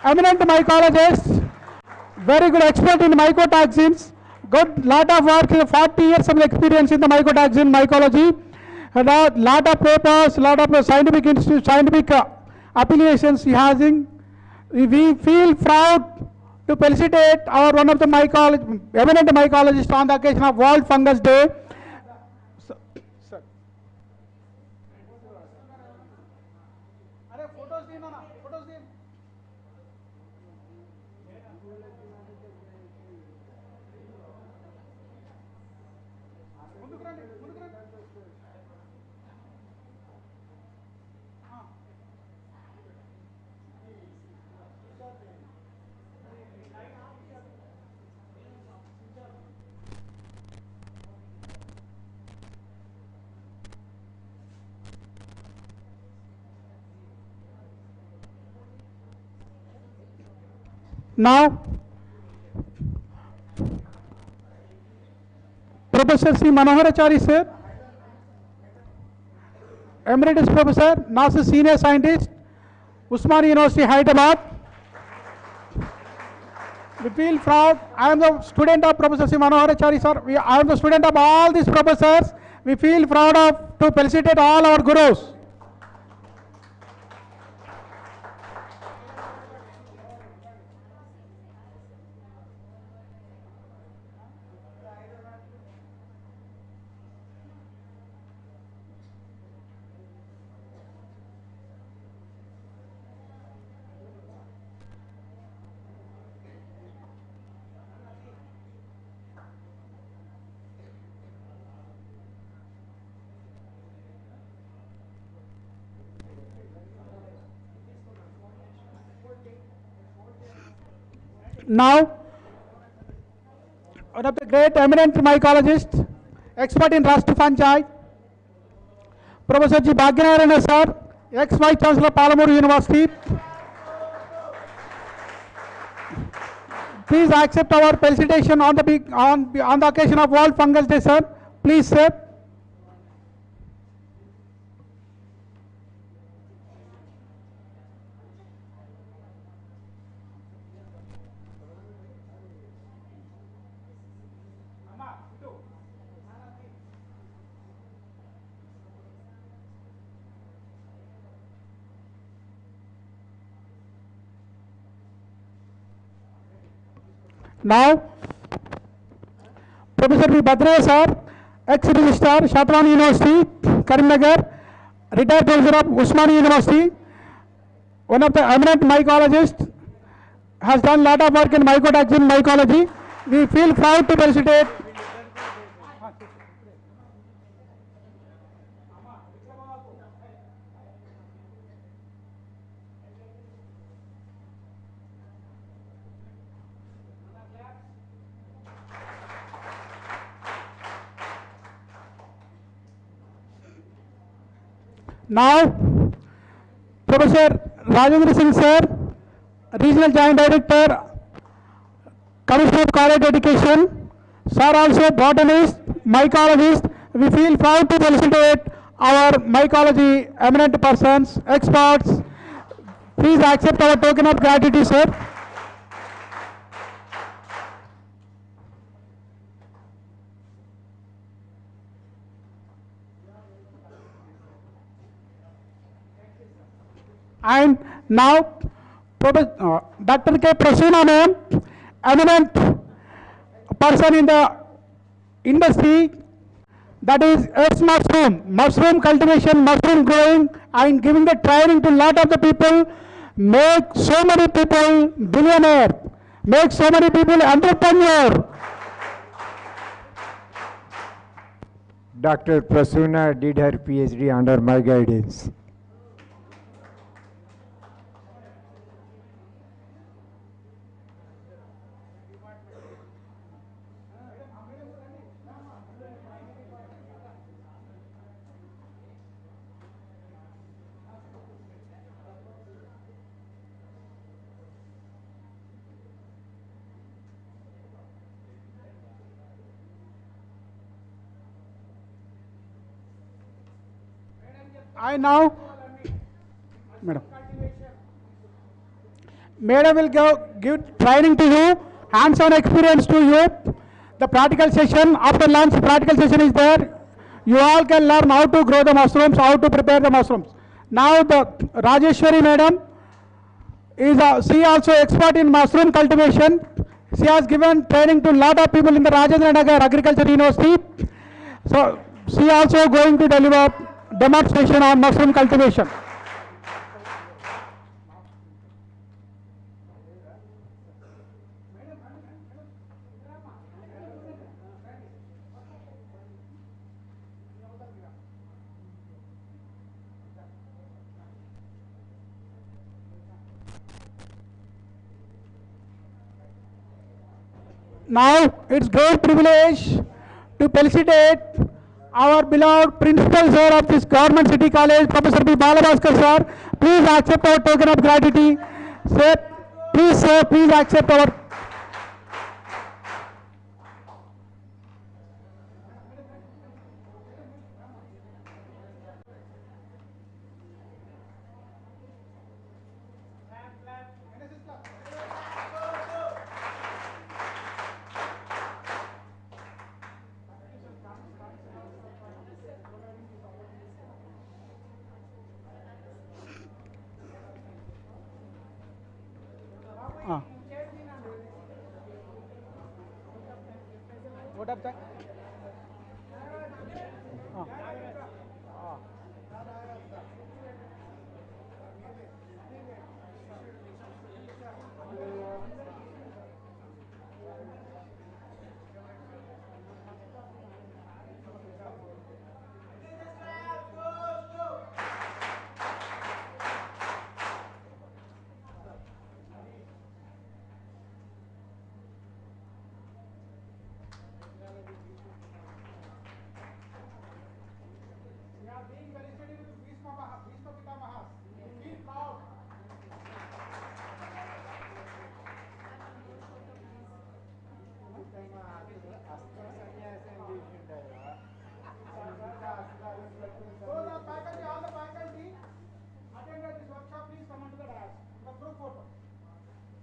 eminent mycologist, very good expert in mycotoxins, good lot of work, 40 years of experience in the mycotoxin mycology, and a lot of papers, lot of scientific institute, scientific affiliations he has in. We feel proud to felicitate our one of the eminent mycologists on the occasion of World Fungus Day. ముందుకు Now, Professor C. Manoharachari sir, Emeritus Professor, NASA Senior Scientist, Usmania University, Hyderabad. We feel proud. I am the student of Professor C. Manoharachari sir. I am the student of all these professors. We feel proud of to felicitate all our gurus. Now, one of the great eminent mycologists, expert in rust fungi, Professor G. Bhagnarana sir, ex-Vice Chancellor, Palamuru University. Please accept our felicitation on the occasion of World Fungus Day, sir. Please, sir. Now, Professor B. Bhadraya sir, ex-registrar, Shatwan University, Karimnagar, retired professor of Usmania University, one of the eminent mycologists, has done a lot of work in mycotoxin mycology. We feel proud to felicitate. Now, Professor Rajendra Singh sir, Regional Joint Director, Commissioner of College Education, sir also botanist, mycologist. We feel proud to felicitate our mycology eminent persons, experts. Please accept our token of gratitude, sir. And now, Dr. K. Prasoona ma'am, eminent person in the industry, that is mushroom cultivation, mushroom growing, and giving the training to lot of the people, make so many people billionaire, make so many people entrepreneur. Dr. Prasoona did her PhD under my guidance. I now, Madam will give training to you, hands-on experience to you. The practical session, after lunch, practical session is there. You all can learn how to grow the mushrooms, how to prepare the mushrooms. Now the Rajeshwari Madam is she also expert in mushroom cultivation. She has given training to a lot of people in the Rajendra Nagar Agriculture University. So she also going to deliver demonstration on mushroom cultivation. Now it's great privilege to felicitate our beloved principal sir of this government city college, Professor B. Balabhaskar sir. Please accept our token of gratitude. Sir, Please, sir, please accept our. Ah. What up, sir?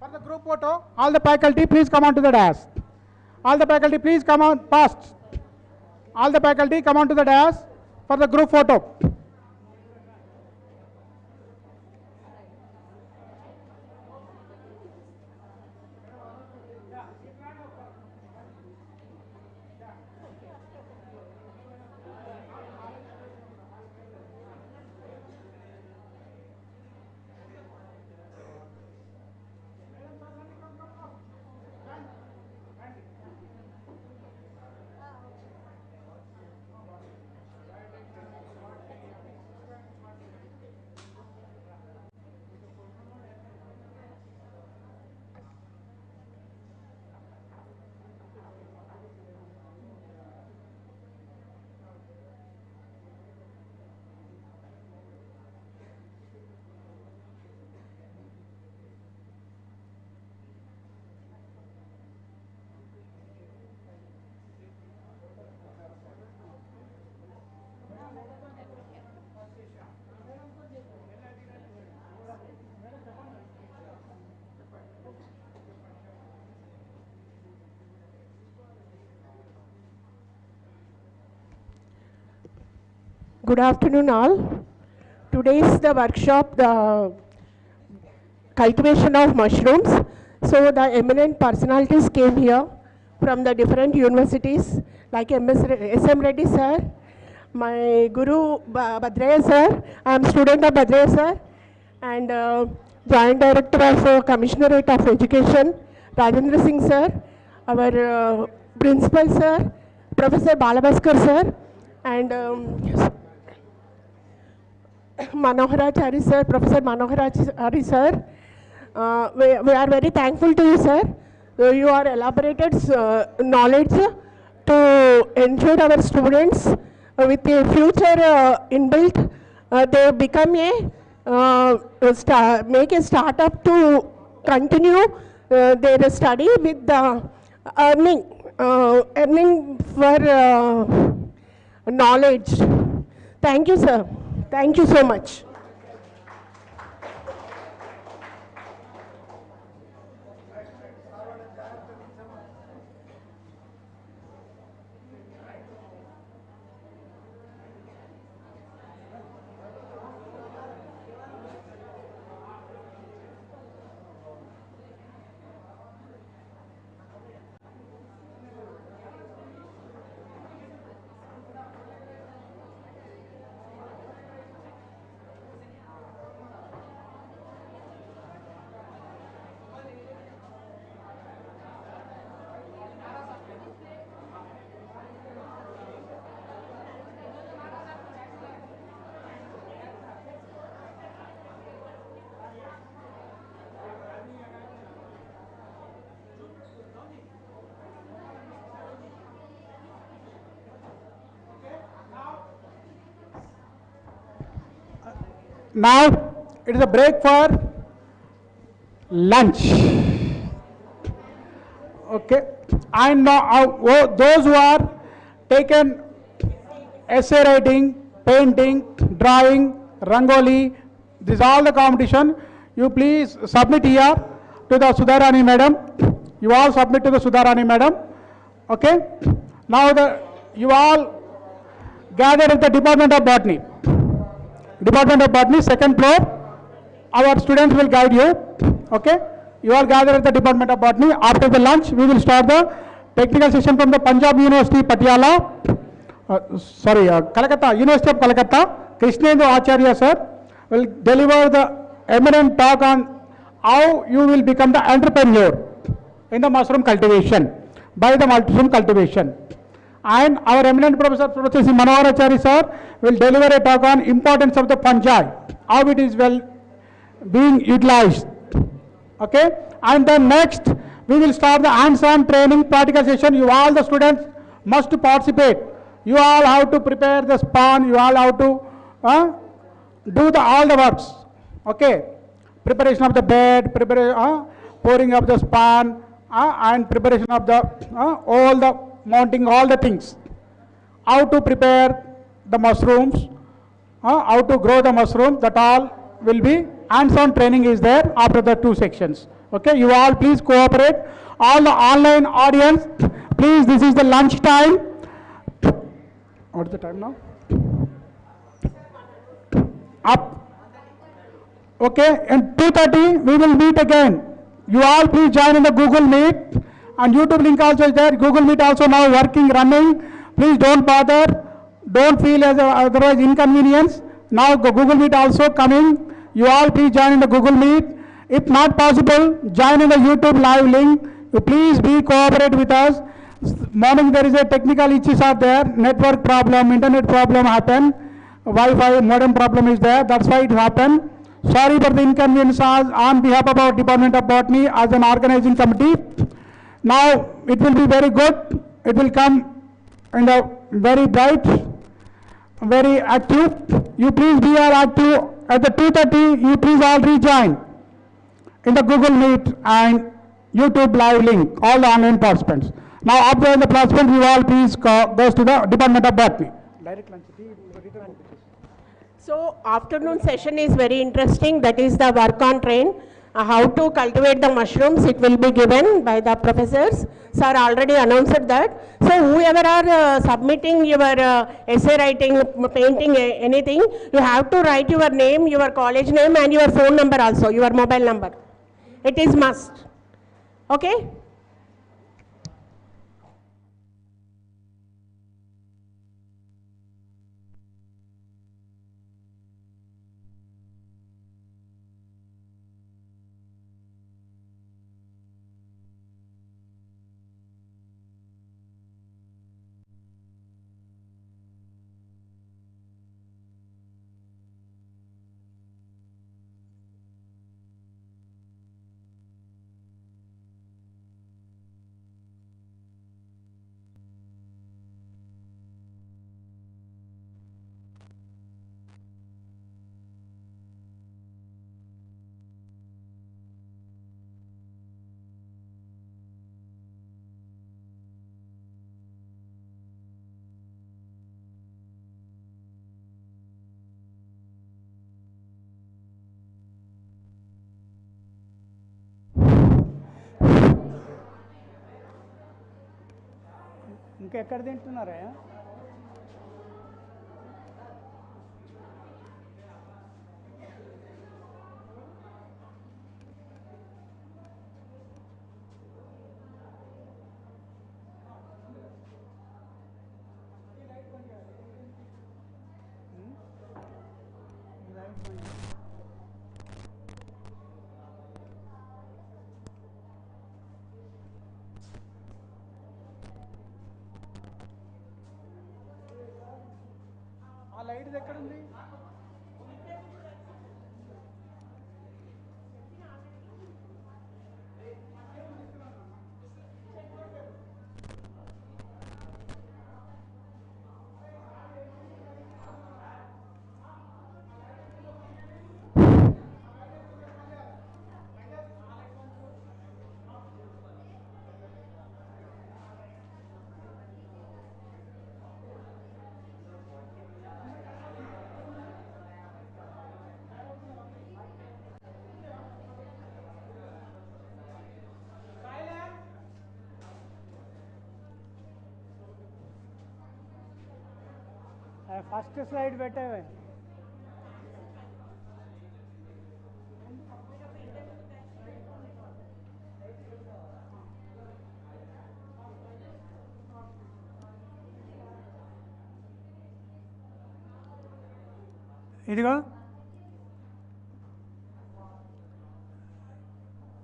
For the group photo, all the faculty, please come on to the dais. All the faculty, please come on past. All the faculty, come on to the dais for the group photo. Good afternoon, all. Today is the workshop, the cultivation of mushrooms. So the eminent personalities came here from the different universities, like SM Reddy sir, my guru Bhadraya sir. I am student of Bhadraya sir, and joint director of Commissionerate of Education, Rajendra Singh sir, our principal sir, Professor Balabhaskar sir, and Manoharachari sir, Professor Manoharachari sir. We are very thankful to you, sir. You are elaborated knowledge to ensure our students with a future inbuilt, they become make a startup to continue their study with the earning for knowledge. Thank you, sir. Thank you so much. Now it is a break for lunch. Okay, and now those who are taken essay writing, painting, drawing, rangoli, this all the competition, you please submit here to the Sudharani madam. You all submit to the Sudharani madam. Okay, now you all gathered at the Department of Botany. Department of Botany, second floor. Our students will guide you. Okay, you are gathered at the Department of Botany. After the lunch, we will start the technical session from the Punjab University, Patiala. Calcutta, University of Calcutta. Krishnendra Acharya sir will deliver the eminent talk on how you will become the entrepreneur in the mushroom cultivation, by the mushroom cultivation. And our eminent professor, Professor C. Manoharacharya sir will deliver a talk on importance of the fungi, how it is well being utilized. Okay, and then next we will start the hands-on training practical session. You all the students must participate. You all have to prepare the spawn. You all have to do all the works. Okay, preparation of the bed, pouring of the spawn, and preparation of the all the mounting, all the things. How to prepare the mushrooms, how to grow the mushroom, that all will be hands-on training is there after the 2 sections. Okay, you all please cooperate. All the online audience, please, this is the lunch time. What is the time now? Up. Okay, and 2:30 we will meet again. You all please join in the Google Meet, and YouTube link also is there. Google Meet also now working, running. Please don't bother. Don't feel as otherwise inconvenience. Now Google Meet also coming. You all please join in the Google Meet. If not possible, join in the YouTube live link. You please be cooperate with us. Morning there is a technical issues are there. Network problem, internet problem happen. Wi-Fi modem problem is there. That's why it happened. Sorry for the inconvenience on behalf of our Department of Botany as an organizing committee. Now it will be very good. It will come in the very bright, very active. You please be all active. At the 2:30, you please all rejoin in the Google Meet and YouTube live link, all the online participants. Now after the participants, you all please goes to the Department of Botany. Direct lunch. So afternoon session is very interesting. That is the work on train. How to cultivate the mushrooms. It will be given by the professors. Sir already announced that. So whoever are submitting your essay writing, painting, anything, you have to write your name, your college name, and your phone number also, your mobile number. It is must. Okay? ఇంకెక్కడ తింటున్నారా? ఆ light ఎక్కడ ఉంది? First slide పెట్టావే. ఇదిగో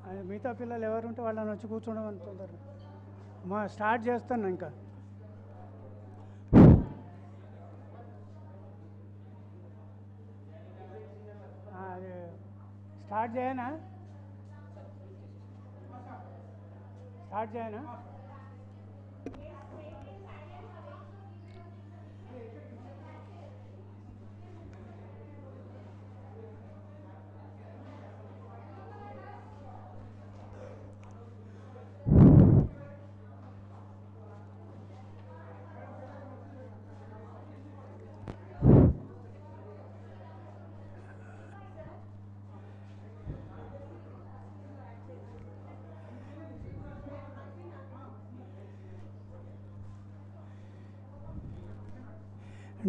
అది మిగతా పిల్లలు ఎవరు ఉంటే వాళ్ళని వచ్చి కూర్చోవడం మా స్టార్ట్ చేస్తాను ఇంకా. అది స్టార్ట్ చేయనా?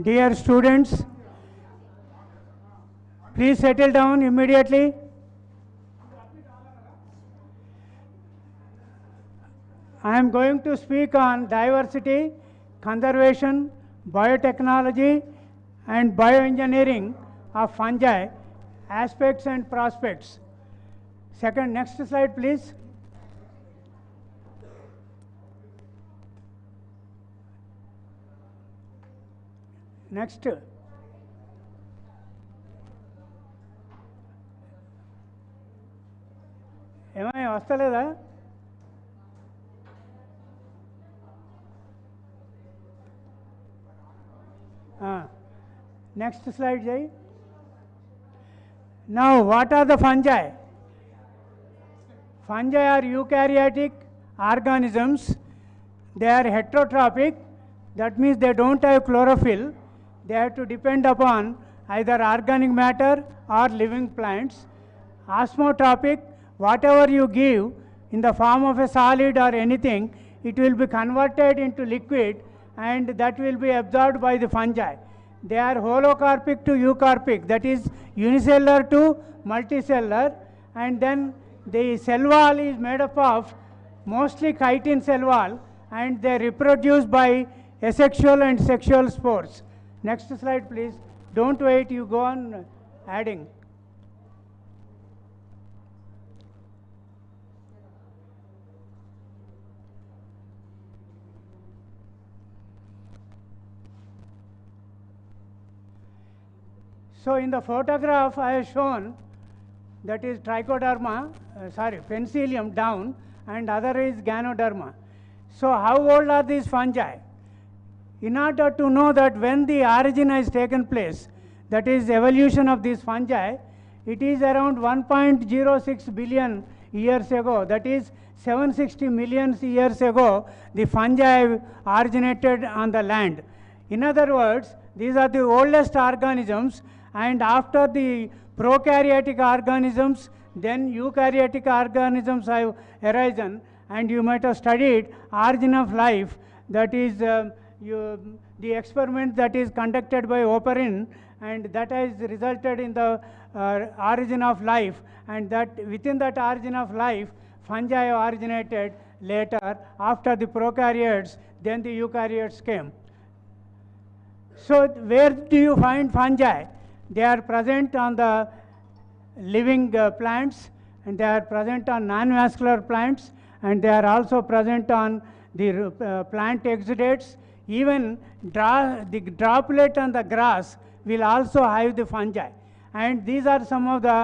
Dear students, please settle down immediately. I am going to speak on diversity, conservation, biotechnology and bioengineering of fungi, aspects and prospects. Next slide please. Next ఏమై వస్తలేదా? నెక్స్ట్ స్లైడ్ చేయి. Now what are the fungi? Fungi are eukaryotic organisms. They are heterotrophic, that means they don't have chlorophyll. They have to depend upon either organic matter or living plants. Osmotropic, whatever you give in the form of a solid or anything, it will be converted into liquid and that will be absorbed by the fungi. They are holocarpic to eucarpic, that is unicellular to multicellular, and then the cell wall is made up of mostly chitin cell wall and they reproduce by asexual and sexual spores. Next slide please. Don't wait, you go on adding. So in the photograph I have shown that is trichoderma, penicillium down and other is ganoderma. So how old are these fungi? In order to know that when the origin has taken place, that is evolution of these fungi, it is around 1.06 billion years ago, that is 760 million years ago, the fungi originated on the land. In other words, these are the oldest organisms, and after the prokaryotic organisms, then eukaryotic organisms have arisen, and you might have studied origin of life, that is the experiment that is conducted by Oparin, and that has resulted in the origin of life, and that within that origin of life, fungi originated later. After the prokaryotes, then the eukaryotes came. So where do you find fungi? They are present on the living plants, and they are present on non-vascular plants, and they are also present on the plant exudates. Even the droplet on the grass will also have the fungi, and these are some of the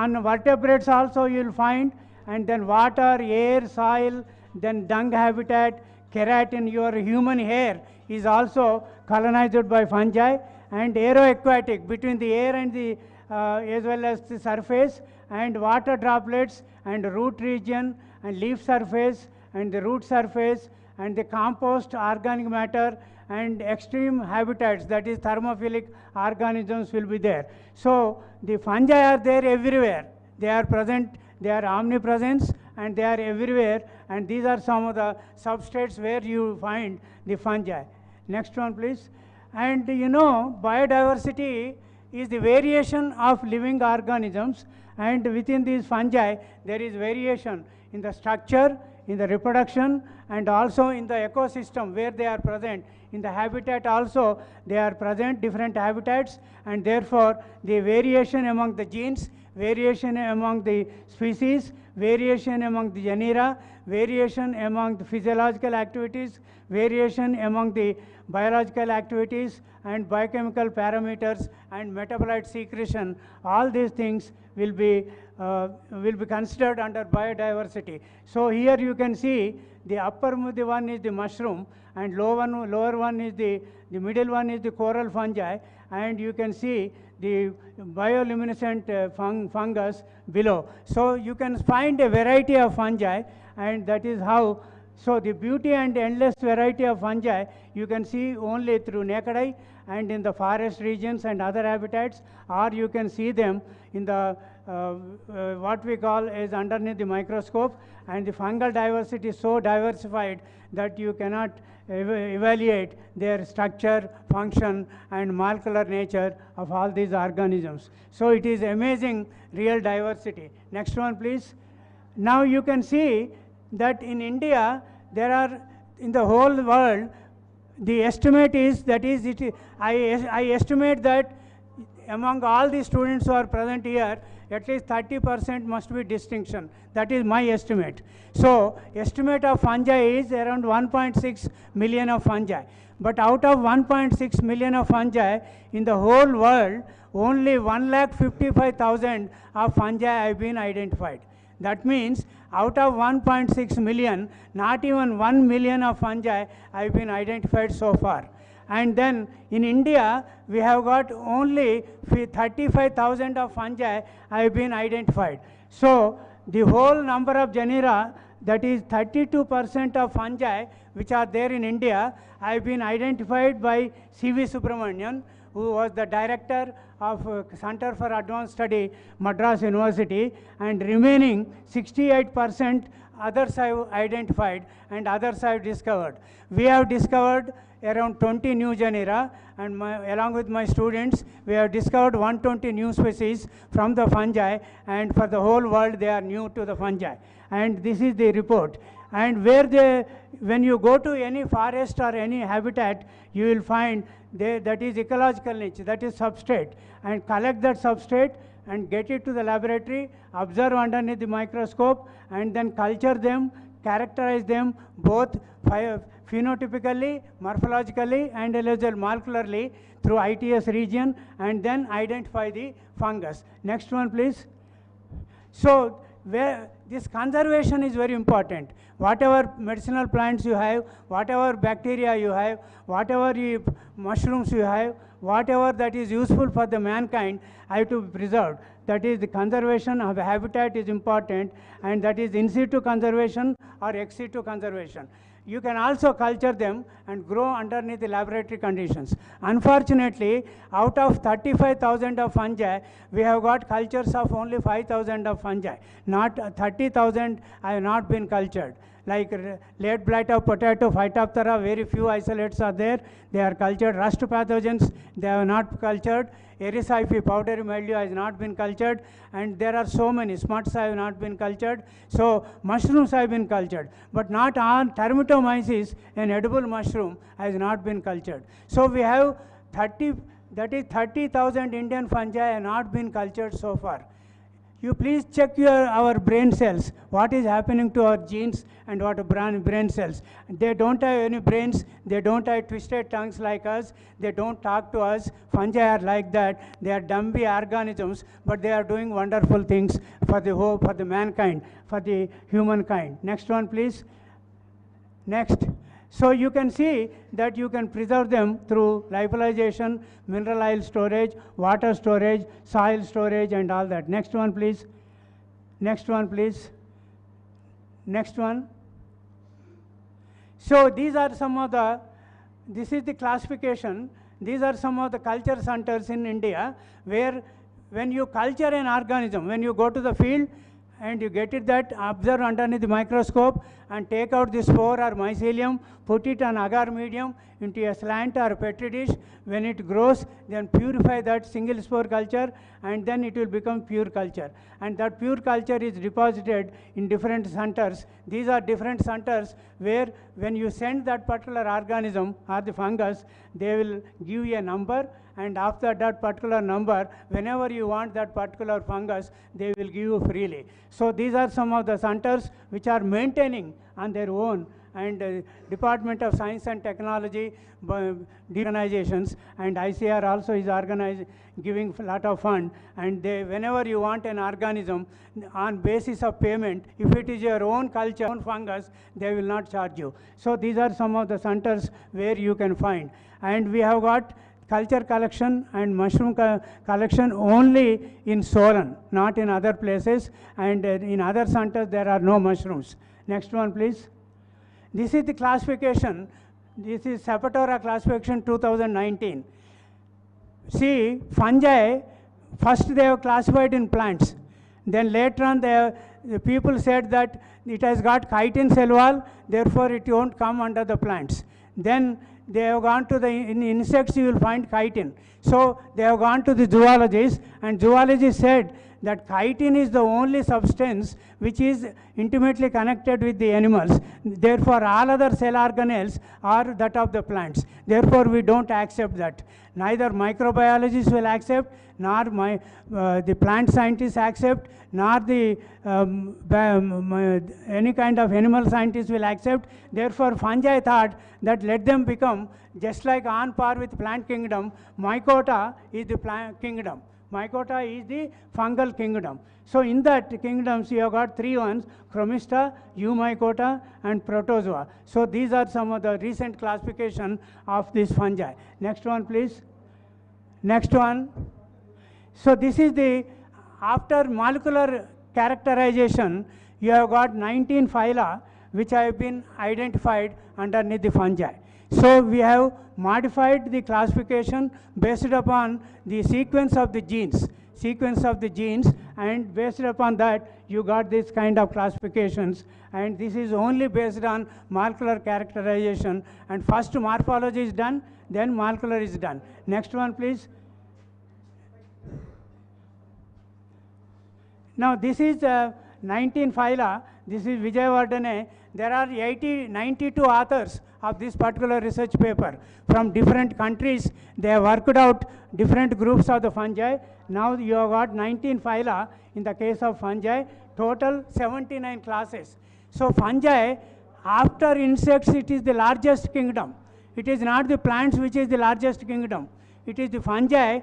on vertebrates also you will find, and then water, air, soil, then dung habitat, keratin, your human hair is also colonized by fungi, and aeroaquatic, between the air and the as well as the surface, and water droplets, and root region, and leaf surface, and the root surface, and the compost, organic matter, and extreme habitats, that is thermophilic organisms will be there. So the fungi are there everywhere. They are present, they are omnipresent, and they are everywhere, and these are some of the substrates where you find the fungi. Next one please. And you know, biodiversity is the variation of living organisms, and within these fungi, there is variation in the structure, in the reproduction, and also in the ecosystem where they are present. In the habitat also, they are present, different habitats, and therefore, the variation among the genes, variation among the species, variation among the genera, variation among the physiological activities, variation among the biological activities, and biochemical parameters and metabolite secretion, all these things will be considered under biodiversity. So here you can see the upper one is the mushroom, and lower one is the middle one is the coral fungi, and you can see the bioluminescent fungus below. So you can find a variety of fungi, and that is how. So the beauty and endless variety of fungi you can see only through naked eye and in the forest regions and other habitats, or you can see them in the what we call as underneath the microscope, and the fungal diversity is so diversified that you cannot evaluate their structure, function, and molecular nature of all these organisms. So it is amazing real diversity. Next one, please. Now you can see that in India, there are, in the whole world, the estimate is, that is, I estimate that among all the students who are present here, at least 30% must be distinction. That is my estimate. So, estimate of fungi is around 1.6 million of fungi. But out of 1.6 million of fungi, in the whole world, only 1,55,000 of fungi have been identified. That means out of 1.6 million, not even 1 million of fungi have been identified so far. And then in India, we have got only 35,000 of fungi have been identified. So the whole number of genera, that is 32% of fungi which are there in India, have been identified by C.V. Subramanian, who was the director of Center for Advanced Study, Madras University, and remaining 68% others have identified and others have discovered. We have discovered around 20 new genera, and along with my students, we have discovered 120 new species from the fungi, and for the whole world they are new to the fungi. And this is the report. And when you go to any forest or any habitat, you will find that is ecological niche, that is substrate, and collect that substrate and get it to the laboratory, observe underneath the microscope, and then culture them, characterize them both phenotypically, morphologically, and as well molecularly through ITS region, and then identify the fungus. Next one, please. So this conservation is very important. Whatever medicinal plants you have, whatever bacteria you have, whatever mushrooms you have, whatever that is useful for the mankind, have to be preserved. That is, the conservation of habitat is important, and that is in situ conservation or ex situ conservation. You can also culture them and grow underneath the laboratory conditions. Unfortunately, out of 35,000 of fungi, we have got cultures of only 5,000 of fungi. Not 30,000 have not been cultured. Like late blight of potato, Phytophthora, very few isolates are there. They are cultured. Rust pathogens, they are not cultured. Erythryphi, powdery mildew, has not been cultured. And there are so many. Smuts have not been cultured. So mushrooms have been cultured. But not all. Termitomyces, an edible mushroom, has not been cultured. So we have 30,000 Indian fungi have not been cultured so far. You please check our brain cells, what is happening to our genes and what brain cells. They don't have any brains, they don't have twisted tongues like us, they don't talk to us. Fungi are like that. They are dumpy organisms, but they are doing wonderful things for the mankind, for the humankind. Next one, please. Next. So you can see that you can preserve them through lyophilization, mineral oil storage, water storage, soil storage, and all that. Next one, please. Next one, please. Next one. So these are some of this is the classification. These are some of the culture centers in India where when you culture an organism, when you go to the field and you get it that observe underneath the microscope and take out the spore or mycelium, put it on agar medium into a slant or a petri dish. When it grows, then purify that single spore culture, and then it will become pure culture. And that pure culture is deposited in different centers. These are different centers where when you send that particular organism or the fungus, they will give you a number, and after that particular number, whenever you want that particular fungus, they will give you freely. So these are some of the centers which are maintaining on their own, and Department of Science and Technology organizations, and ICR also is giving a lot of fund, and they, whenever you want an organism on basis of payment, if it is your own culture, own fungus, they will not charge you. So these are some of the centers where you can find. And we have got culture collection and mushroom collection only in Solan, not in other places, and in other centers there are no mushrooms. Next one, please. This is the classification. This is Sapatora classification 2019. See, fungi, first they have classified in plants. Then later on, the people said that it has got chitin cell wall, therefore it won't come under the plants. Then they have gone to the, in insects you will find chitin. So they have gone to the zoologists, and zoologists said that chitin is the only substance which is intimately connected with the animals. Therefore, all other cell organelles are that of the plants. Therefore, we don't accept that. Neither microbiologists will accept, nor the plant scientists accept, nor the any kind of animal scientists will accept. Therefore, fungi thought that let them become just like on par with plant kingdom. Mycota is the plant kingdom. Mycota is the fungal kingdom. So in that kingdoms you have got three ones: Chromista, Eumycota, and Protozoa. So these are some of the recent classification of these fungi. Next one, please. Next one. So this is the, after molecular characterization, you have got 19 phyla which have been identified underneath the fungi. So we have modified the classification based upon the sequence of the genes, and based upon that you got this kind of classifications, and this is only based on molecular characterization, and first morphology is done, then molecular is done. Next one, please. Now this is 19 phyla. This is Vijayawardene. There are 92 authors of this particular research paper from different countries. They have worked out different groups of the fungi. Now you have got 19 phyla in the case of fungi, total 79 classes. So fungi, after insects, it is the largest kingdom. It is not the plants which is the largest kingdom. It is the fungi,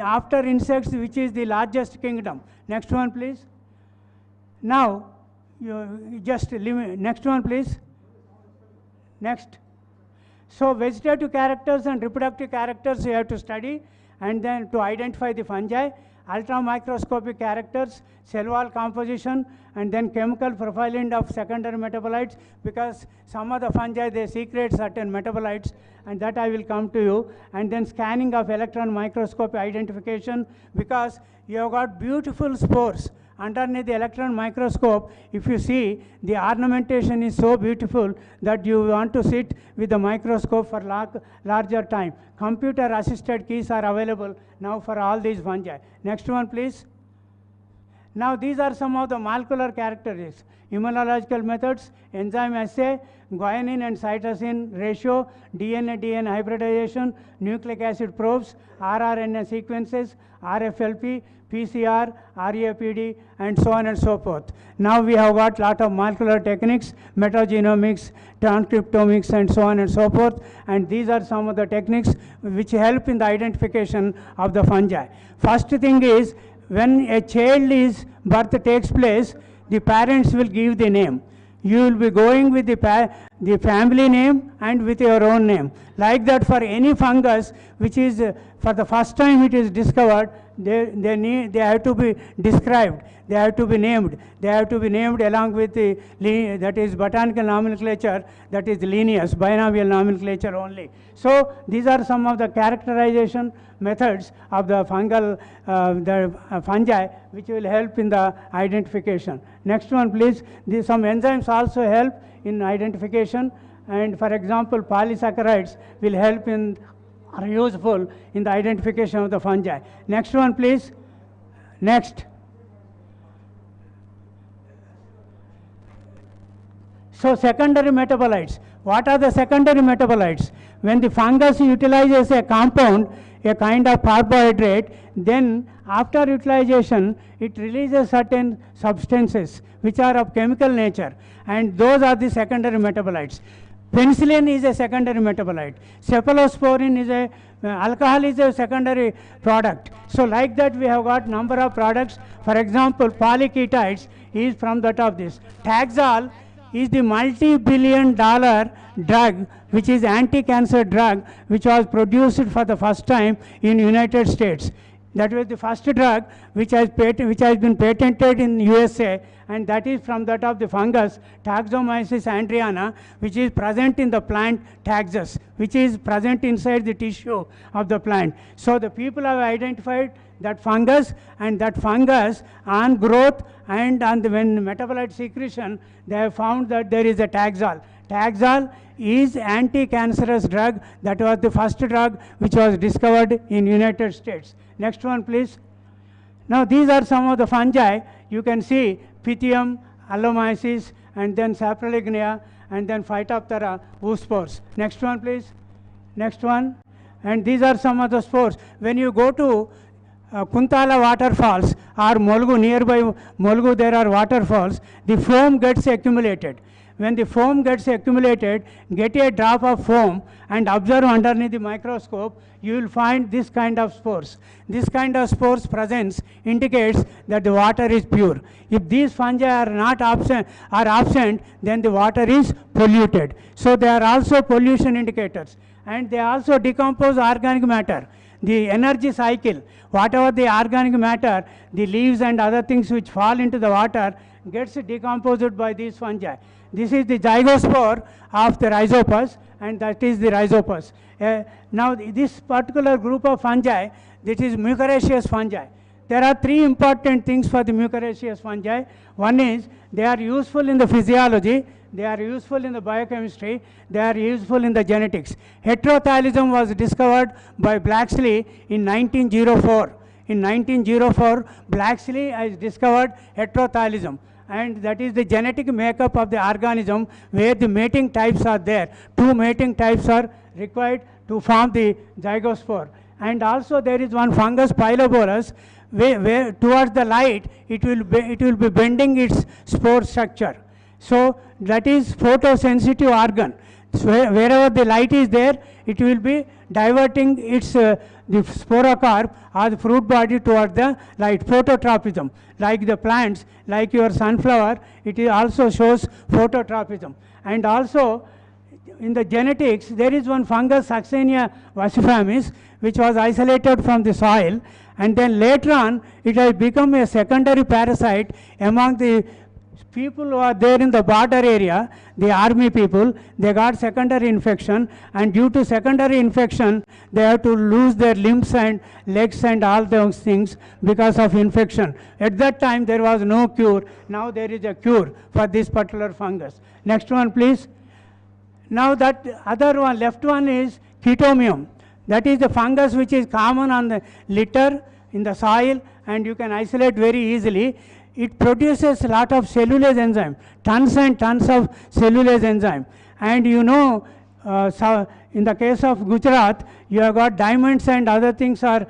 after insects, which is the largest kingdom. Next one, please. Now, you just limit. Next one, please. Next. So vegetative characters and reproductive characters you have to study, and then to identify the fungi, ultramicroscopic characters, cell wall composition, and then chemical profiling of secondary metabolites, because some of the fungi, they secrete certain metabolites, and that I will come to you. And then scanning of electron microscopy identification, because you have got beautiful spores. Underneath the electron microscope, if you see, the ornamentation is so beautiful that you want to sit with the microscope for larger time. Computer-assisted keys are available now for all these fungi. Next one, please. Now, these are some of the molecular characteristics. Immunological methods, enzyme assay, guanine and cytosine ratio, DNA-DNA hybridization, nucleic acid probes, rRNA sequences, RFLP, PCR, RAPD, and so on and so forth. Now we have got lot of molecular techniques, metagenomics, transcriptomics, and so on and so forth. And these are some of the techniques which help in the identification of the fungi. First thing is, when a child's birth takes place, the parents will give the name. You will be going with the the family name and with your own name. Like that, for any fungus which is for the first time it is discovered, they have to be described, they have to be named, they have to be named along with the that is botanical nomenclature, that is Linnaeus, binomial nomenclature only. So these are some of the characterization methods of the fungal fungi which will help in the identification. Next one please. Some enzymes also help in identification, and for example polysaccharides will help in, are useful in the identification of the fungi. Next one please. Next. So secondary metabolites. What are the secondary metabolites? When the fungus utilizes a compound, a kind of carbohydrate, then after utilization it releases certain substances which are of chemical nature, and those are the secondary metabolites. Penicillin is a secondary metabolite. Cephalosporin is a alcohol is a secondary product. So like that we have got number of products. For example, polyketides is from that of this. Taxol is the multi-billion-dollar drug which is anti-cancer drug which was produced for the first time in United States. That was the first drug which has been patented in USA, and that is from that of the fungus Taxomyces andreana, which is present in the plant Taxus, which is present inside the tissue of the plant. So the people have identified that fungus, and that fungus on growth and on the when metabolite secretion, they have found that there is a Taxol. Taxol is anti-cancerous drug. That was the first drug which was discovered in United States. Next one please. Now these are some of the fungi. You can see Pythium, Allomyces, and then Saprolegnia, and then Phytophthora oospores. Next one please. Next one. And these are some of the spores. When you go to Kuntala waterfalls or Molgu, nearby Molgu there are waterfalls, the foam gets accumulated. When the foam gets accumulated, get a drop of foam and observe underneath the microscope, you will find this kind of spores. This kind of spores presence indicates that the water is pure. If these fungi are not absent, then the water is polluted. So they are also pollution indicators, and they also decompose organic matter. The energy cycle, whatever the organic matter, the leaves and other things which fall into the water gets decomposed by these fungi. This is the zygospore of the rhizopus, and that is the rhizopus. Now this particular group of fungi, this is mucораceous fungi. There are three important things for the mucораceous fungi. One is they are useful in the physiology, they are useful in the biochemistry, they are useful in the genetics. Heterothylism was discovered by Blaxley in 1904. In 1904, Blaxley has discovered heterothylism, and that is the genetic makeup of the organism where the mating types are there. Two mating types are required to form the zygospore. And also there is one fungus, Pylobolus, where towards the light it will be bending its spore structure. So that is photosensitive organ. So wherever the light is there, it will be diverting its the sporocarp or the fruit body toward the light, phototropism. Like the plants, like your sunflower, it also shows phototropism. And also in the genetics, there is one fungus, Succenia vasifamis, which was isolated from the soil, and then later on it has become a secondary parasite among the people who are there in the border area, the army people. They got secondary infection, and due to secondary infection, they have to lose their limbs and legs and all those things because of infection. At that time, there was no cure. Now there is a cure for this particular fungus. Next one, please. Now that other one, left one is Chaetomium. That is the fungus which is common on the litter in the soil, and you can isolate very easily. It produces a lot of cellulase enzyme, tons and tons of cellulase enzyme. And you know, in the case of Gujarat, you have got diamonds and other things are,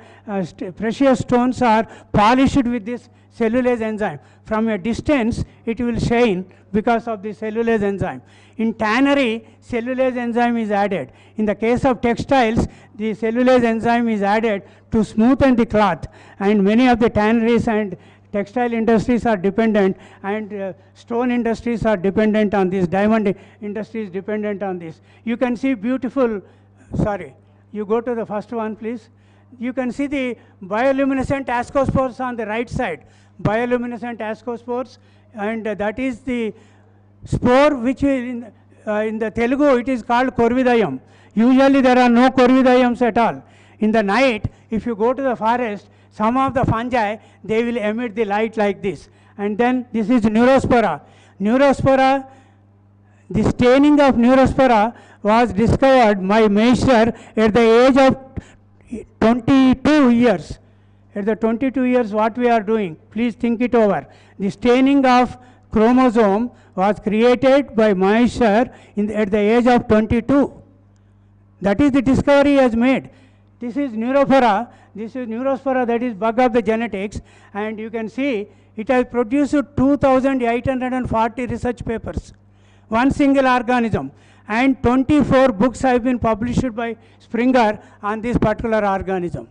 precious stones are polished with this cellulase enzyme. From a distance, it will shine because of the cellulase enzyme. In tannery, cellulase enzyme is added. In the case of textiles, the cellulase enzyme is added to smoothen the cloth. And many of the tanneries and textile industries are dependent, and stone industries are dependent on this, diamond industry is dependent on this. You can see beautiful, sorry, you go to the first one please. You can see the bioluminescent ascospores on the right side, bioluminescent ascospores, and that is the spore which is in the Telugu it is called Corvidayam. Usually there are no Corvidayams at all. In the night, if you go to the forest, some of the fungi, they will emit the light like this. And then this is Neurospora. Neurospora, the staining of Neurospora was discovered by Meissner at the age of 22 years. At the 22 years, what we are doing? Please think it over. The staining of chromosome was created by Meissner at the age of 22. That is the discovery he has made. This is Neurospora. This is Neurospora, that is bug of the genetics. And you can see it has produced 2,840 research papers. One single organism. And 24 books have been published by Springer on this particular organism.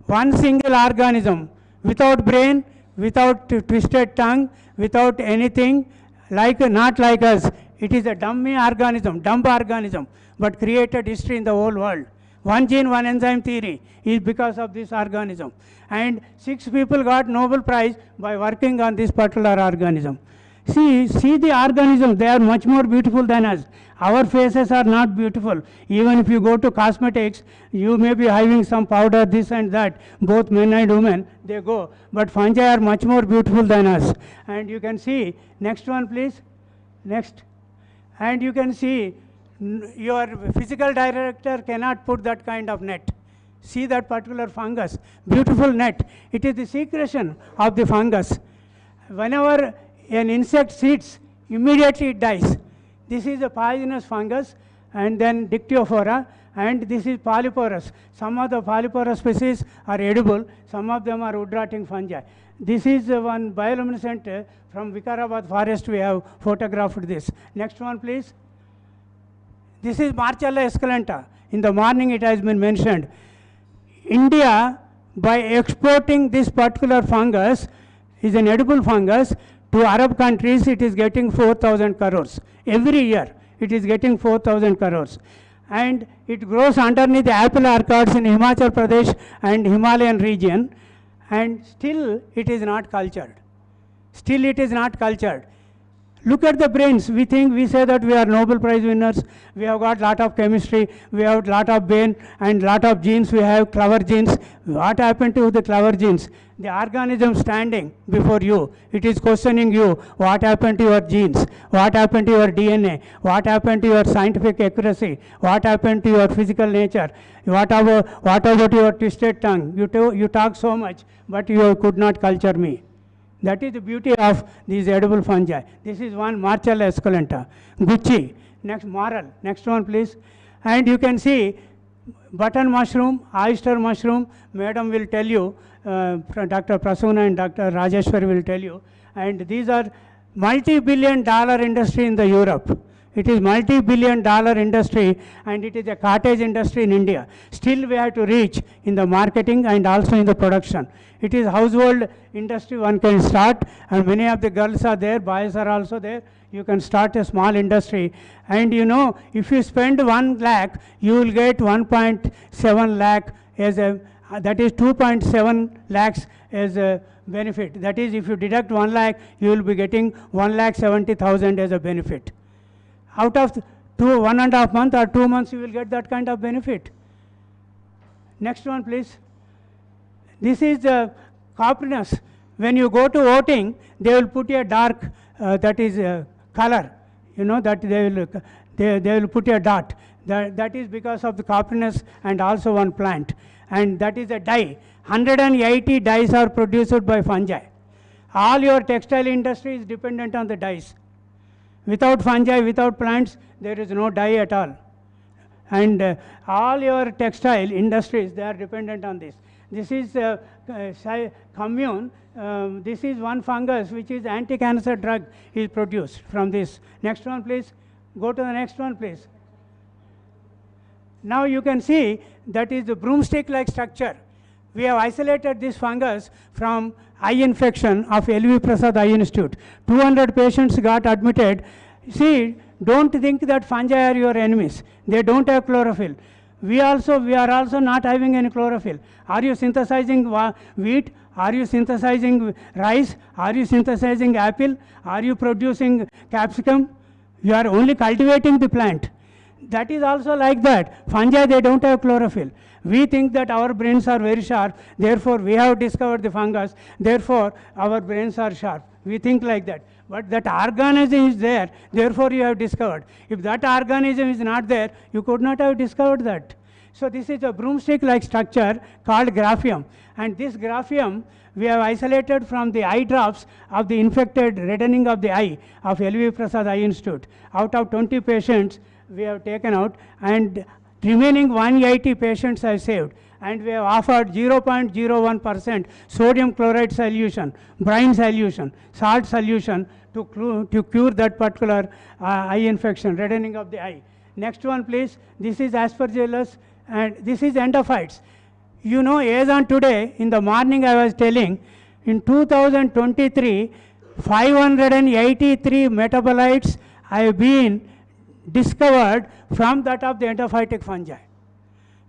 One single organism, without brain, without twisted tongue, without anything, not like us. It is a dumb organism, but created history in the whole world. One gene, one enzyme theory is because of this organism. And 6 people got Nobel Prize by working on this particular organism. See the organisms, they are much more beautiful than us. Our faces are not beautiful. Even if you go to cosmetics, you may be having some powder, this and that, both men and women, they go. But fungi are much more beautiful than us. And you can see, next one please, next. And you can see, your physical director cannot put that kind of net. See that particular fungus, beautiful net. It is the secretion of the fungus. Whenever an insect sits, immediately it dies. This is a poisonous fungus, and then Dictyophora, and this is polyporous. Some of the polyporous species are edible, some of them are wood-rotting fungi. This is one bioluminescent from Vikarabad forest, we have photographed this. Next one please. This is Marchella esculenta. In the morning it has been mentioned. India, by exporting this particular fungus, is an edible fungus, to Arab countries it is getting 4,000 crores. Every year it is getting 4,000 crores. And it grows underneath the apple orchards in Himachal Pradesh and Himalayan region, and still it is not cultured. Still it is not cultured. Look at the brains. We say that we are Nobel Prize winners. We have got lot of chemistry. We have lot of brain and lot of genes. We have clever genes. What happened to the clever genes? The organism standing before you, it is questioning you. What happened to your genes? What happened to your DNA? What happened to your scientific accuracy? What happened to your physical nature? What about your twisted tongue? You talk so much, but you could not culture me. That is the beauty of these edible fungi. This is one Marchella esculenta. Gucci. Next, Moral. Next one, please. And you can see button mushroom, oyster mushroom. Madam will tell you, Dr. Prasoona and Dr. Rajeshwari will tell you. And these are multi-billion-dollar industry in the Europe. It is multi-billion-dollar industry, and it is a cottage industry in India. Still we have to reach in the marketing and also in the production. It is household industry one can start, and many of the girls are there, boys are also there. You can start a small industry, and you know, if you spend 1 lakh, you will get 1.7 lakh as a, that is 2.7 lakhs as a benefit. That is, if you deduct 1 lakh, you will be getting 1,70,000 as a benefit. Out of 1.5 months or 2 months, you will get that kind of benefit. Next one, please. This is the copriness. When you go to voting, they will put a dark, that is color. You know that they will put a dot. That is because of the copriness and also one plant. And that is a dye. 180 dyes are produced by fungi. All your textile industry is dependent on the dyes. Without fungi, without plants, there is no dye at all. And all your textile industries, they are dependent on this. This is commune. This is one fungus which is anti-cancer drug is produced from this. Next one, please. Go to the next one, please. Now you can see that is the broomstick-like structure. We have isolated this fungus from eye infection of LV Prasad Eye Institute. 200 patients got admitted. See, don't think that fungi are your enemies. They don't have chlorophyll. We are also not having any chlorophyll. Are you synthesizing wheat? Are you synthesizing rice? Are you synthesizing apple? Are you producing capsicum? You are only cultivating the plant. That is also like that. Fungi, they don't have chlorophyll. We think that our brains are very sharp, therefore we have discovered the fungus, therefore our brains are sharp. We think like that. But that organism is there, therefore you have discovered. If that organism is not there, you could not have discovered that. So this is a broomstick-like structure called graphium. And this graphium we have isolated from the eye drops of the infected reddening of the eye of LV Prasad Eye Institute. Out of 20 patients, we have taken out, and remaining 180 patients are saved. And we have offered 0.01% sodium chloride solution, brine solution, salt solution to cure that particular eye infection, reddening of the eye. Next one, please. This is Aspergillus, and this is endophytes. You know, as on today, in the morning I was telling, in 2023, 583 metabolites have been discovered from that of the endophytic fungi.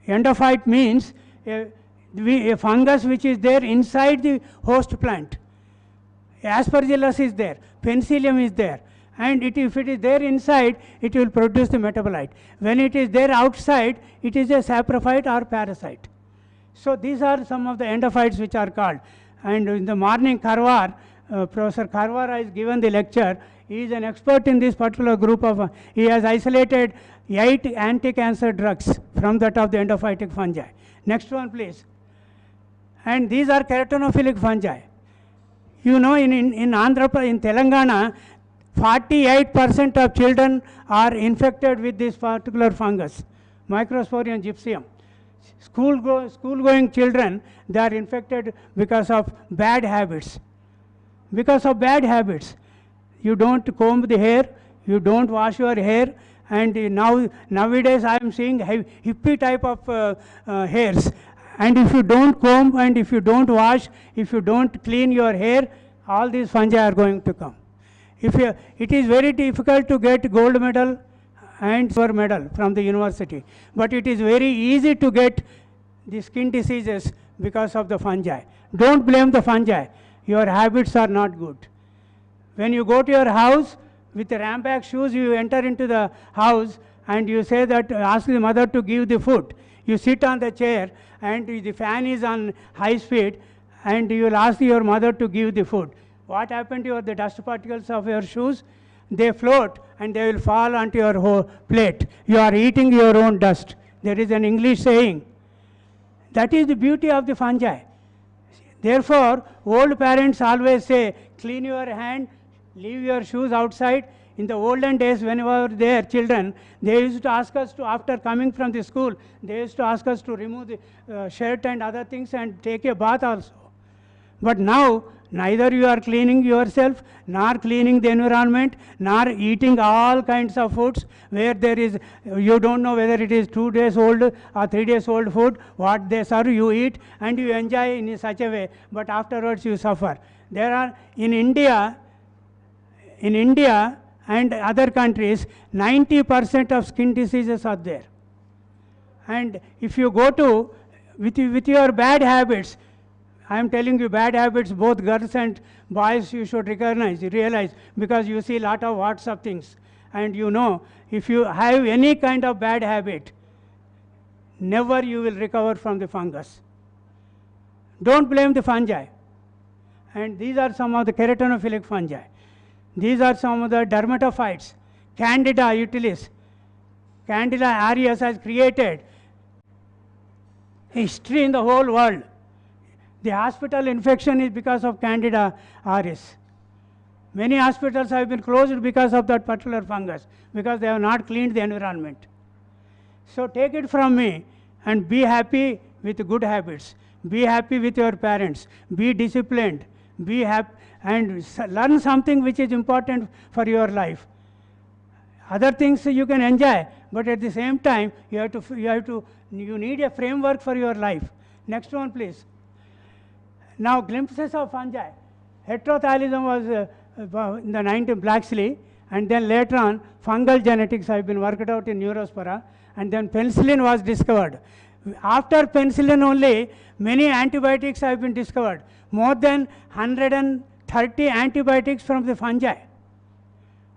Endophyte means a fungus which is there inside the host plant. Aspergillus is there, Penicillium is there, and if it is there inside, it will produce the metabolite. When it is there outside, it is a saprophyte or parasite. So these are some of the endophytes which are called. And in the morning, Karwar, Professor Karwar has given the lecture. He is an expert in this particular group of, he has isolated 8 anti-cancer drugs from that of the endophytic fungi. Next one, please. And these are keratinophilic fungi. You know, in Andhra Pradesh, in Telangana, 48% of children are infected with this particular fungus, Microsporium gypsum. School-going children, they are infected because of bad habits. Because of bad habits. You don't comb the hair, you don't wash your hair, and nowadays I am seeing hippie type of hairs. And if you don't comb, and if you don't wash, if you don't clean your hair, all these fungi are going to come. It is very difficult to get gold medal and silver medal from the university, but it is very easy to get the skin diseases because of the fungi. Don't blame the fungi. Your habits are not good. When you go to your house with the ramback shoes, you enter into the house and you say that, ask the mother to give the food. You sit on the chair and the fan is on high speed, and you will ask your mother to give the food. What happened to the dust particles of your shoes? They float and they will fall onto your whole plate. You are eating your own dust. There is an English saying. That is the beauty of the fungi. Therefore, old parents always say, clean your hand, leave your shoes outside. In the olden days, whenever they were children, they used to ask us to, after coming from the school, they used to ask us to remove the shirt and other things and take a bath also. But now, neither you are cleaning yourself, nor cleaning the environment, nor eating all kinds of foods where there is, you don't know whether it is 2 days old or 3 days old food. What they serve, you eat and you enjoy in such a way, but afterwards you suffer. There are, in India and other countries, 90% of skin diseases are there. And if you go to, with your bad habits, I am telling you, bad habits, both girls and boys, you should realize, because you see a lot of WhatsApp things. And you know, if you have any kind of bad habit, never you will recover from the fungus. Don't blame the fungi. And these are some of the keratinophilic fungi. These are some of the dermatophytes. Candida utilis. Candida aureus has created history in the whole world. The hospital infection is because of Candida aureus. Many hospitals have been closed because of that particular fungus, because they have not cleaned the environment. So take it from me and be happy with good habits. Be happy with your parents. Be disciplined. Be happy and learn something which is important for your life. Other things you can enjoy, but at the same time, you need a framework for your life. Next one, please. Now glimpses of fungi. Heterothylism was in the 19th Blacksley, and then later on fungal genetics have been worked out in Neurospora, and then penicillin was discovered. After penicillin only, many antibiotics have been discovered. More than 130 antibiotics from the fungi.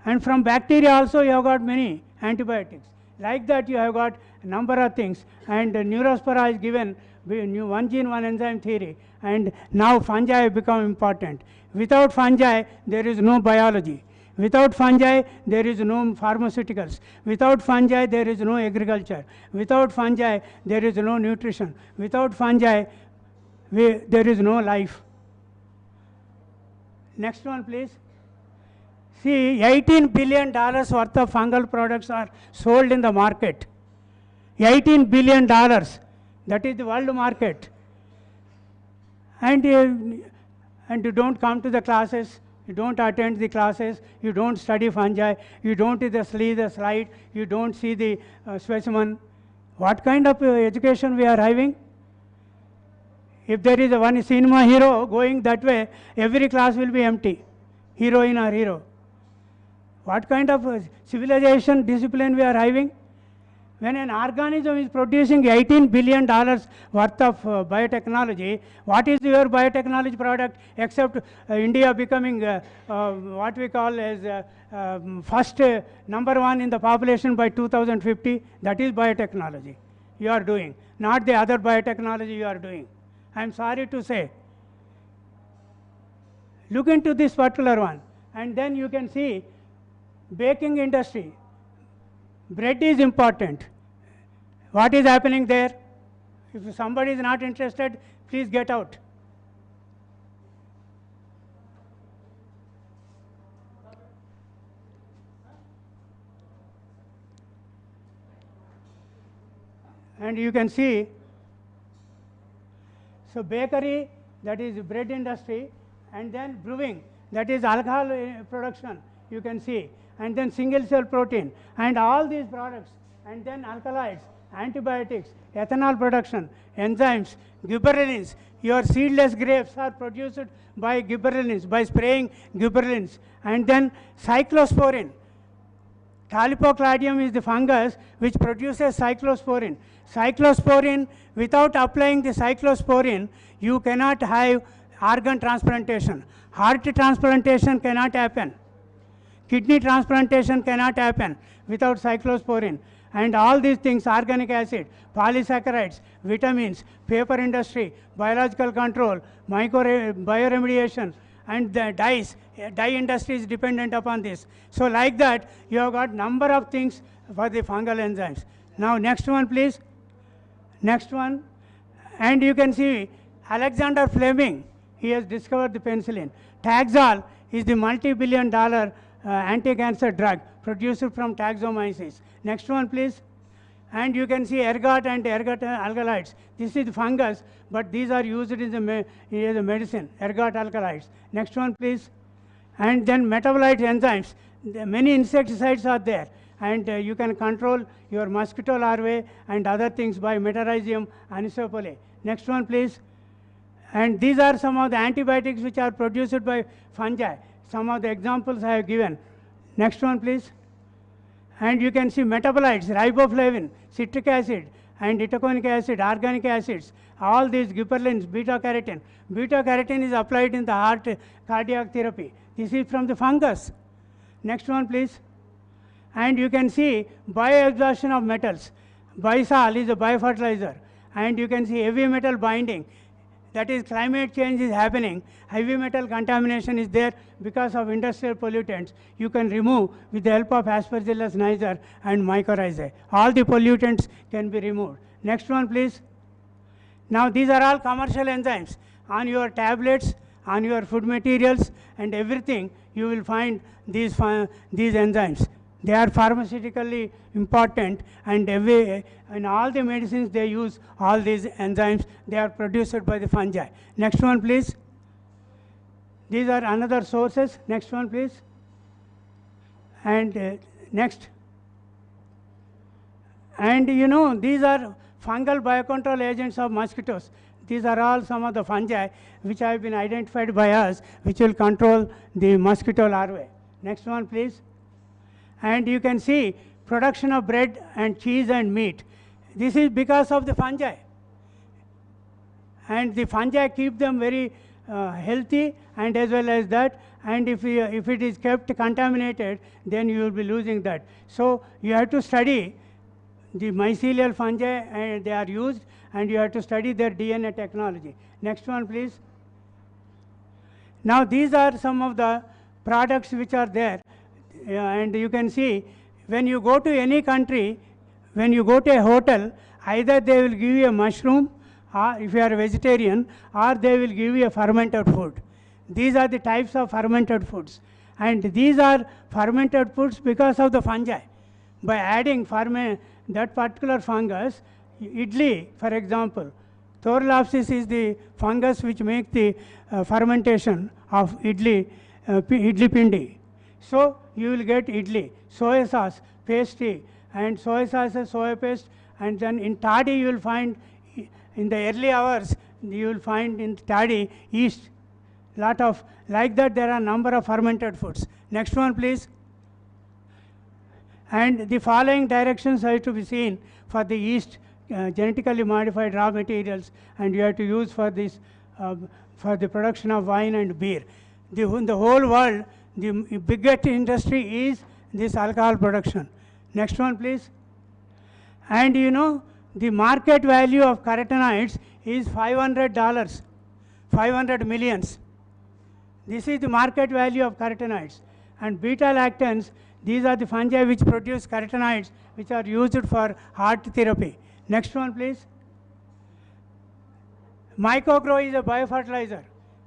And from bacteria also you have got many antibiotics. Like that you have got a number of things. And Neurospora is given one gene, one enzyme theory. And now fungi have become important. Without fungi, there is no biology. Without fungi, there is no pharmaceuticals. Without fungi, there is no agriculture. Without fungi, there is no nutrition. Without fungi, there is no life. Next one, please. See, $18 billion worth of fungal products are sold in the market. $18 billion. That is the world market. And you don't come to the classes. You don't attend the classes, you don't study fungi, you don't see the slide, you don't see the specimen. What kind of education we are having? If there is one cinema hero going that way, every class will be empty, heroine or hero. What kind of civilization, discipline we are having? When an organism is producing $18 billion worth of biotechnology, what is your biotechnology product except India becoming what we call as first number one in the population by 2050? That is biotechnology you are doing, not the other biotechnology you are doing. I am sorry to say. Look into this particular one, and then you can see baking industry. Bread is important. What is happening there? If somebody is not interested, please get out. And you can see, so bakery, that is bread industry, and then brewing, that is alcohol production, you can see, and then single cell protein, and all these products, and then alkaloids, antibiotics, ethanol production, enzymes, gibberellins. Your seedless grapes are produced by gibberellins, by spraying gibberellins, and then cyclosporin. Talipocladium is the fungus which produces cyclosporin. Cyclosporin, without applying the cyclosporin, you cannot have organ transplantation. Heart transplantation cannot happen. Kidney transplantation cannot happen without cyclosporin. And all these things, organic acid, polysaccharides, vitamins, paper industry, biological control, bioremediation, and the dyes, dye industry is dependent upon this. So like that, you have got number of things for the fungal enzymes. Now next one, please. Next one. And you can see Alexander Fleming, he has discovered the penicillin. Taxol is the multi-billion-dollar anti-cancer drug produced from taxomyces. Next one, please. And you can see ergot and ergot alkaloids. This is fungus, but these are used in the medicine, ergot alkaloids. Next one, please. And then metabolite enzymes. Many insecticides are there, and you can control your mosquito larvae and other things by Metarhizium anisopoli. Next one, please. And these are some of the antibiotics which are produced by fungi. Some of the examples I have given. Next one, please. And you can see metabolites, riboflavin, citric acid, and itaconic acid, organic acids, all these gibberellins, beta-carotene. Beta-carotene is applied in the heart cardiac therapy. This is from the fungus. Next one, please. And you can see bioabsorption of metals. Bisol is a biofertilizer. And you can see heavy metal binding. That is, climate change is happening. Heavy metal contamination is there because of industrial pollutants. You can remove with the help of Aspergillus niger and mycorrhizae. All the pollutants can be removed. Next one, please. Now, these are all commercial enzymes. On your tablets, on your food materials, and everything, you will find these enzymes. They are pharmaceutically important, and in all the medicines they use all these enzymes. They are produced by the fungi. Next one, please. These are another sources. Next one, please. And next. And you know, these are fungal biocontrol agents of mosquitoes. these are all some of the fungi which have been identified by us, which will control the mosquito larvae. Next one, please. And you can see production of bread and cheese and meat. This is because of the fungi. And the fungi keep them very healthy, and as well as that, and if it is kept contaminated, then you will be losing that. So you have to study the mycelial fungi, and they are used, and you have to study their DNA technology. Next one, please. Now these are some of the products which are there, and you can see when you go to any country, when you go to a hotel, either they will give you a mushroom, or if you are a vegetarian, or they will give you a fermented food. These are the types of fermented foods, and these are fermented foods because of the fungi. By adding that particular fungus, idli, for example, Thorlopsis is the fungus which makes the fermentation of idli pindi. So you will get idli, soy sauce, pastry, and soy sauce, soy paste, and then in toddy you will find, in the early hours, you will find in toddy yeast. Lot of, like that there are number of fermented foods. Next one, please. And the following directions are to be seen for the yeast, genetically modified raw materials, and you have to use for this, for the production of wine and beer. In the whole world, the biggest industry is this alcohol production. Next one, please. And you know, the market value of carotenoids is $500, 500 millions. This is the market value of carotenoids. And beta-lactans, these are the fungi which produce carotenoids, which are used for heart therapy. Next one, please. Mycogrow is a biofertilizer.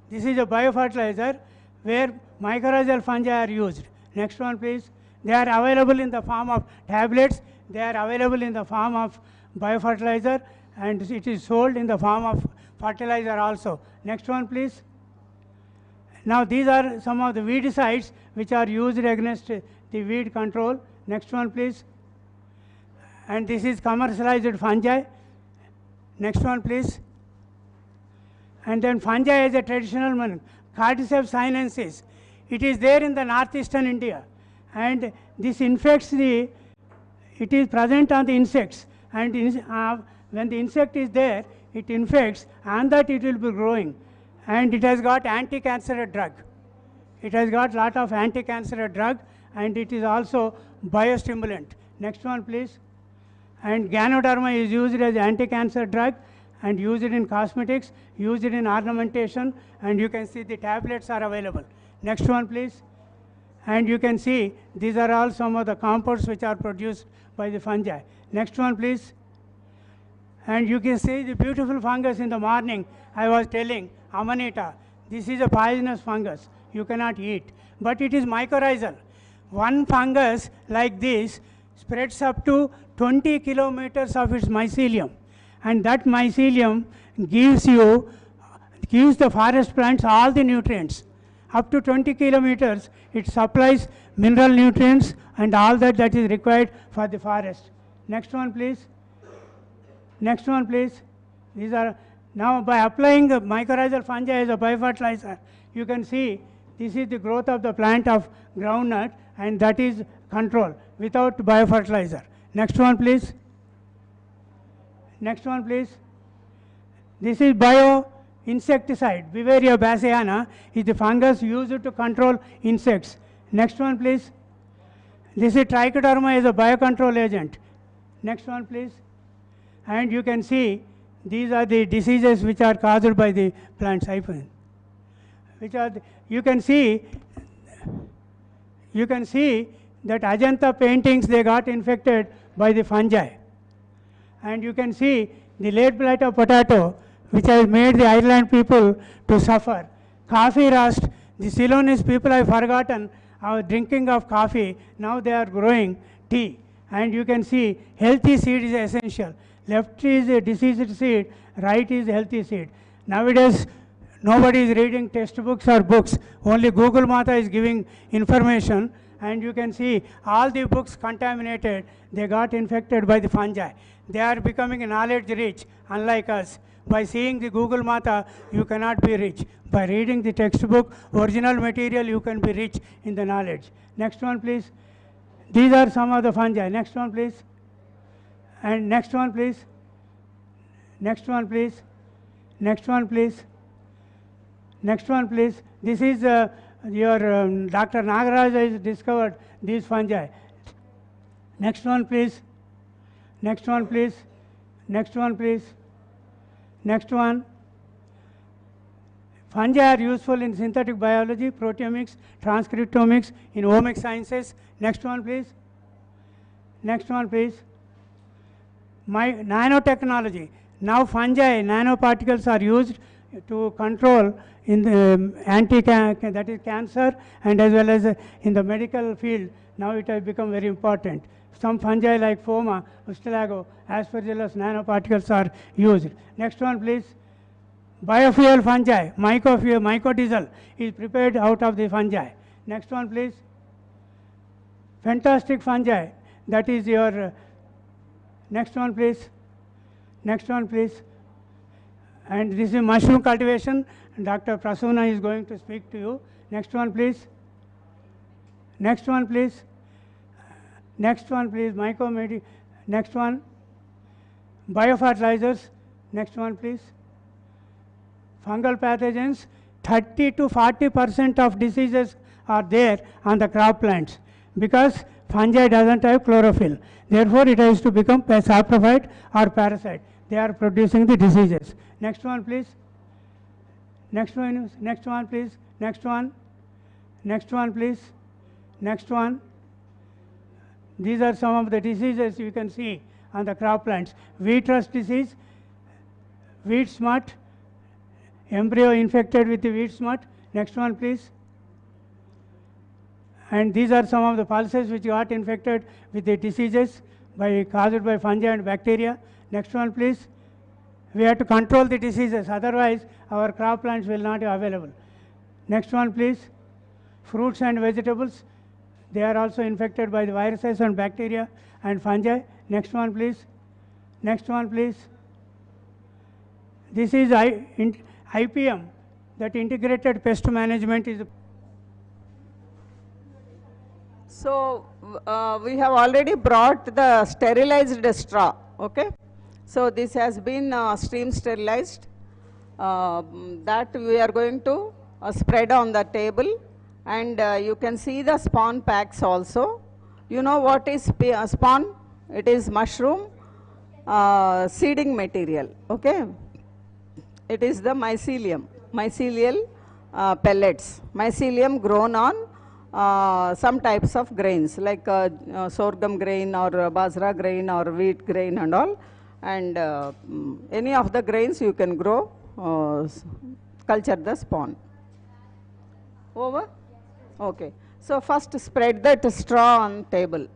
This is a biofertilizer where mycorrhizal fungi are used. Next one, please. They are available in the form of tablets. They are available in the form of biofertilizer, and it is sold in the form of fertilizer also. Next one, please. Now these are some of the weedicides which are used against the weed control. Next one, please. And this is commercialized fungi. Next one, please. And then fungi as a traditional one, Cordyceps sinensis. It is there in the northeastern India, and this infects the, it is present on the insects, and when the insect is there, it infects, and that it will be growing. And it has got anti-cancer drug. It has got lot of anti-cancer drug, and it is also biostimulant. Next one, please. And Ganoderma is used as anti-cancer drug, and used in cosmetics, used in ornamentation, and you can see the tablets are available. Next one, please. And you can see these are all some of the compounds which are produced by the fungi. Next one, please. And you can see the beautiful fungus in the morning. I was telling, Amanita, this is a poisonous fungus. You cannot eat, but it is mycorrhizal. One fungus like this spreads up to 20 kilometers of its mycelium, and that mycelium gives the forest plants all the nutrients. Up to 20 kilometers, it supplies mineral nutrients and all that is required for the forest. Next one, please. Next one, please. These are, now by applying the mycorrhizal fungi as a biofertilizer, you can see this is the growth of the plant of groundnut, and that is controlled without biofertilizer. Next one, please. Next one, please. This is bio-insecticide. Beauveria bassiana is the fungus used to control insects. Next one, please. This is trichoderma as a biocontrol agent. Next one, please. And you can see these are the diseases which are caused by the plants. Which are you can see that Ajanta paintings, they got infected by the fungi. And you can see the late blight of potato, which has made the island people to suffer. Coffee rust, the Ceylonese people have forgotten our drinking of coffee. Now they are growing tea. And you can see healthy seed is essential. Left is a diseased seed, right is healthy seed. Nowadays, nobody is reading textbooks or books. Only Google Mata is giving information, and you can see all the books contaminated. They got infected by the fungi. They are becoming knowledge rich, unlike us. By seeing the Google Mata, you cannot be rich. By reading the textbook, original material, you can be rich in the knowledge. Next one, please. These are some of the fungi. Next one, please. And next one, please. Next one, please. Next one, please. Next one, please. This is your Dr. Nagaraj has discovered these fungi. Next one, please. Next one, please. Next one, please. Next one. Fungi are useful in synthetic biology, proteomics, transcriptomics, in omic sciences. Next one, please. Next one, please. Nanotechnology. Now fungi, nanoparticles are used to control in the that is cancer, and as well as in the medical field. Now it has become very important. Some fungi like Phoma, Ustilago, Aspergillus nanoparticles are used. Next one, please. Biofuel fungi, mycodiesel is prepared out of the fungi. Next one, please. Fantastic fungi, that is your, next one, please. Next one, please. And this is mushroom cultivation. Dr. Prasuna is going to speak to you. Next one, please. Next one, please. Next one, please. Next one. Biofertilizers. Next one, please. Fungal pathogens. 30 to 40% of diseases are there on the crop plants because fungi doesn't have chlorophyll. Therefore, it has to become saprophyte or parasite. They are producing the diseases. Next one, please. Next one, please. Next one. Next one, please. Next one. These are some of the diseases you can see on the crop plants. Wheat rust disease, wheat smut, embryo infected with the wheat smut. Next one, please. And these are some of the pulses which got infected with the diseases caused by fungi and bacteria. Next one, please. We have to control the diseases, otherwise our crop plants will not be available. Next one, please. Fruits and vegetables, they are also infected by the viruses and bacteria and fungi. Next one, please. Next one, please. This is IPM, that integrated pest management is. So we have already brought the sterilized straw, okay? So this has been steam sterilized. That we are going to spread on the table, and you can see the spawn packs also. You know what is spawn? It is mushroom seeding material, okay? It is the mycelium, mycelial pellets, mycelium grown on some types of grains like sorghum grain or bajra grain or wheat grain and all, and any of the grains you can grow, culture the spawn. Over? Okay. So first spread that straw on table.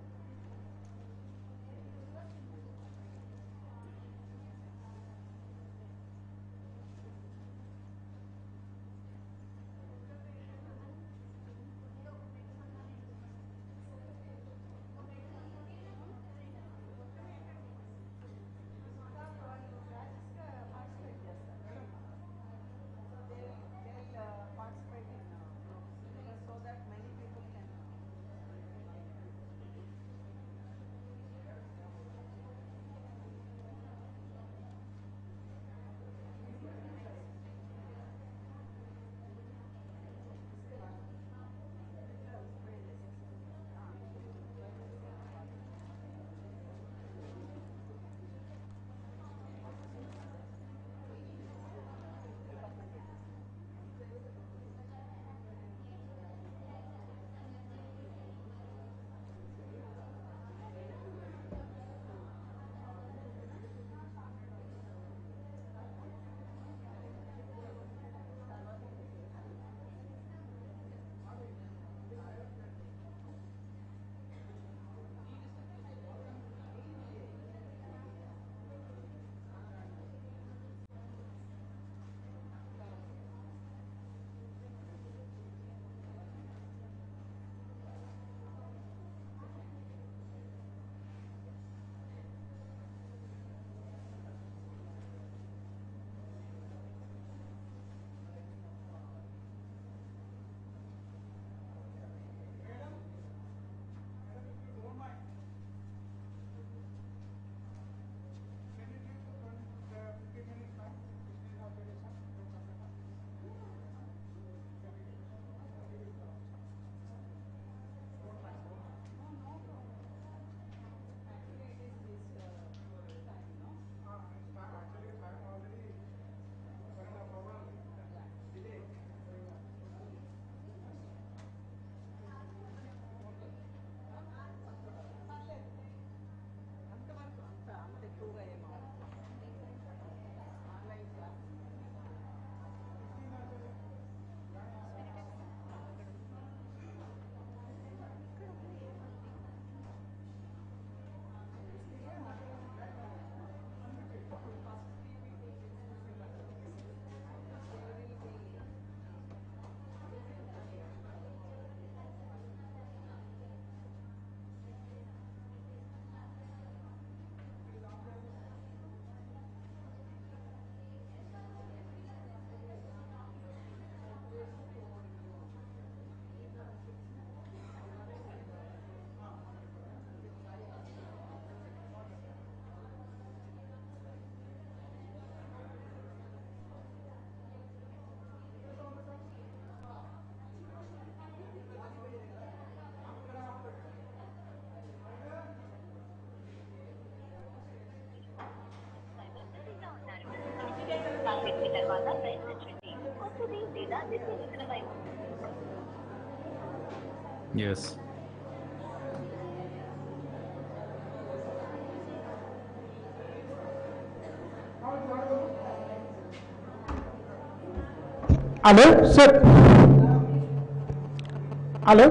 తర్వాత ప్రయత్నించండి. కొత్తది లేదా నిషేధించడమై ఉంది. Yes. Hello, sir. Hello.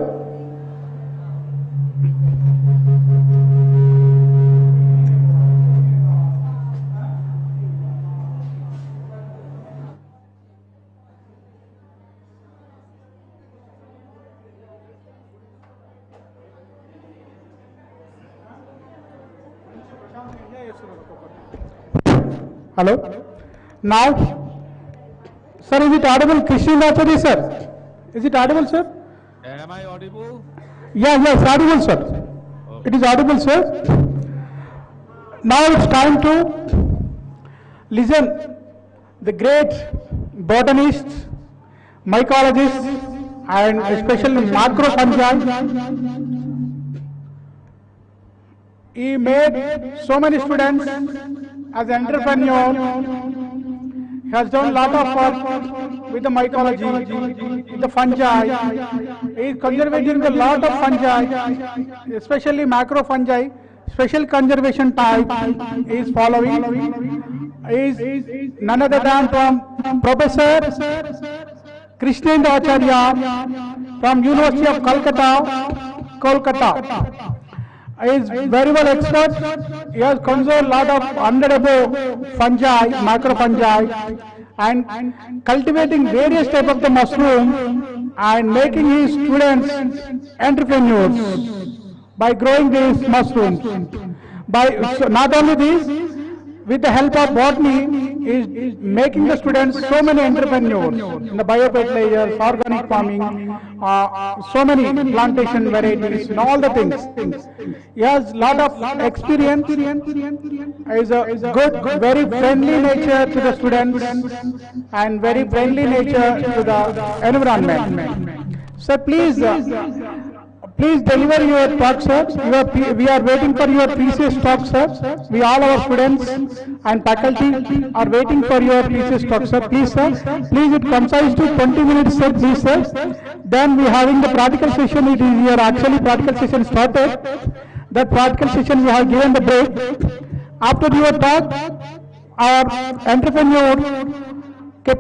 Hello. Now, sir, is it audible? Christian Rachari, sir. Is it audible, sir? Am I audible? Yeah, yes, audible, sir. It is audible, sir. Now it's time to listen the great botanists, mycologists, and especially macrofungi. He made so many students as an entrepreneur. He has done a lot of work with the mycology, with the fungi. He is conserving a lot of fungi, especially macrofungi. Special conservation type is following. Is none other than from Professor Krishnendra Acharya from University of Kolkata. He is very well expert. He has conserved a lot of 100 above fungi, macrofungi, and cultivating various types of the mushroom and making his students entrepreneurs by growing these mushrooms. So not only this, with the help of botany, is making the students so many entrepreneurs in the biofertilizers, organic farming, so many plantation varieties, and all the things. He has a lot of experience. Is a good, very friendly nature to the students and very friendly nature to the environment. So please. Please deliver your talk, sir. We are waiting for your precious talk, sir. We all our students and faculty are waiting for your precious talk, sir. Please, sir. Please, it concise to 20 minutes, sir. Please, sir. Then we having the practical session. It is here. Actually, practical session started. That practical session we have given the break. After your talk, our entrepreneur.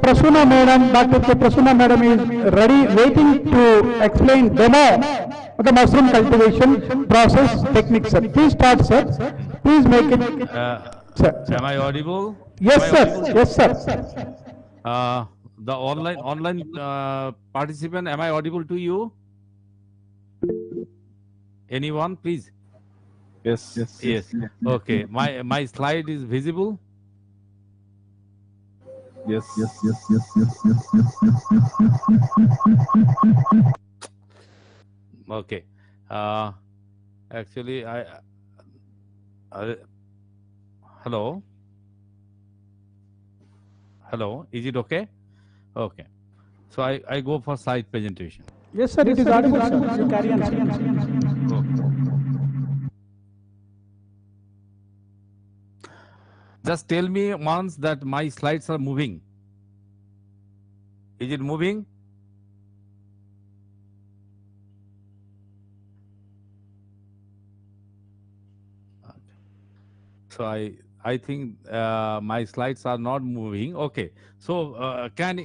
Prasuna Madam, Dr. Prasuna Madam is ready, waiting to explain demo of the mushroom cultivation process techniques, sir. Please start, sir. Please make it, sir. Am I audible? Yes, Am I sir. audible? Yes, sir. The online participant, am I audible to you? Anyone, please? Yes. Yes. Okay. My slide is visible. Yes. Okay. Actually, hello. Hello. Is it okay? Okay. So I go for slide presentation. Yes, sir. It is audible, sir. You carry on. Okay. Just tell me once that my slides are moving. Is it moving? Okay. So I think my slides are not moving. Okay. So can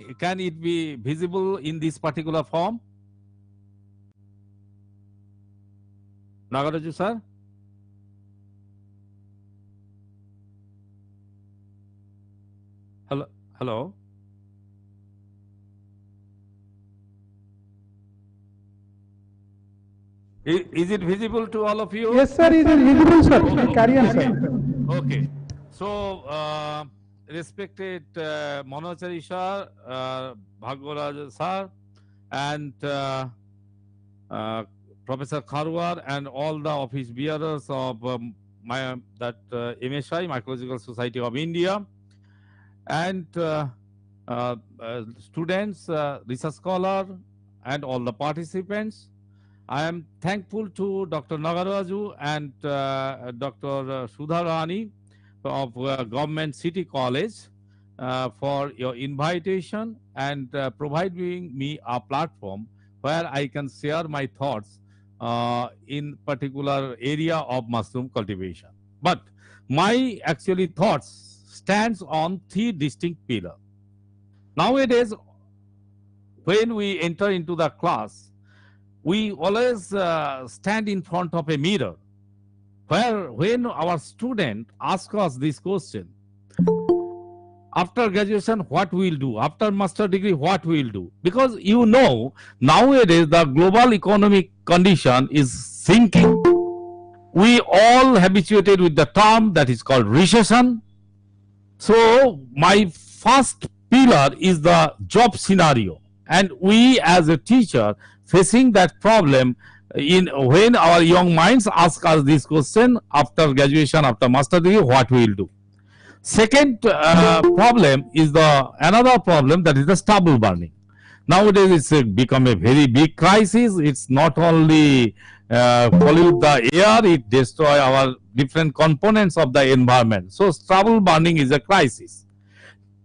it be visible in this particular form? Nagaraju sir? Hello. Is it visible to all of you? Yes, sir. It is visible, sir. Carry on, sir. Okay. So, respected Monachari sir, Bhagwaraj sir, and Professor Kharwar, and all the office bearers of MSI, Mycological Society of India, and students, research scholar, and all the participants. I am thankful to Dr. Nagaraju and Dr. Sudha Rani of Government City College for your invitation and providing me a platform where I can share my thoughts in particular area of mushroom cultivation. But my actually thoughts stands on three distinct pillars. Nowadays, when we enter into the class, we always stand in front of a mirror where when our student asks us this question, after graduation, what we'll do? After master degree, what we'll do? Because you know, nowadays the global economic condition is sinking. We all habituated with the term that is called recession. So my first pillar is the job scenario. And we as a teacher facing that problem in when our young minds ask us this question after graduation, after master degree, what we'll do? Second problem is another problem, that is the stubble burning. Nowadays it's become a very big crisis. It's not only pollute the air, it destroy our different components of the environment. So stubble burning is a crisis.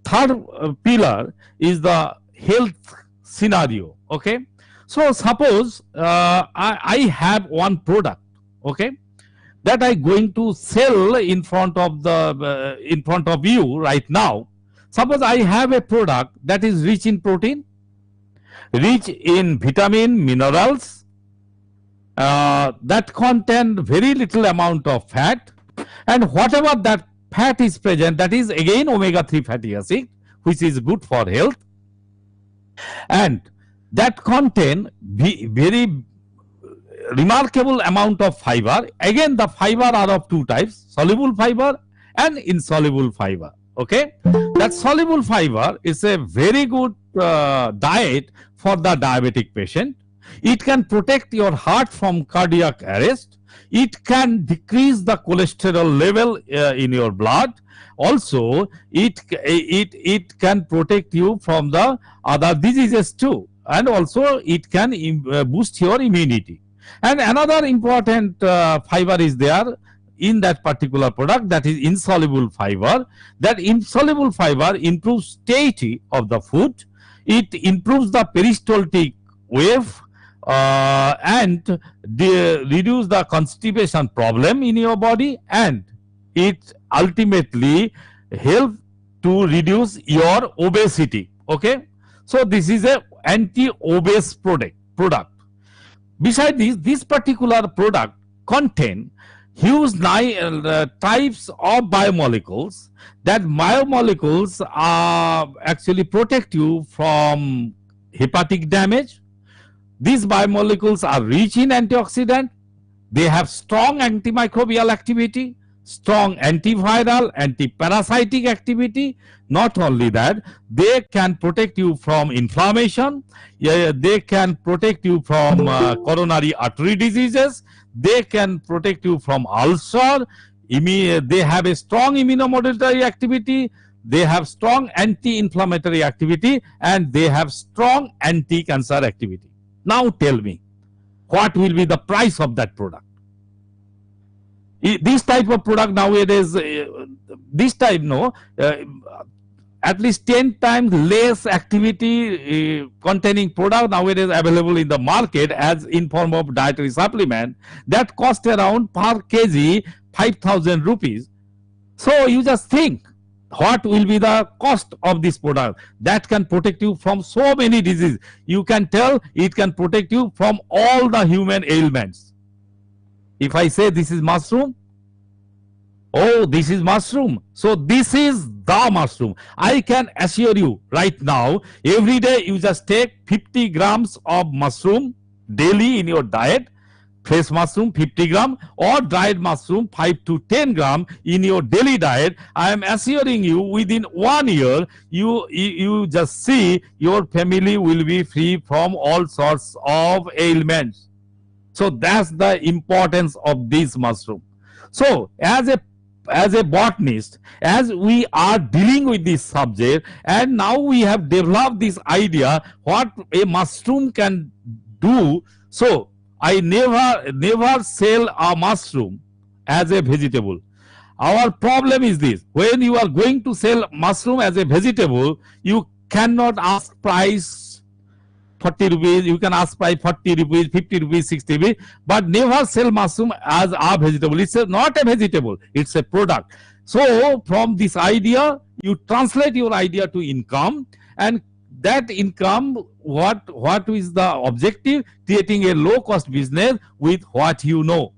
Third pillar is the health scenario. Okay, so suppose I have one product, okay, that I going to sell in front of you right now. Suppose I have a product that is rich in protein, rich in vitamin, minerals, that contain very little amount of fat, and whatever that fat is present, that is again omega-3 fatty acid, which is good for health, and that contain very remarkable amount of fiber. Again, the fiber are of two types, soluble fiber and insoluble fiber. Okay, that soluble fiber is a very good diet for the diabetic patient. It can protect your heart from cardiac arrest. It can decrease the cholesterol level in your blood. Also, it can protect you from the other diseases too, and also it can boost your immunity. And another important fiber is there in that particular product, that is insoluble fiber. That insoluble fiber improves satiety of the food. It improves the peristaltic wave and reduce the constipation problem in your body, and it ultimately help to reduce your obesity. Okay, so this is a anti-obese product. Besides this particular product contain huge types of biomolecules. That biomolecules actually protect you from hepatic damage. These biomolecules are rich in antioxidant. They have strong antimicrobial activity, strong antiviral, antiparasitic activity. Not only that, they can protect you from inflammation. They can protect you from coronary artery diseases. They can protect you from ulcer. They have a strong immunomodulatory activity. They have strong anti-inflammatory activity, and they have strong anti-cancer activity. Now tell me, what will be the price of that product? This type of product nowadays, at least 10 times less activity containing product nowadays available in the market as in form of dietary supplement, that cost around per kg 5,000 rupees. So you just think, what will be the cost of this product that can protect you from so many diseases? You can tell it can protect you from all the human ailments. If I say this is mushroom, oh, this is mushroom, so this is the mushroom. I can assure you right now, every day you just take 50 grams of mushroom daily in your diet, fresh mushroom 50 gram or dried mushroom 5 to 10 gram in your daily diet. I am assuring you, within 1 year, you just see your family will be free from all sorts of ailments. So that's the importance of this mushroom. So as a botanist, as we are dealing with this subject, and now we have developed this idea what a mushroom can do. So I never sell a mushroom as a vegetable. Our problem is this: when you are going to sell mushroom as a vegetable, you cannot ask price 40 rupees, you can ask price 40 rupees, 50 rupees, 60 rupees, but never sell mushroom as a vegetable. It's not a vegetable, it's a product. So from this idea, you translate your idea to income, and that income, what is the objective? Creating a low cost business with what you know.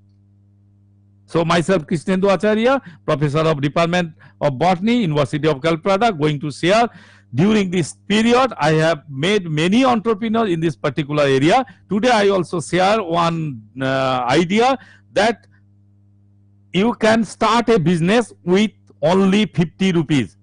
So myself, Krishnendu Acharya, Professor of Department of Botany, University of Calcutta, going to share. During this period, I have made many entrepreneurs in this particular area. Today, I also share one idea that you can start a business with only 50 rupees.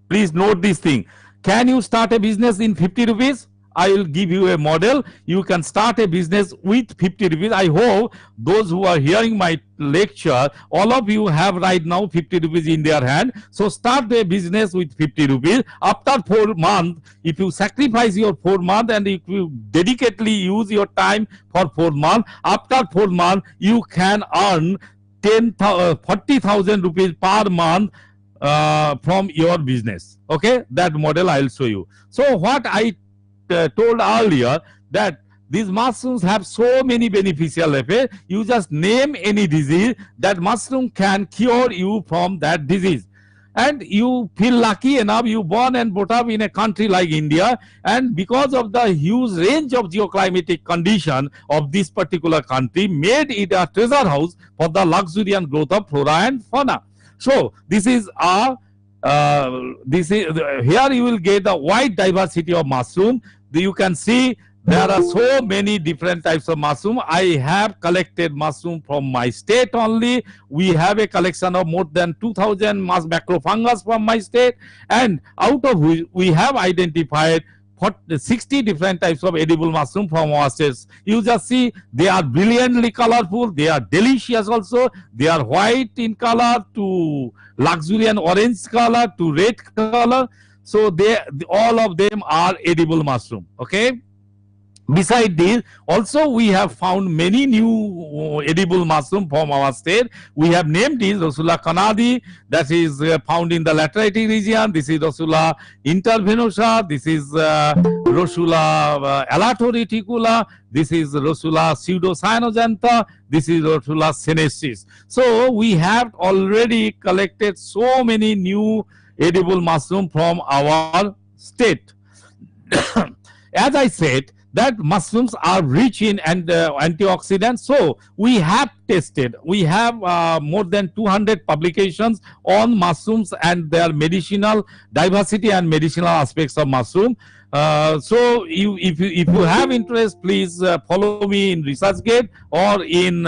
Please note this thing. Can you start a business in 50 rupees? I will give you a model. You can start a business with 50 rupees. I hope those who are hearing my lecture, all of you have right now 50 rupees in their hand. So start a business with 50 rupees. After 4 months, if you sacrifice your 4 months and if you dedicatedly use your time for 4 months, after 4 months, you can earn 40,000 rupees per month from your business. Okay, that model I will show you. So what I told earlier, that these mushrooms have so many beneficial effects. You just name any disease, that mushroom can cure you from that disease. And you feel lucky enough, you born and brought up in a country like India, and because of the huge range of geoclimatic condition of this particular country, made it a treasure house for the luxuriant growth of flora and fauna. So this is our here you will get a wide diversity of mushroom. You can see there are so many different types of mushroom. I have collected mushroom from my state only. We have a collection of more than 2,000 macrofungus from my state, and out of which we have identified 60 different types of edible mushroom from our states. You just see, they are brilliantly colorful, they are delicious also. They are white in color to luxuriant orange color to red color. So all of them are edible mushroom. Okay. Besides this, also we have found many new edible mushroom from our state. We have named this Rossula Kanadi, that is found in the lateritic region. This is Rossula intervenosa. This is Rossula alatoriticula. This is Rossula pseudocyanogantha. This is Rossula senesis. So we have already collected so many new edible mushroom from our state. As I said, that mushrooms are rich in antioxidants. So we have tested, we have more than 200 publications on mushrooms and their medicinal diversity and medicinal aspects of mushroom. So if you have interest, please follow me in ResearchGate or in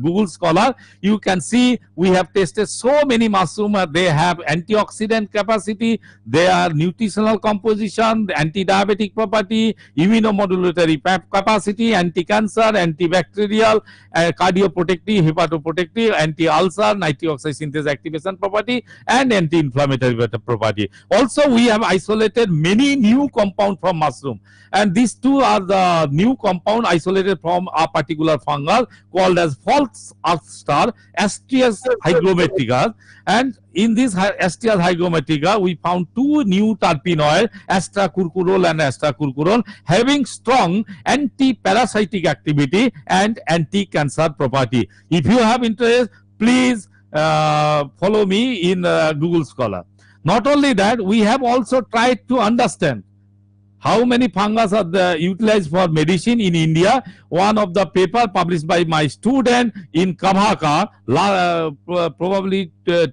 Google Scholar. You can see we have tested so many mushroom. They have antioxidant capacity, they are nutritional composition, anti-diabetic property, immunomodulatory capacity, anti-cancer, antibacterial, cardioprotective, hepatoprotective, anti-ulcer, nitric oxide synthase activation property, and anti-inflammatory property. Also, we have isolated many new compound from mushroom, and these two are the new compound isolated from a particular fungus called as false earth star, Astrias hygrometrica. And in this Astrias hygrometrica, we found two new terpenoids, astracurcurol and astracurcurol, having strong anti-parasitic activity and anti-cancer property. If you have interest, please follow me in Google Scholar. Not only that, we have also tried to understand how many fungus are utilized for medicine in India. One of the paper published by my student in Kabhaka, probably 2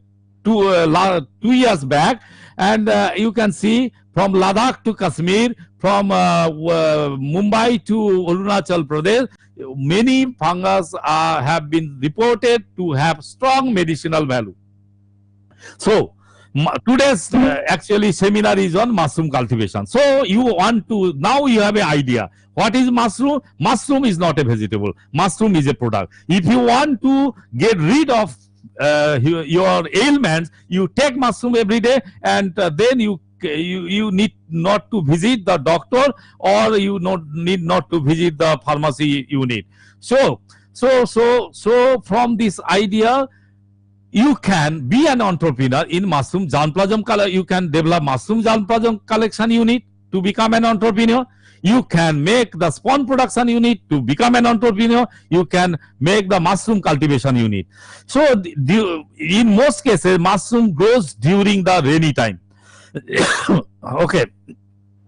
years back, and you can see from Ladakh to Kashmir, from Mumbai to Arunachal Pradesh, many fungus have been reported to have strong medicinal value. So today's actually seminar is on mushroom cultivation. So you want to, now you have an idea. What is mushroom? Mushroom is not a vegetable. Mushroom is a product. If you want to get rid of your ailments, you take mushroom every day, and then you need not to visit the doctor, or you need not to visit the pharmacy unit. So from this idea, you can be an entrepreneur in mushroom germplasm color. You can develop mushroom germplasm collection unit to become an entrepreneur. You can make the spawn production unit to become an entrepreneur. You can make the mushroom cultivation unit. So in most cases, mushroom grows during the rainy time. Okay,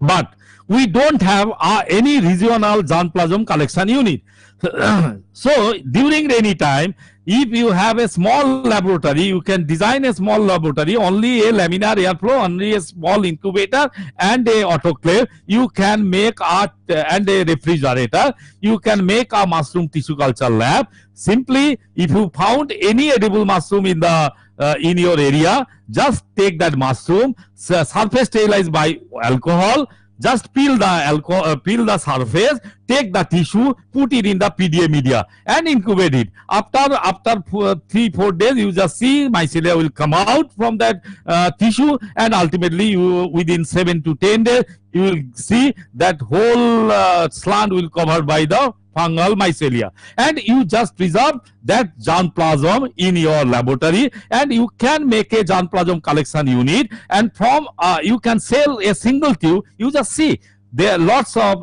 but we don't have any regional germplasm collection unit. So during rainy time, if you have a small laboratory, you can design a small laboratory, only a laminar airflow, only a small incubator and a autoclave. You can make and a refrigerator. You can make a mushroom tissue culture lab. Simply, if you found any edible mushroom in the in your area, just take that mushroom, surface sterilize by alcohol. Just peel the alcohol, peel the surface, take the tissue, put it in the PDA media and incubate it. After 3-4 days, you just see mycelia will come out from that tissue, and ultimately you within 7 to 10 days you will see that whole slant will covered by the fungal mycelia, and you just preserve that germplasm in your laboratory, and you can make a germplasm collection unit, and from you can sell a single tube. You just see there are lots of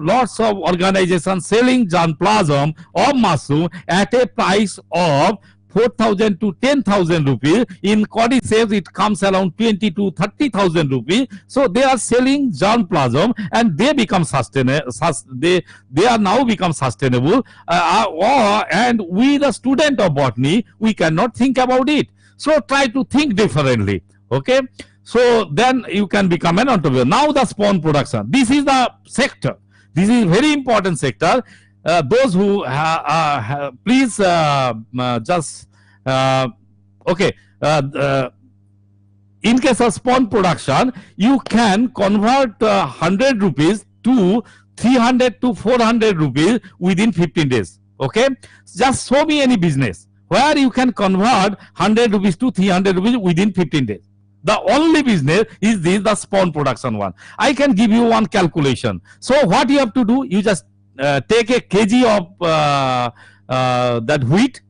organizations selling germplasm of mushroom at a price of 4,000 to 10,000 rupees. In cordyceps, it comes around 20 to 30,000 rupees. So they are selling germplasm, and they become sustainable. They are now become sustainable. And we, the student of botany, we cannot think about it. So try to think differently. Okay. So then you can become an entrepreneur. Now the spawn production. This is the sector. This is a very important sector. Those who please just okay, in case of spawn production, you can convert 100 rupees to 300 to 400 rupees within 15 days. Okay, just show me any business where you can convert 100 rupees to 300 rupees within 15 days. The only business is this, the spawn production one. I can give you one calculation. So what you have to do, you just take a kg of that wheat.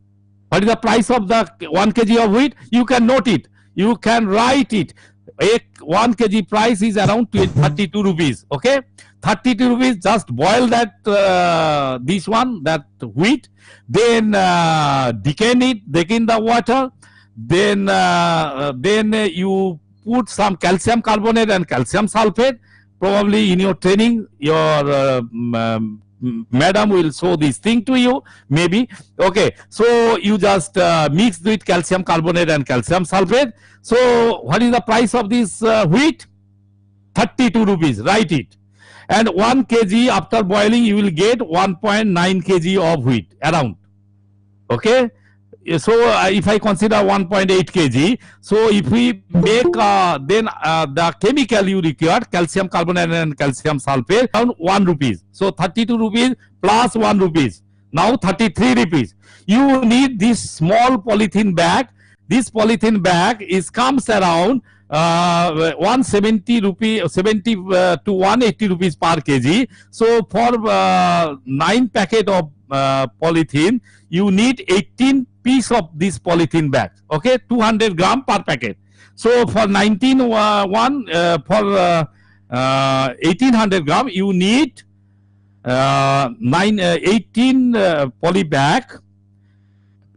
What is the price of the 1 kg of wheat? You can note it. You can write it. 1 kg price is around 32 rupees. Okay, 32 rupees. Just boil that this one, that wheat. Then decan the water. Then you put some calcium carbonate and calcium sulfate. Probably in your training, your madam will show this thing to you, maybe. Okay, so you just mix with calcium carbonate and calcium sulfate. So what is the price of this wheat? 32 rupees, write it. And 1 kg after boiling, you will get 1.9 kg of wheat around. Okay. So if I consider 1.8 kg, so if we make then the chemical you require, calcium carbonate and calcium sulfate, around 1 rupees. So 32 rupees plus 1 rupees. Now 33 rupees. You need this small polythene bag. This polythene bag comes around 170 rupees, 70 to 180 rupees per kg. So for 9 packet of polythene, you need 18 piece of this polythene bag. Okay, 200 gram per packet. So for 1800 gram, you need 18 poly bag.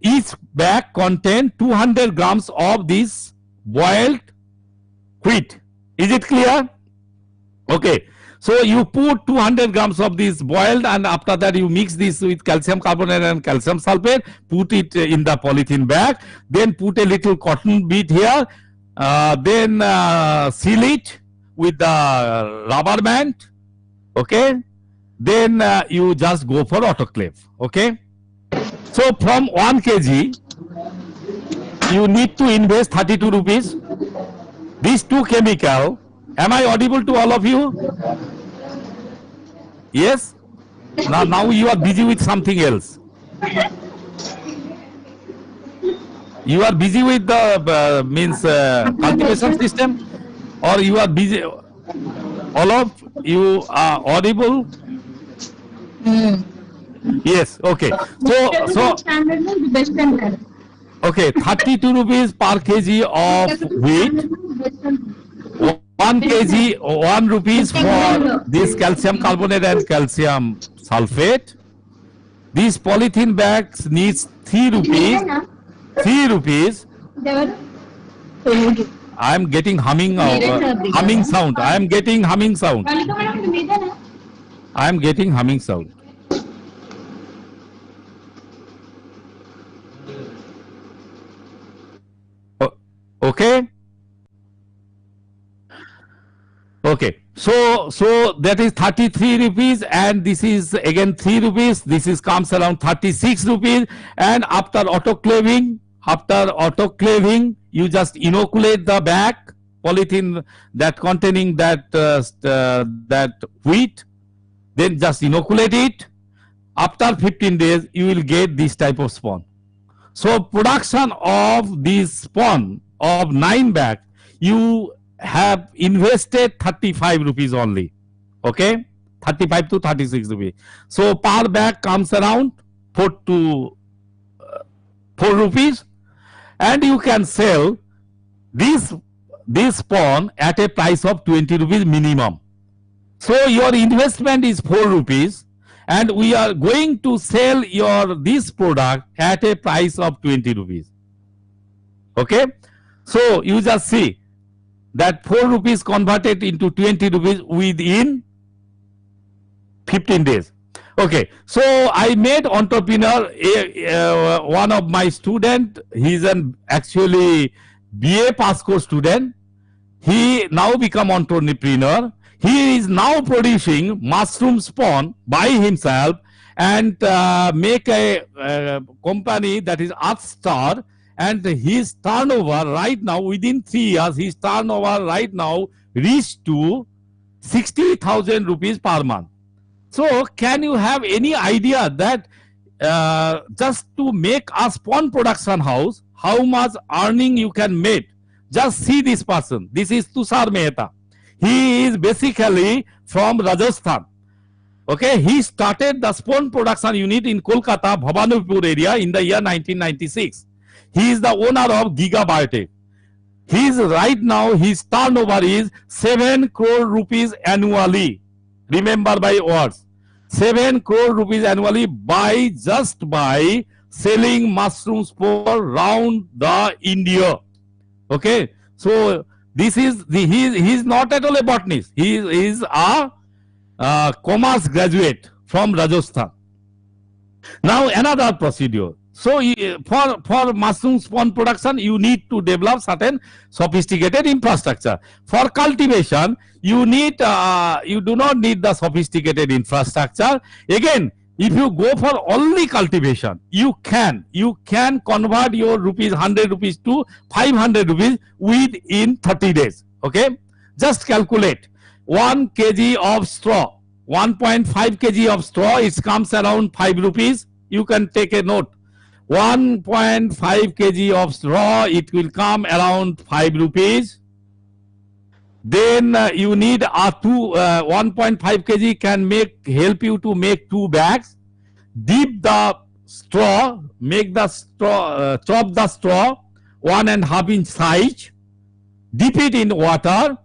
Each bag contain 200 grams of this boiled wheat. Is it clear? Okay. So you put 200 grams of this boiled, and after that you mix this with calcium carbonate and calcium sulfate, put it in the polythene bag, then put a little cotton bead here, then seal it with the rubber band. Okay. Then you just go for autoclave. Okay. So from 1 kg, you need to invest 32 rupees. These two chemical. Am I audible to all of you? Yes? Now you are busy with something else. You are busy with the cultivation system, or you are busy? All of you are audible? Yes. Okay. So Okay, 32 rupees per kg of wheat, 1 kg, 1 rupees for this calcium carbonate and calcium sulfate. These polythene bags needs 3 rupees, 3 rupees. I am getting humming sound. I am getting humming sound. I am getting humming sound. Okay. Okay. So that is 33 rupees, and this is again 3 rupees. This is comes around 36 rupees. And after autoclaving, you just inoculate the bag polythene that containing that that wheat. Then just inoculate it. After 15 days, you will get this type of spawn. So production of this spawn of 9 bags, you have invested 35 rupees only. Okay, 35 to 36 rupees. So per bag comes around 4 rupees, and you can sell this spawn at a price of 20 rupees minimum. So your investment is 4 rupees, and we are going to sell this product at a price of 20 rupees. Okay, so you just see that 4 rupees converted into 20 rupees within 15 days. Okay, so I made entrepreneur one of my student. He's an actually BA pass course student. He now become entrepreneur. He is now producing mushroom spawn by himself and make a company that is Earth Star. And his turnover right now, within 3 years, his turnover right now reached to 60,000 rupees per month. So can you have any idea that just to make a spawn production house, how much earning you can make? Just see this person. This is Tushar Mehta. He is basically from Rajasthan. Okay, he started the spawn production unit in Kolkata, Bhabanipur area in the year 1996. He is the owner of Gigabiotech. Right now, his turnover is 7 crore rupees annually. Remember my words. 7 crore rupees annually just by selling mushrooms for around the India. Okay, so this is he is not at all a botanist. He is a commerce graduate from Rajasthan. Now another procedure. So for mushroom spawn production, you need to develop certain sophisticated infrastructure. For cultivation, you do not need the sophisticated infrastructure. Again, if you go for only cultivation, you can convert your 100 rupees to 500 rupees within 30 days. Okay, just calculate 1 kg of straw, 1.5 kg of straw. It comes around 5 rupees. You can take a note. 1.5 kg of straw, it will come around 5 rupees. Then you need 1.5 kg can help you to make 2 bags. Dip the straw, make the straw, chop the straw 1.5 inch size. Dip it in water,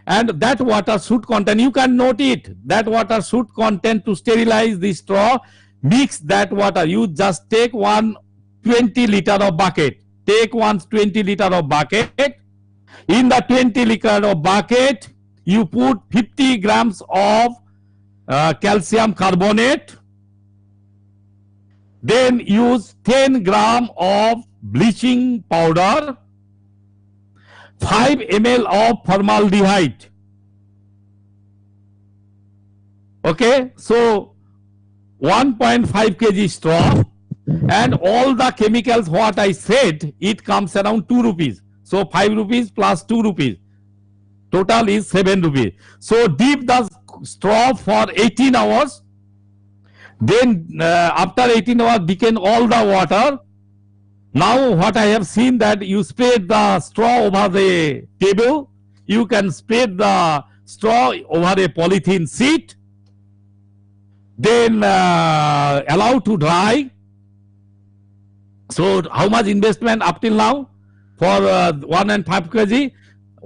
and that water should contain, you can note it, that water should contain, to sterilize the straw. Mix that water. You just take 120 liter of bucket. Take 120 liter of bucket. In the 20 liter of bucket, you put 50 grams of calcium carbonate. Then use 10 gram of bleaching powder, 5 ml of formaldehyde. Okay, so 1.5 kg straw and all the chemicals what I said, it comes around 2 rupees. So 5 rupees plus 2 rupees. Total is 7 rupees. So dip the straw for 18 hours. Then after 18 hours, decan all the water. Now what I have seen, that you spread the straw over the table. You can spread the straw over a polythene sheet. Then allow to dry. So how much investment up till now for 1 and 5 kg?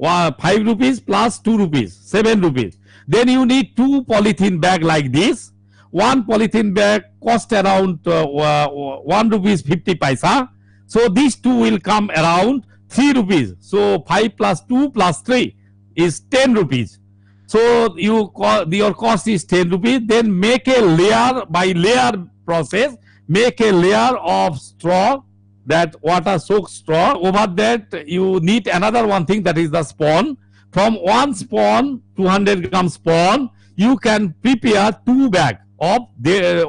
5 rupees plus 2 rupees, 7 rupees. Then you need 2 polythene bag like this. One polythene bag cost around 1 rupees 50 paisa. So these two will come around 3 rupees. So 5 plus 2 plus 3 is 10 rupees. So your cost is 10 rupees. Then make a layer by layer process. Make a layer of straw, that water soaked straw. Over that you need another one thing, that is the spawn. From one spawn, 200 gram spawn, you can prepare 2 bags of the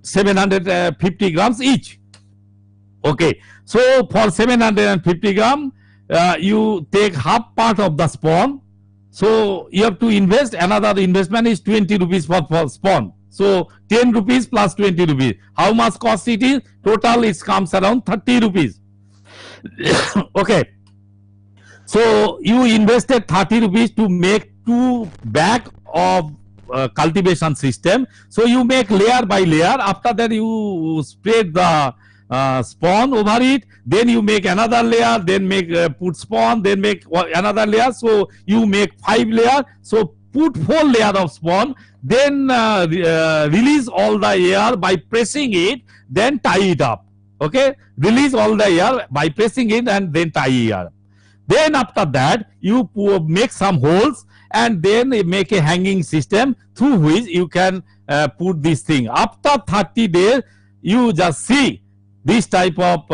750 grams each. Okay, so for 750 gram, you take half part of the spawn. So you have to invest, another investment is 20 rupees for spawn. So 10 rupees plus 20 rupees. How much cost it is? Total it comes around 30 rupees. Okay. So you invested 30 rupees to make 2 bags of cultivation system. So you make layer by layer. After that you spread the spawn over it. Then you make another layer. Then make put spawn. Then make another layer. So you make 5 layers. So put 4 layers of spawn. Then release all the air by pressing it. Then tie it up. Okay. Release all the air by pressing it and then tie it up. Then after that you make some holes and then make a hanging system through which you can put this thing. After 30 days you just see this type of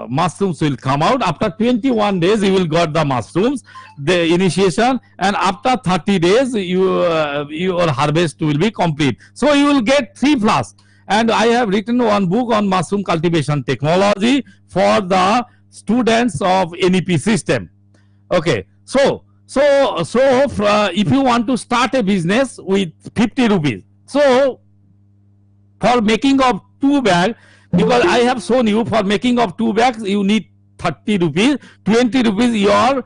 mushrooms will come out. After 21 days you will got the mushrooms, the initiation, and after 30 days your harvest will be complete. So you will get 3 flowers. And I have written one book on mushroom cultivation technology for the students of NEP system. Okay, so if you want to start a business with 50 rupees, so for making of 2 bags, because I have shown you for making of 2 bags you need 30 rupees, 20 rupees your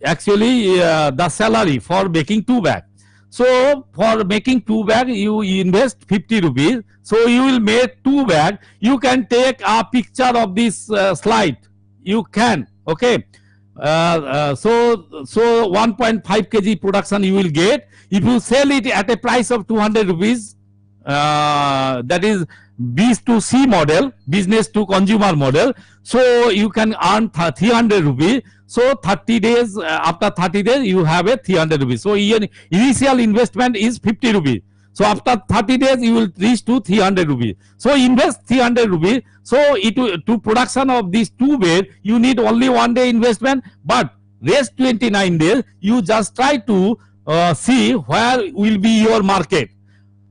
actually the salary for making 2 bags. So for making 2 bags you invest 50 rupees. So you will make 2 bags. You can take a picture of this slide. You can, okay. So 1.5 kg production you will get. If you sell it at a price of 200 rupees, that is B2C model, business to consumer model. So you can earn 300 rupees. So 30 days, after 30 days you have a 300 rupees. So your initial investment is 50 rupees. So after 30 days you will reach to 300 rupees. So invest 300 rupees. So to production of these 2 beds you need only 1 day investment, but rest 29 days you just try to see where will be your market.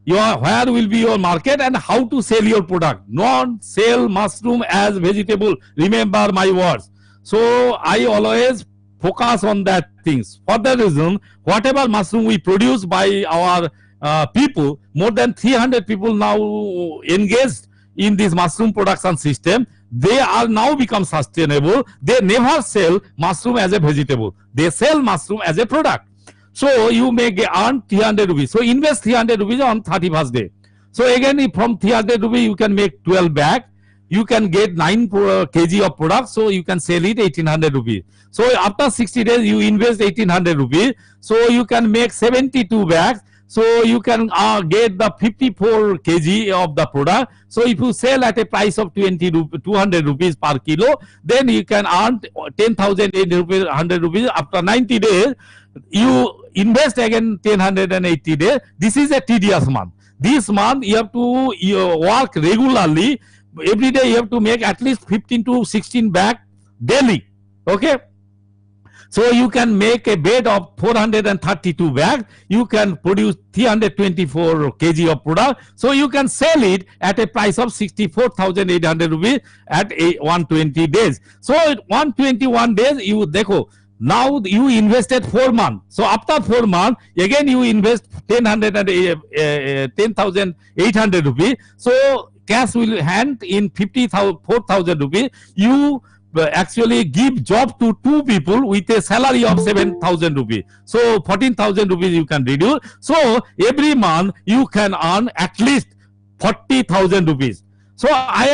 Where will be your market and how to sell your product. Not sell mushroom as vegetable. Remember my words. So I always focus on that things. For that reason, whatever mushroom we produce by our people, more than 300 people now engaged in this mushroom production system, they are now become sustainable. They never sell mushroom as a vegetable. They sell mushroom as a product. So you may earn 300 rupees. So invest 300 rupees on 31st day. So again from 300 rupees you can make 12 bags. You can get 9 kg of product. So you can sell it 1800 rupees. So after 60 days you invest 1800 rupees. So you can make 72 bags. So you can get the 54 kg of the product. So if you sell at a price of 200 rupees per kilo, then you can earn 10,800 rupees. After 90 days, you invest again 1080 days. This is a tedious month. This month you have to work regularly. Every day you have to make at least 15 to 16 bags daily. Okay. So you can make a bed of 432 bags. You can produce 324 kg of product. So you can sell it at a price of 64,800 rupees at 120 days. So at 121 days, you dekho, now you invested 4 months. So after 4 months, again you invest 10,800 rupees. So cash will hand in 4,000 rupees. You actually give job to 2 people with a salary of 7,000 rupees. So 14,000 rupees you can reduce. So every month you can earn at least 40,000 rupees. So I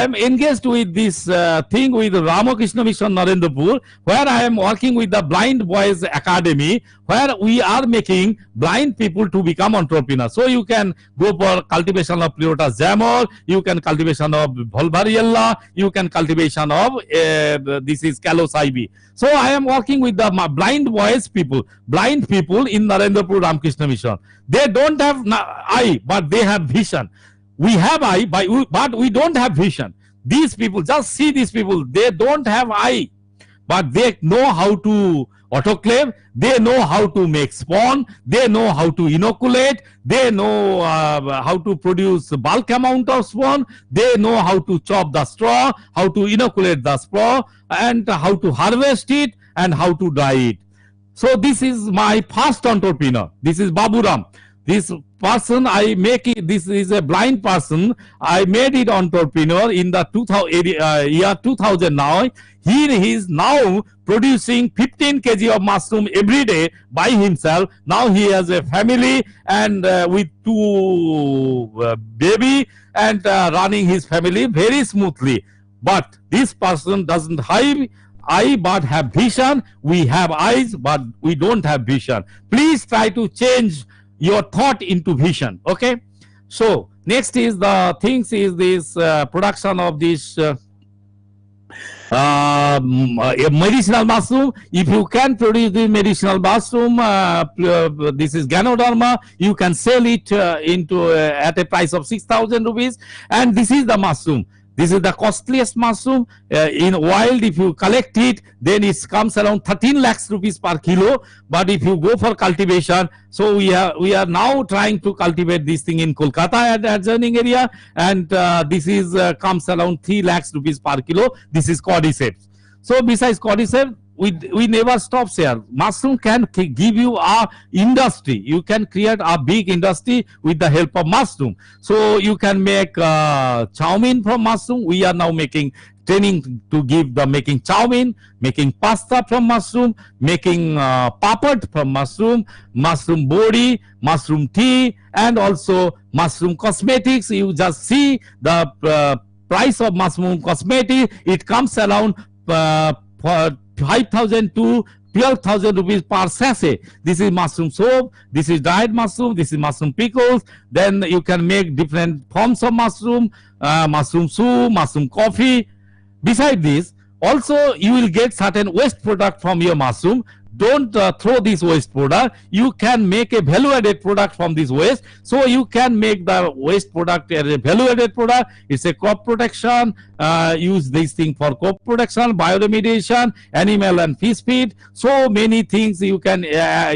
am engaged with this thing with Ramakrishna Mission Narendrapur, where I am working with the Blind Boys Academy, where we are making blind people to become entrepreneurs. So you can go for cultivation of Pleurotus jamor, you can cultivation of Volvariella, you can cultivation of this is Kalos ivy. So I am working with the blind blind people in Narendrapur Ramakrishna Mission. They don't have eye, but they have vision. We have eye, but we don't have vision. These people, just see these people, they don't have eye, but they know how to autoclave, they know how to make spawn, they know how to inoculate, they know how to produce bulk amount of spawn, they know how to chop the straw, how to inoculate the straw, and how to harvest it, and how to dry it. So this is my first entrepreneur. This is Baburam. This person I make it, this is a blind person. I made it entrepreneur in the year 2009. He is now producing 15 kg of mushroom every day by himself. Now he has a family and with 2 baby and running his family very smoothly. But this person doesn't have eye but have vision. We have eyes but we don't have vision. Please try to change your thought into vision. Okay, so next is the things is this production of this medicinal mushroom. If you can produce the medicinal mushroom, this is Ganoderma, you can sell it into at a price of 6,000 rupees, and this is the mushroom. This is the costliest mushroom. In wild, if you collect it, then it comes around 13 lakhs rupees per kilo. But if you go for cultivation, so we are now trying to cultivate this thing in Kolkata at adjoining area, and this is comes around 3 lakhs rupees per kilo. This is cordyceps. So besides cordyceps, we never stop here. Mushroom can give you a industry. You can create a big industry with the help of mushroom. So you can make chowmein from mushroom. We are now making training to give the making chowmein, making pasta from mushroom, making papad from mushroom, mushroom body, mushroom tea, and also mushroom cosmetics. You just see the price of mushroom cosmetics. It comes around for 5,000 to 12,000 rupees per sachet. This is mushroom soap, this is dried mushroom, this is mushroom pickles. Then you can make different forms of mushroom, mushroom soup, mushroom coffee. Beside this, also you will get certain waste product from your mushroom. Don't throw this waste product. You can make a value added product from this waste. So you can make the waste product as a value added product. It's a crop protection. Use this thing for crop protection, bioremediation, animal and fish feed. So many things you can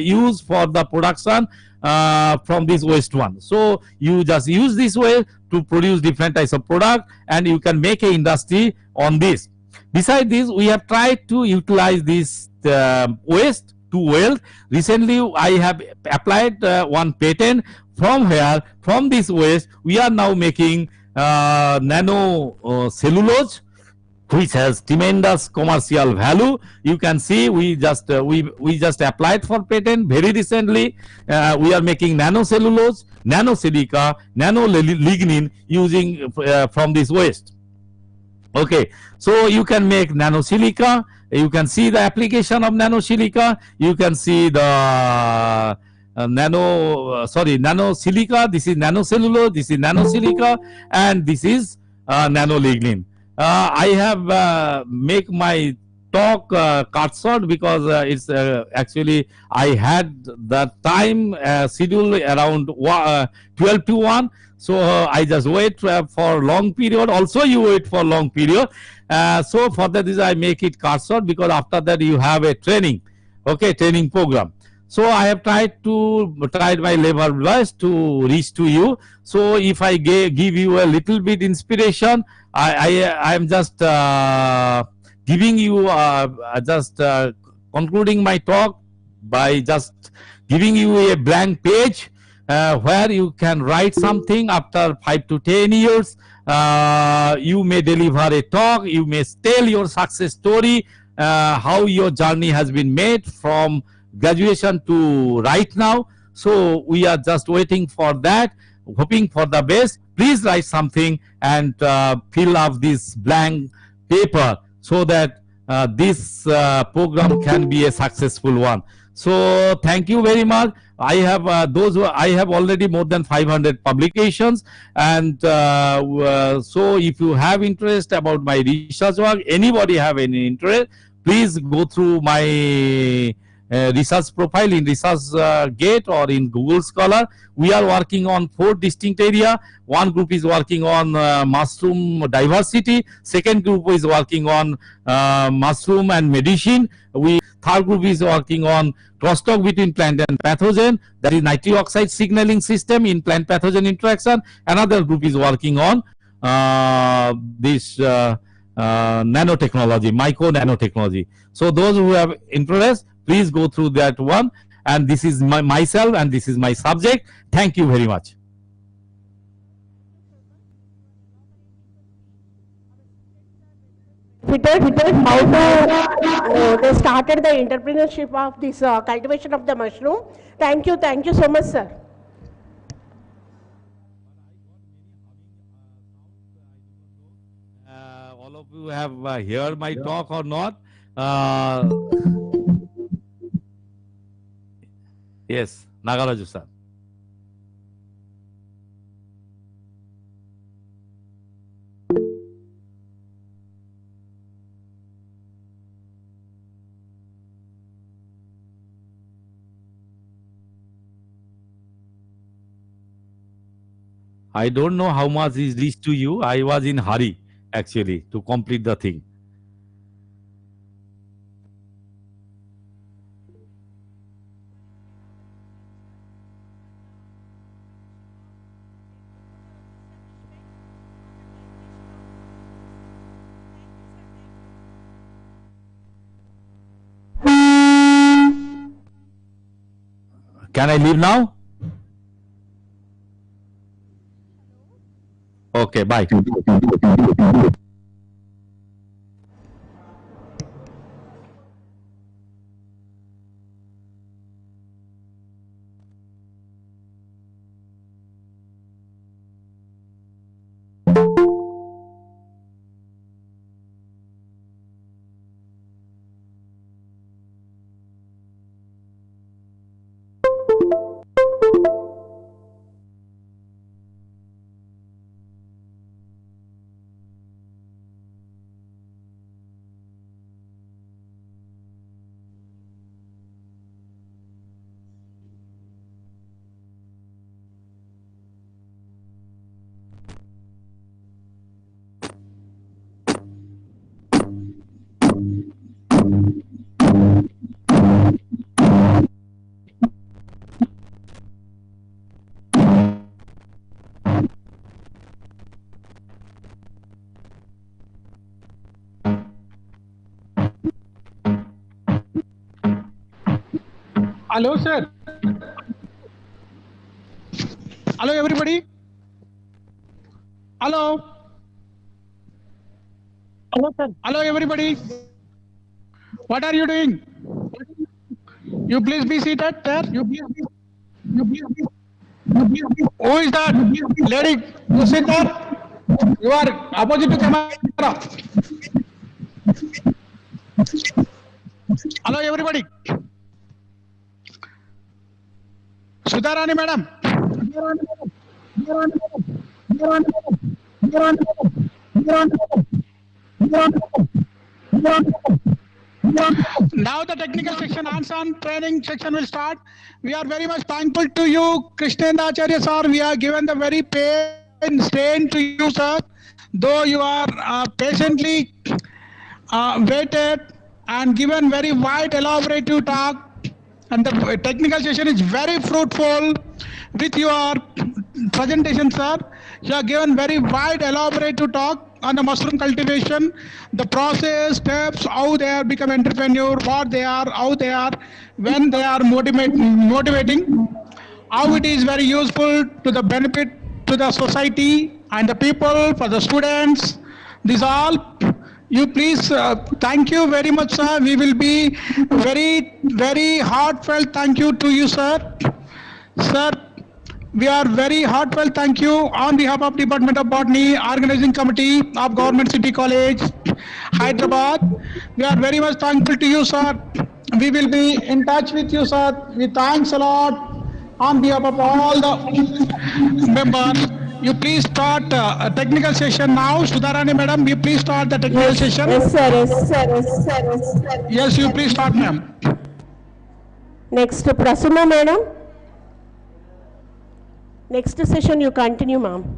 use for the production from this waste one. So you just use this way to produce different types of product, and you can make an industry on this. Besides this, we have tried to utilize this waste to wealth. Recently, I have applied one patent from here. From this waste, we are now making nano cellulose, which has tremendous commercial value. You can see we just applied for patent very recently. We are making nano cellulose, nano silica, nano lignin using from this waste. Okay, so you can make nanosilica. You can see the application of nanosilica. You can see the nanosilica. This is nanocellulose. This is nanosilica, and this is nanolignin. I have make my talk cut short because it's actually I had the time schedule around 12 to 1. So I just wait for long period. Also you wait for long period. So for that is I make it cut short, because after that you have a training, okay, training program. So I have tried my level best to reach to you. So if I give you a little bit inspiration, I am just giving you concluding my talk by just giving you a blank page where you can write something. After 5 to 10 years, you may deliver a talk, you may tell your success story, how your journey has been made from graduation to right now. So we are just waiting for that. hoping for the best. Please write something and fill up this blank paper so that this program can be a successful one. So thank you very much. I have I have already more than 500 publications, and so if you have interest about my research work, anybody have any interest, please go through my research profile in Research Gate or in Google Scholar. We are working on 4 distinct areas. One group is working on mushroom diversity. Second group is working on mushroom and medicine. Third group is working on crosstalk between plant and pathogen, that is nitric oxide signaling system in plant pathogen interaction. Another group is working on this nanotechnology, micro nanotechnology. So those who have interest, please go through that one. And this is myself, and this is my subject. Thank you very much. How they started the entrepreneurship of this cultivation of the mushroom. Thank you so much, sir. All of you have heard my talk or not? Yes, Nagaraju sir. I don't know how much is reached to you. I was in hurry actually to complete the thing. Can I leave now? Okay, bye. Hello, sir. Hello, everybody. Hello. Hello, sir. Hello, everybody. What are you doing? You please be seated, sir. You please be. Who is that lady? You sit there. You are opposite to camera. Hello, everybody. Sudharani, madam. Now the technical section, hands-on training section will start. We are very much thankful to you, Krishnendra Acharya sir. We are given the very pain strain to you, sir. Though you are patiently waited and given very wide elaborative talk, and the technical session is very fruitful with your presentation, sir. You have given very wide elaborative talk on the mushroom cultivation, the process, steps, how they are become entrepreneur, what they are, how they are, when they are motivating, how it is very useful to the benefit to the society and the people, for the students. These all. You please, thank you very much, sir. We will be very, very heartfelt thank you to you, sir. Sir, we are very heartfelt thank you on behalf of Department of Botany, Organizing Committee of Government City College, Hyderabad. We are very much thankful to you, sir. We will be in touch with you, sir. We thanks a lot on behalf of all the members. You please start a technical session now. Sudharani madam, you please start the technical session. Yes, sir. Yes, sir. Yes, sir. Yes, sir. Yes, you please start, ma'am. Next, Prasanna madam. Next session you continue, ma'am.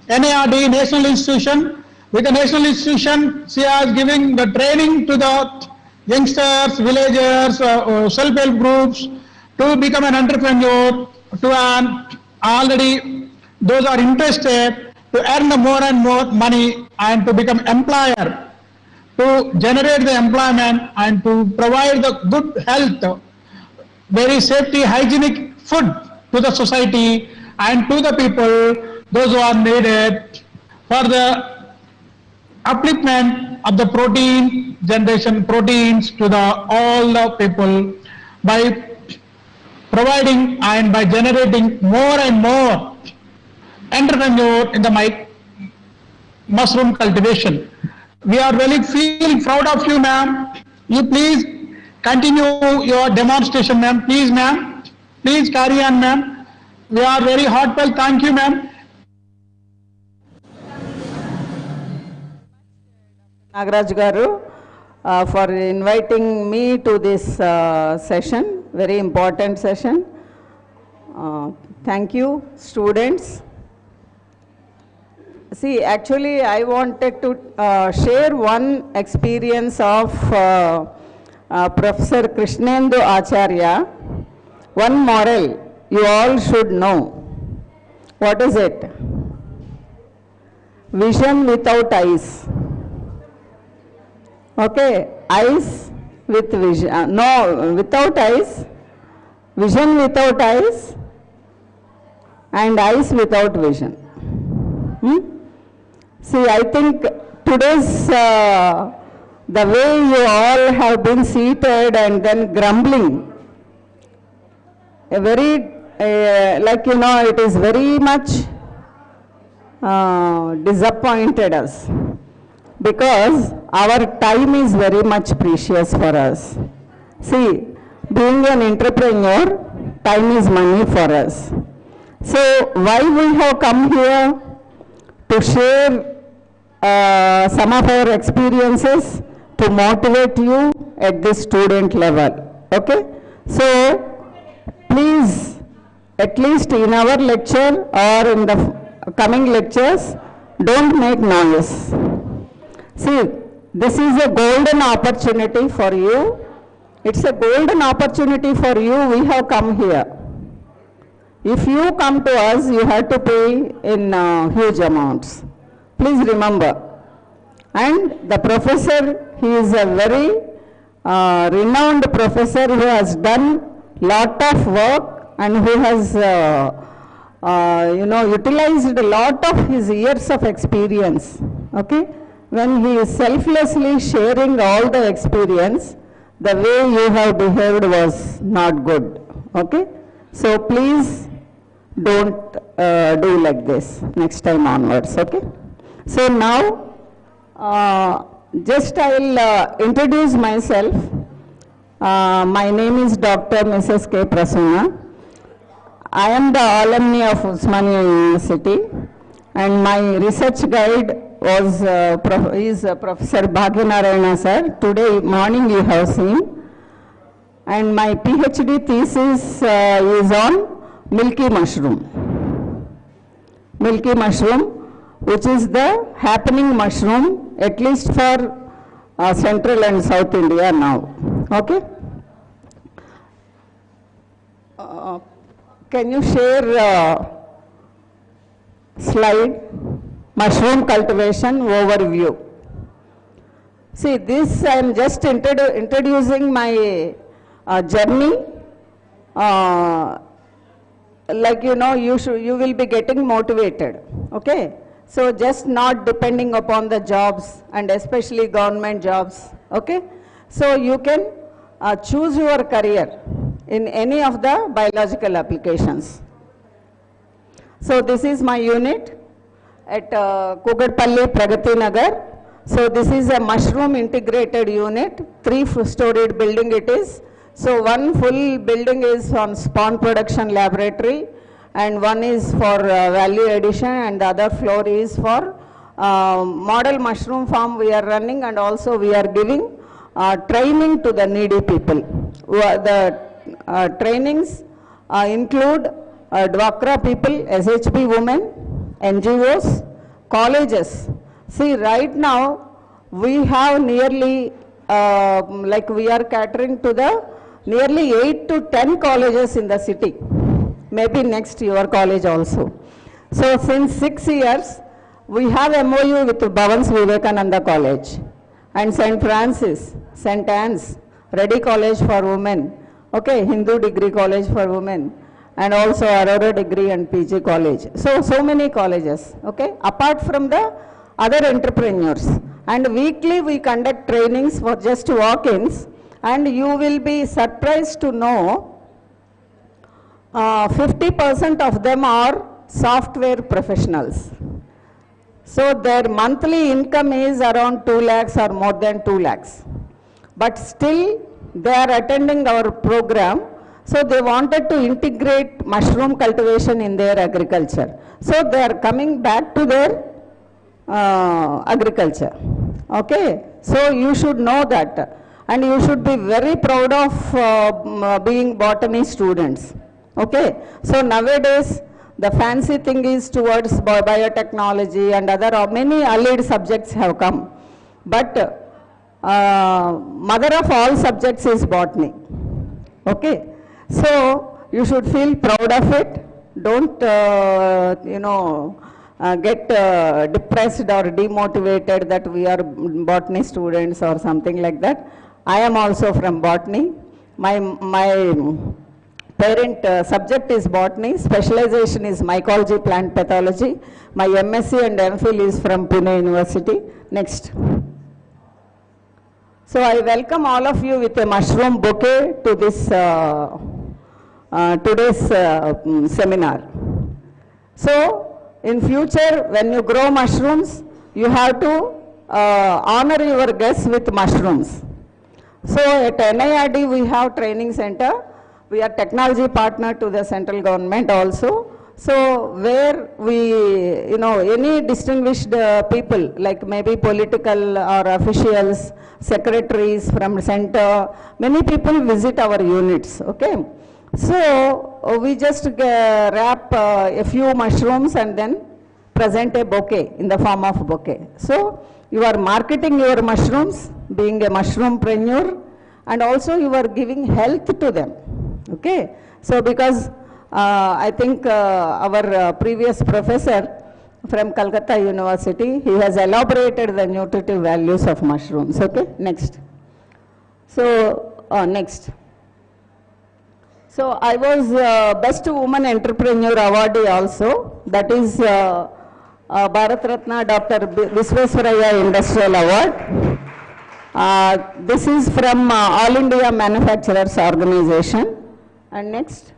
NARD, National Institution. With the National Institution, she is giving the training to the youngsters, villagers, self-help groups to become an entrepreneur, to earn already those are interested to earn more and more money and to become employer, to generate the employment and to provide the good health, very safety, hygienic food to the society and to the people, those who are needed for the upliftment of the protein generation, proteins to the all the people by providing and by generating more and more entrepreneur in the mushroom cultivation. We are really feel proud of you, ma'am. You please continue your demonstration, ma'am. Please, ma'am. Please carry on, ma'am. We are very heartfelt. Thank you, ma'am. Nagaraj garu, for inviting me to this session, very important session. Thank you, students. See, actually, I wanted to share one experience of Professor Krishnendu Acharya. One moral you all should know. What is it? Vision without eyes. Okay, eyes with vision, no, without eyes, vision without eyes, and eyes without vision. See, I think today's, the way you all have been seated and then grumbling, a very, like you know, it is very much disappointed us. Because our time is very much precious for us. See, being an entrepreneur, time is money for us. So, why we have come here to share some of our experiences to motivate you at this student level. Okay? So, please, at least in our lecture or in the coming lectures, don't make noise. See, this is a golden opportunity for you. It's a golden opportunity for you. We have come here. If you come to us, you have to pay in huge amounts. Please remember. And the professor, he is a very renowned professor who has done lot of work and who has, utilized a lot of his years of experience. Okay? When he is selflessly sharing all the experience, the way you have behaved was not good. Okay? So please don't do like this next time onwards. Okay? So now, just I'll introduce myself. My name is Dr. Mrs. K. Prasanna. I am the alumni of Osmania University, and my research guide was Professor Bhagyanaarayana sir. Today morning you have seen. And my PhD thesis is on milky mushroom. Milky mushroom, which is the happening mushroom, at least for Central and South India now. Okay? Can you share slide, mushroom cultivation overview. See, this I am just introducing my journey. Like you know, you will be getting motivated. Okay, so just not depending upon the jobs and especially government jobs. Okay, so you can choose your career in any of the biological applications. So this is my unit at Kugadpalli, Pragati Nagar. So this is a mushroom integrated unit, 3-storied building it is. So one full building is on spawn production laboratory and one is for value addition and the other floor is for model mushroom farm we are running, and also we are giving training to the needy people. The trainings include Dwakra people, SHB women, NGOs, colleges. See, right now we have nearly, like we are catering to the nearly 8 to 10 colleges in the city. Maybe next your college also. So since 6 years, we have MOU with Bhavans Vivekananda College and St. Francis, St. Anne's, Reddy College for Women, okay, Hindu Degree College for Women, and also Aurora Degree and PG College. So many colleges, okay, apart from the other entrepreneurs. And weekly we conduct trainings for just walk-ins, and you will be surprised to know 50% of them are software professionals. So their monthly income is around 2 lakhs or more than 2 lakhs. But still they are attending our program. So they wanted to integrate mushroom cultivation in their agriculture. So they are coming back to their agriculture. Okay, so you should know that, and you should be very proud of being botany students. Okay, so nowadays the fancy thing is towards biotechnology and other many allied subjects have come, but mother of all subjects is botany. Okay, so you should feel proud of it. Don't get depressed or demotivated that we are botany students or something like that. I am also from botany. My parent subject is botany, specialization is mycology, plant pathology. My MSc and MPhil is from Pune University. Next. So I welcome all of you with a mushroom bouquet to this today's seminar. So in future, when you grow mushrooms, you have to honor your guests with mushrooms. So at NIRD we have training center. We are technology partner to the central government also. So where we, any distinguished people, like maybe political or officials, secretaries from center, many people visit our units, okay. So we just wrap a few mushrooms and then present a bouquet in the form of bouquet. So you are marketing your mushrooms, being a mushroompreneur, and also you are giving health to them. Okay, so because I think our previous professor from Calcutta University, he has elaborated the nutritive values of mushrooms. Okay, next. So next. So I was Best Woman Entrepreneur Awardee also. That is Bharat Ratna Dr. Visvesvaraya Industrial Award. This is from All India Manufacturers Organization. And next.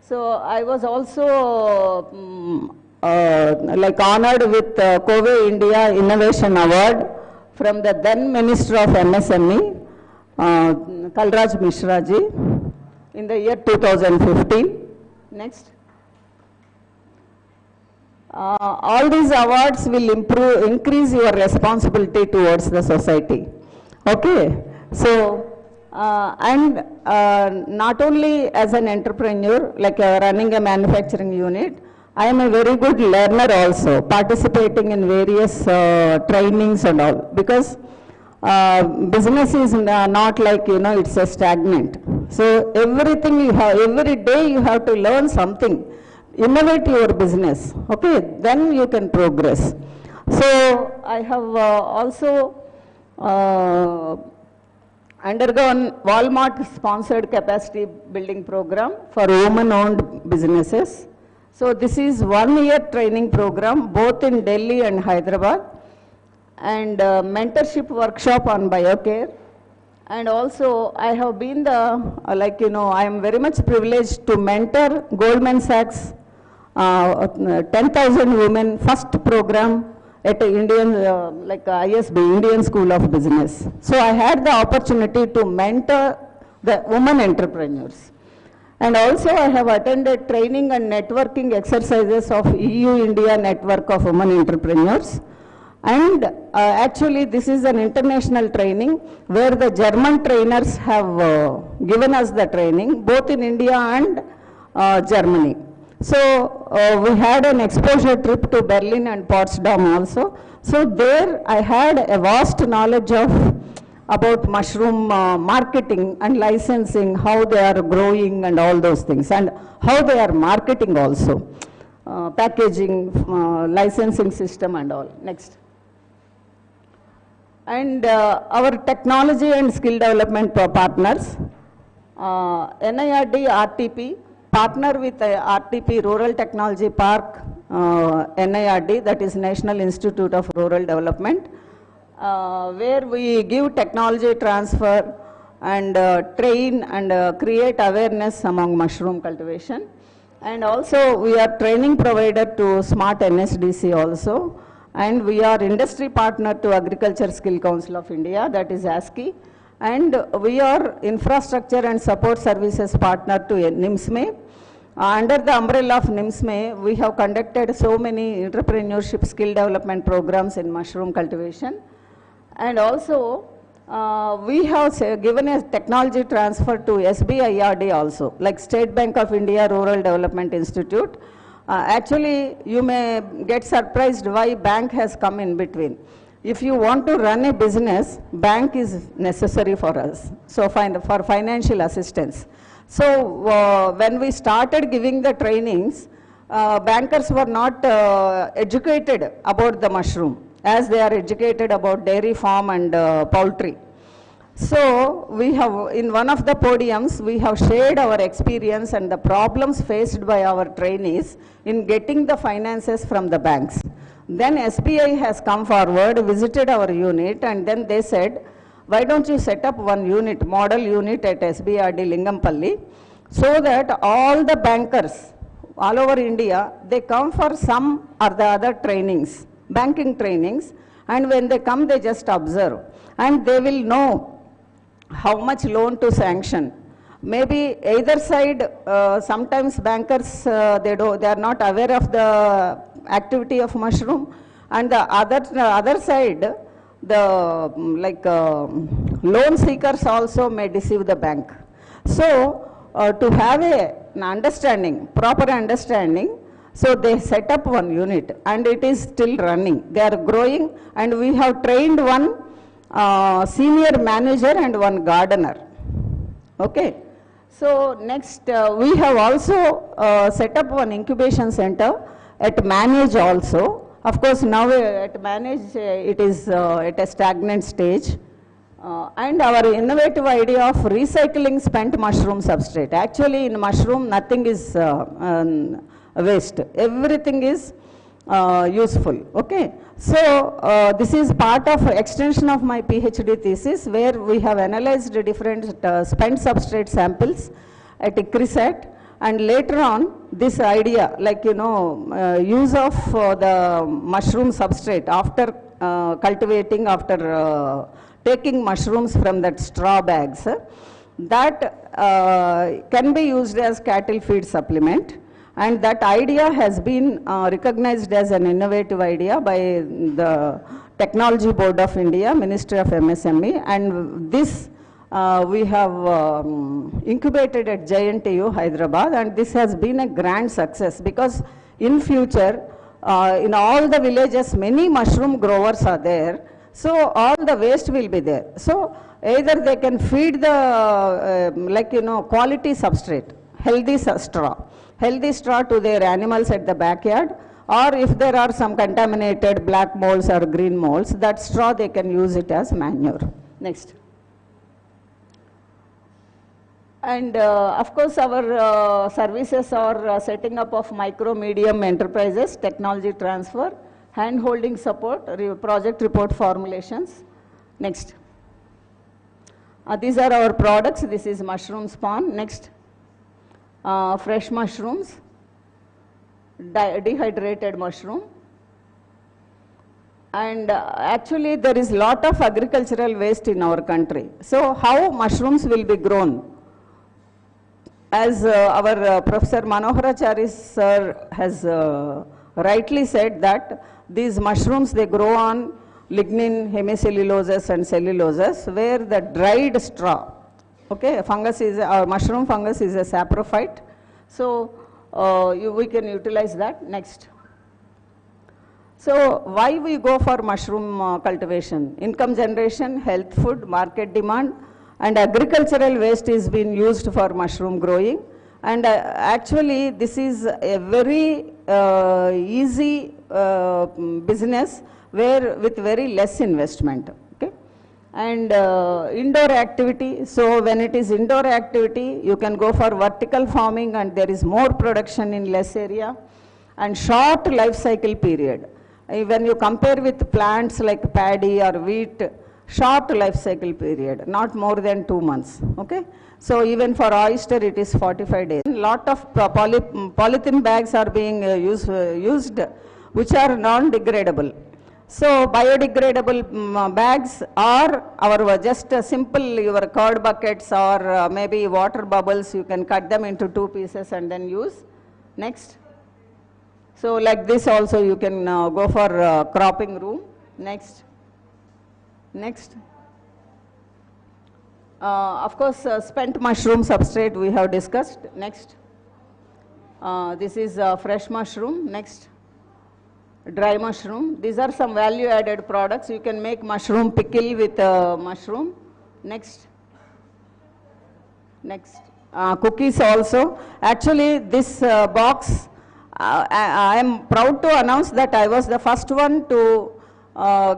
So I was also like honored with COVE India Innovation Award from the then Minister of MSME, Kalraj Mishra ji, in the year 2015. Next. All these awards will increase your responsibility towards the society. Okay. So, and not only as an entrepreneur, like running a manufacturing unit, I am a very good learner also, participating in various trainings and all, because business is not like, it's a stagnant. So everything you have, every day you have to learn something innovate your business, okay, then you can progress. So I have also undergone Walmart sponsored capacity building program for women-owned businesses. So this is 1 year training program both in Delhi and Hyderabad, and mentorship workshop on biocare. And also I have been the, I am very much privileged to mentor Goldman Sachs 10,000 women first program at Indian, ISB, Indian School of Business. So I had the opportunity to mentor the women entrepreneurs. And also I have attended training and networking exercises of EU-India Network of Women Entrepreneurs. And actually this is an international training where the German trainers have given us the training both in India and Germany. So we had an exposure trip to Berlin and Potsdam also. So there I had a vast knowledge about mushroom marketing and licensing, how they are growing and all those things, and how they are marketing also, packaging, licensing system and all. Next. And our technology and skill development partners, NIRD RTP, partner with RTP Rural Technology Park, NIRD, that is National Institute of Rural Development, where we give technology transfer and train and create awareness among mushroom cultivation. And also we are training provider to Smart NSDC also. And we are industry partner to Agriculture Skill Council of India, that is ASCI. And we are infrastructure and support services partner to NIMSME. Under the umbrella of NIMSME, we have conducted so many entrepreneurship skill development programs in mushroom cultivation. And also, we have given a technology transfer to SBIRD also, like State Bank of India Rural Development Institute. Actually, you may get surprised why bank has come in between. If you want to run a business, bank is necessary for us, so for financial assistance. So when we started giving the trainings, bankers were not educated about the mushroom as they are educated about dairy farm and poultry. So we have, in one of the podiums, we have shared our experience and the problems faced by our trainees in getting the finances from the banks. Then SBI has come forward, visited our unit, and then they said, why don't you set up one unit, model unit at SBIRD Lingampalli, so that all the bankers all over India, they come for some or the other trainings, banking trainings, and when they come, they just observe, and they will know how much loan to sanction. Maybe either side, sometimes bankers, they are not aware of the activity of mushroom, and the other side, the loan seekers also may deceive the bank. So to have an understanding, proper understanding, so they set up one unit and it is still running. They are growing, and we have trained one senior manager and one gardener. Okay. So next, we have also set up one incubation center at Manage also. Of course, now at Manage, it is at a stagnant stage. And our innovative idea of recycling spent mushroom substrate. Actually, in mushroom, nothing is waste. Everything is useful. Okay. So this is part of extension of my PhD thesis, where we have analyzed different spent substrate samples at ICRISAT, and later on this idea, use of the mushroom substrate after cultivating, after taking mushrooms from that straw bags, that can be used as cattle feed supplement. And that idea has been recognized as an innovative idea by the Technology Board of India, Ministry of MSME, and this we have incubated at JNTU, Hyderabad, and this has been a grand success, because in future, in all the villages, many mushroom growers are there, so all the waste will be there. So either they can feed the, quality substrate, healthy straw. healthy straw to their animals at the backyard, or if there are some contaminated black molds or green molds, that straw they can use it as manure. Next. And of course, our services are setting up of micro, medium enterprises, technology transfer, hand-holding support, project report formulations. Next. These are our products. This is mushroom spawn. Next. Fresh mushrooms, dehydrated mushroom. And actually, there is lot of agricultural waste in our country. So how mushrooms will be grown? As our Professor Manoharachari sir has rightly said that these mushrooms, they grow on lignin, hemicelluloses and celluloses, where the dried straw, okay, fungus is, mushroom fungus is a saprophyte. So we can utilize that. Next. So why we go for mushroom cultivation? Income generation, health food, market demand, and agricultural waste is being used for mushroom growing. And actually, this is a very easy business where with very less investment. Okay? And indoor activity. So when it is indoor activity, you can go for vertical farming and there is more production in less area. And short life cycle period. When you compare with plants like paddy or wheat, short life cycle period, not more than 2 months. Okay? So even for oyster, it is 45 days. Lot of polythene bags are being used, which are non-degradable. So biodegradable bags are our just simple your curd buckets or maybe water bubbles. You can cut them into 2 pieces and then use. Next. So like this also you can go for cropping room. Next. Next. Of course, spent mushroom substrate we have discussed. Next. This is fresh mushroom. Next. Dry mushroom. These are some value added products. You can make mushroom pickle with mushroom. Next. Next. Cookies also. Actually, this box, I am proud to announce that I was the first one to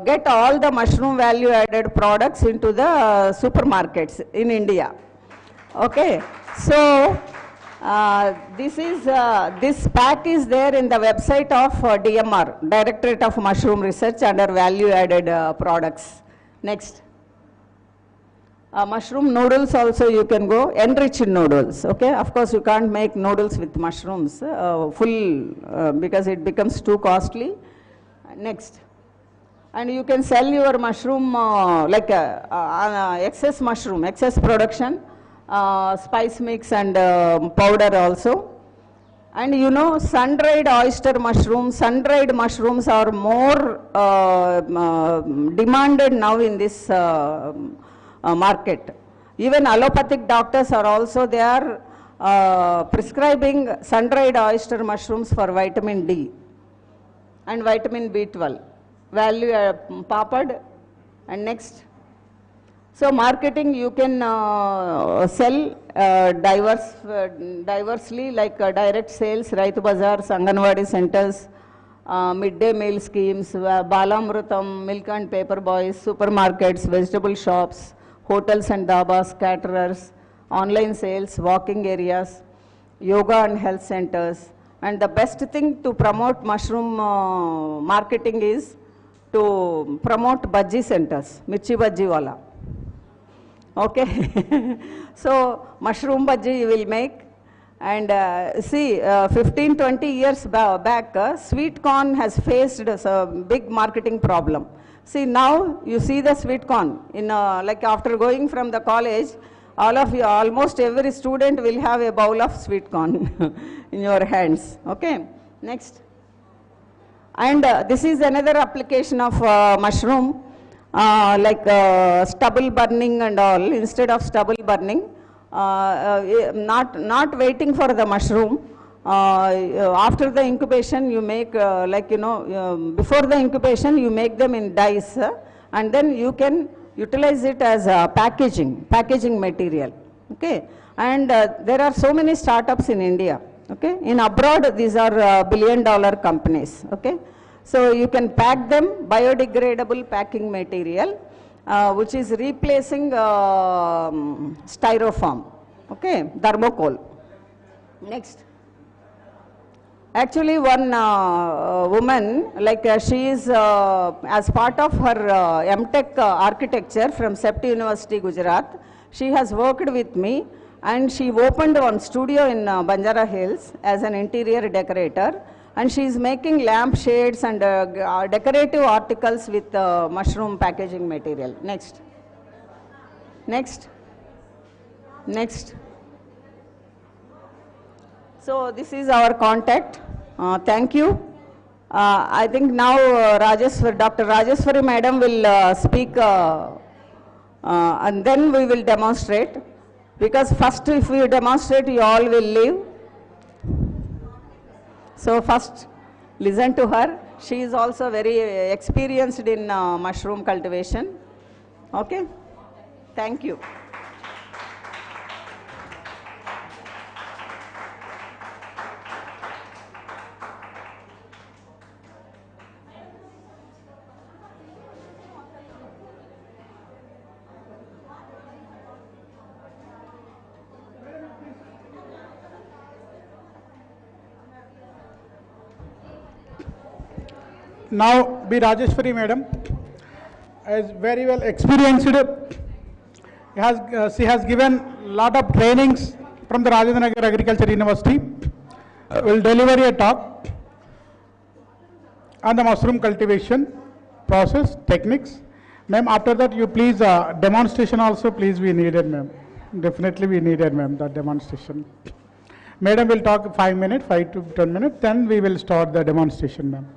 get all the mushroom value added products into the supermarkets in India. Okay. So, this pack is there in the website of DMR, Directorate of Mushroom Research, under value added products. Next. Mushroom noodles also you can go, enriched noodles. Okay. Of course, you can't make noodles with mushrooms because it becomes too costly. Next. And you can sell your mushroom like excess mushroom, excess production, spice mix and powder also. And you know, sun-dried oyster mushrooms, sun-dried mushrooms are more demanded now in this market. Even allopathic doctors are also, they are prescribing sun-dried oyster mushrooms for vitamin D and vitamin B12. Value papad. And next. So marketing, you can sell diversely like direct sales, Raitu Bazaars, Anganwadi centers, midday meal schemes, Balamrutam, milk and paper boys, supermarkets, vegetable shops, hotels and dabas, caterers, online sales, walking areas, yoga and health centers. And the best thing to promote mushroom marketing is to promote bhaji centers, mirchi bhaji wala. Okay. So mushroom bhaji you will make. And see, 15-20 years back, sweet corn has faced a big marketing problem. See, now you see the sweet corn in like after going from the college, all of you, almost every student will have a bowl of sweet corn in your hands. Okay. Next. And this is another application of mushroom, like stubble burning and all. Instead of stubble burning, not waiting for the mushroom. After the incubation, you make like, you know, before the incubation, you make them in dice, and then you can utilize it as packaging material. Okay. And there are so many startups in India. Okay, in abroad, these are billion-dollar companies. Okay, so you can pack them biodegradable packing material, which is replacing styrofoam. Okay, thermocol. Next. Actually, one woman, like she is as part of her MTech architecture from Dept University, Gujarat. She has worked with me, and she opened one studio in Banjara Hills as an interior decorator, and she is making lamp shades and decorative articles with mushroom packaging material. Next. Next. Next. So this is our contact. Thank you. I think now Dr. Rajeshwari Madam will speak and then we will demonstrate. Because first if we demonstrate, you all will leave. So first listen to her. She is also very experienced in mushroom cultivation. Okay? Thank you. Now, B. Rajeshwari Madam is very well experienced. She has given lot of trainings from the Rajendra Nagar Agriculture University. Will deliver a talk on the mushroom cultivation process, techniques. Ma'am, after that, you please, demonstration also please be needed, ma'am. Definitely we needed, ma'am, that demonstration. Madam will talk 5 minutes, 5 to 10 minutes, then we will start the demonstration, ma'am.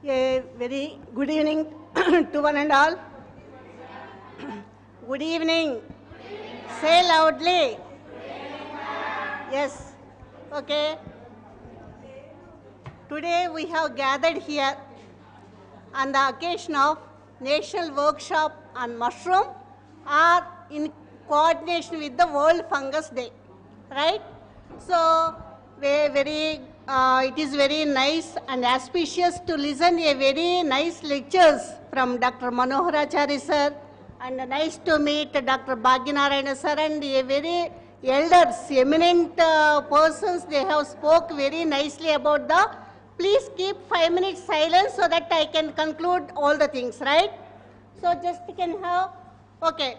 A very good evening to one and all. Good evening. Say loudly. Yes. Okay. Today we have gathered here on the occasion of National Workshop on Mushroom, or in coordination with the World Fungus Day, right? So, it is very nice and auspicious to listen a very nice lectures from Dr. Manoharacharya sir, and nice to meet Dr. Bhagyanarayana sir and a very elders, eminent persons. They have spoke very nicely about the. Please keep 5 minutes silence so that I can conclude all the things, right? So just can have, okay.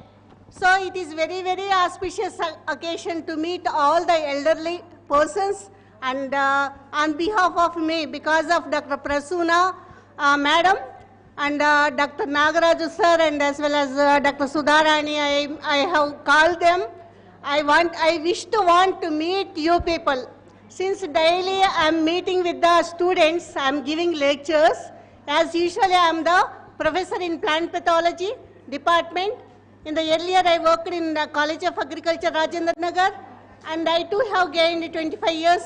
So it is very, very auspicious occasion to meet all the elderly persons, and on behalf of me, because of Dr. Prasuna Madam and Dr. Nagaraju sir, and as well as Dr. Sudharani, I have called them. I wish to meet you people. Since daily I am meeting with the students, I am giving lectures. As usually I am the professor in plant pathology department. In the earlier I worked in the College of Agriculture, Rajendra Nagar, and I too have gained 25 years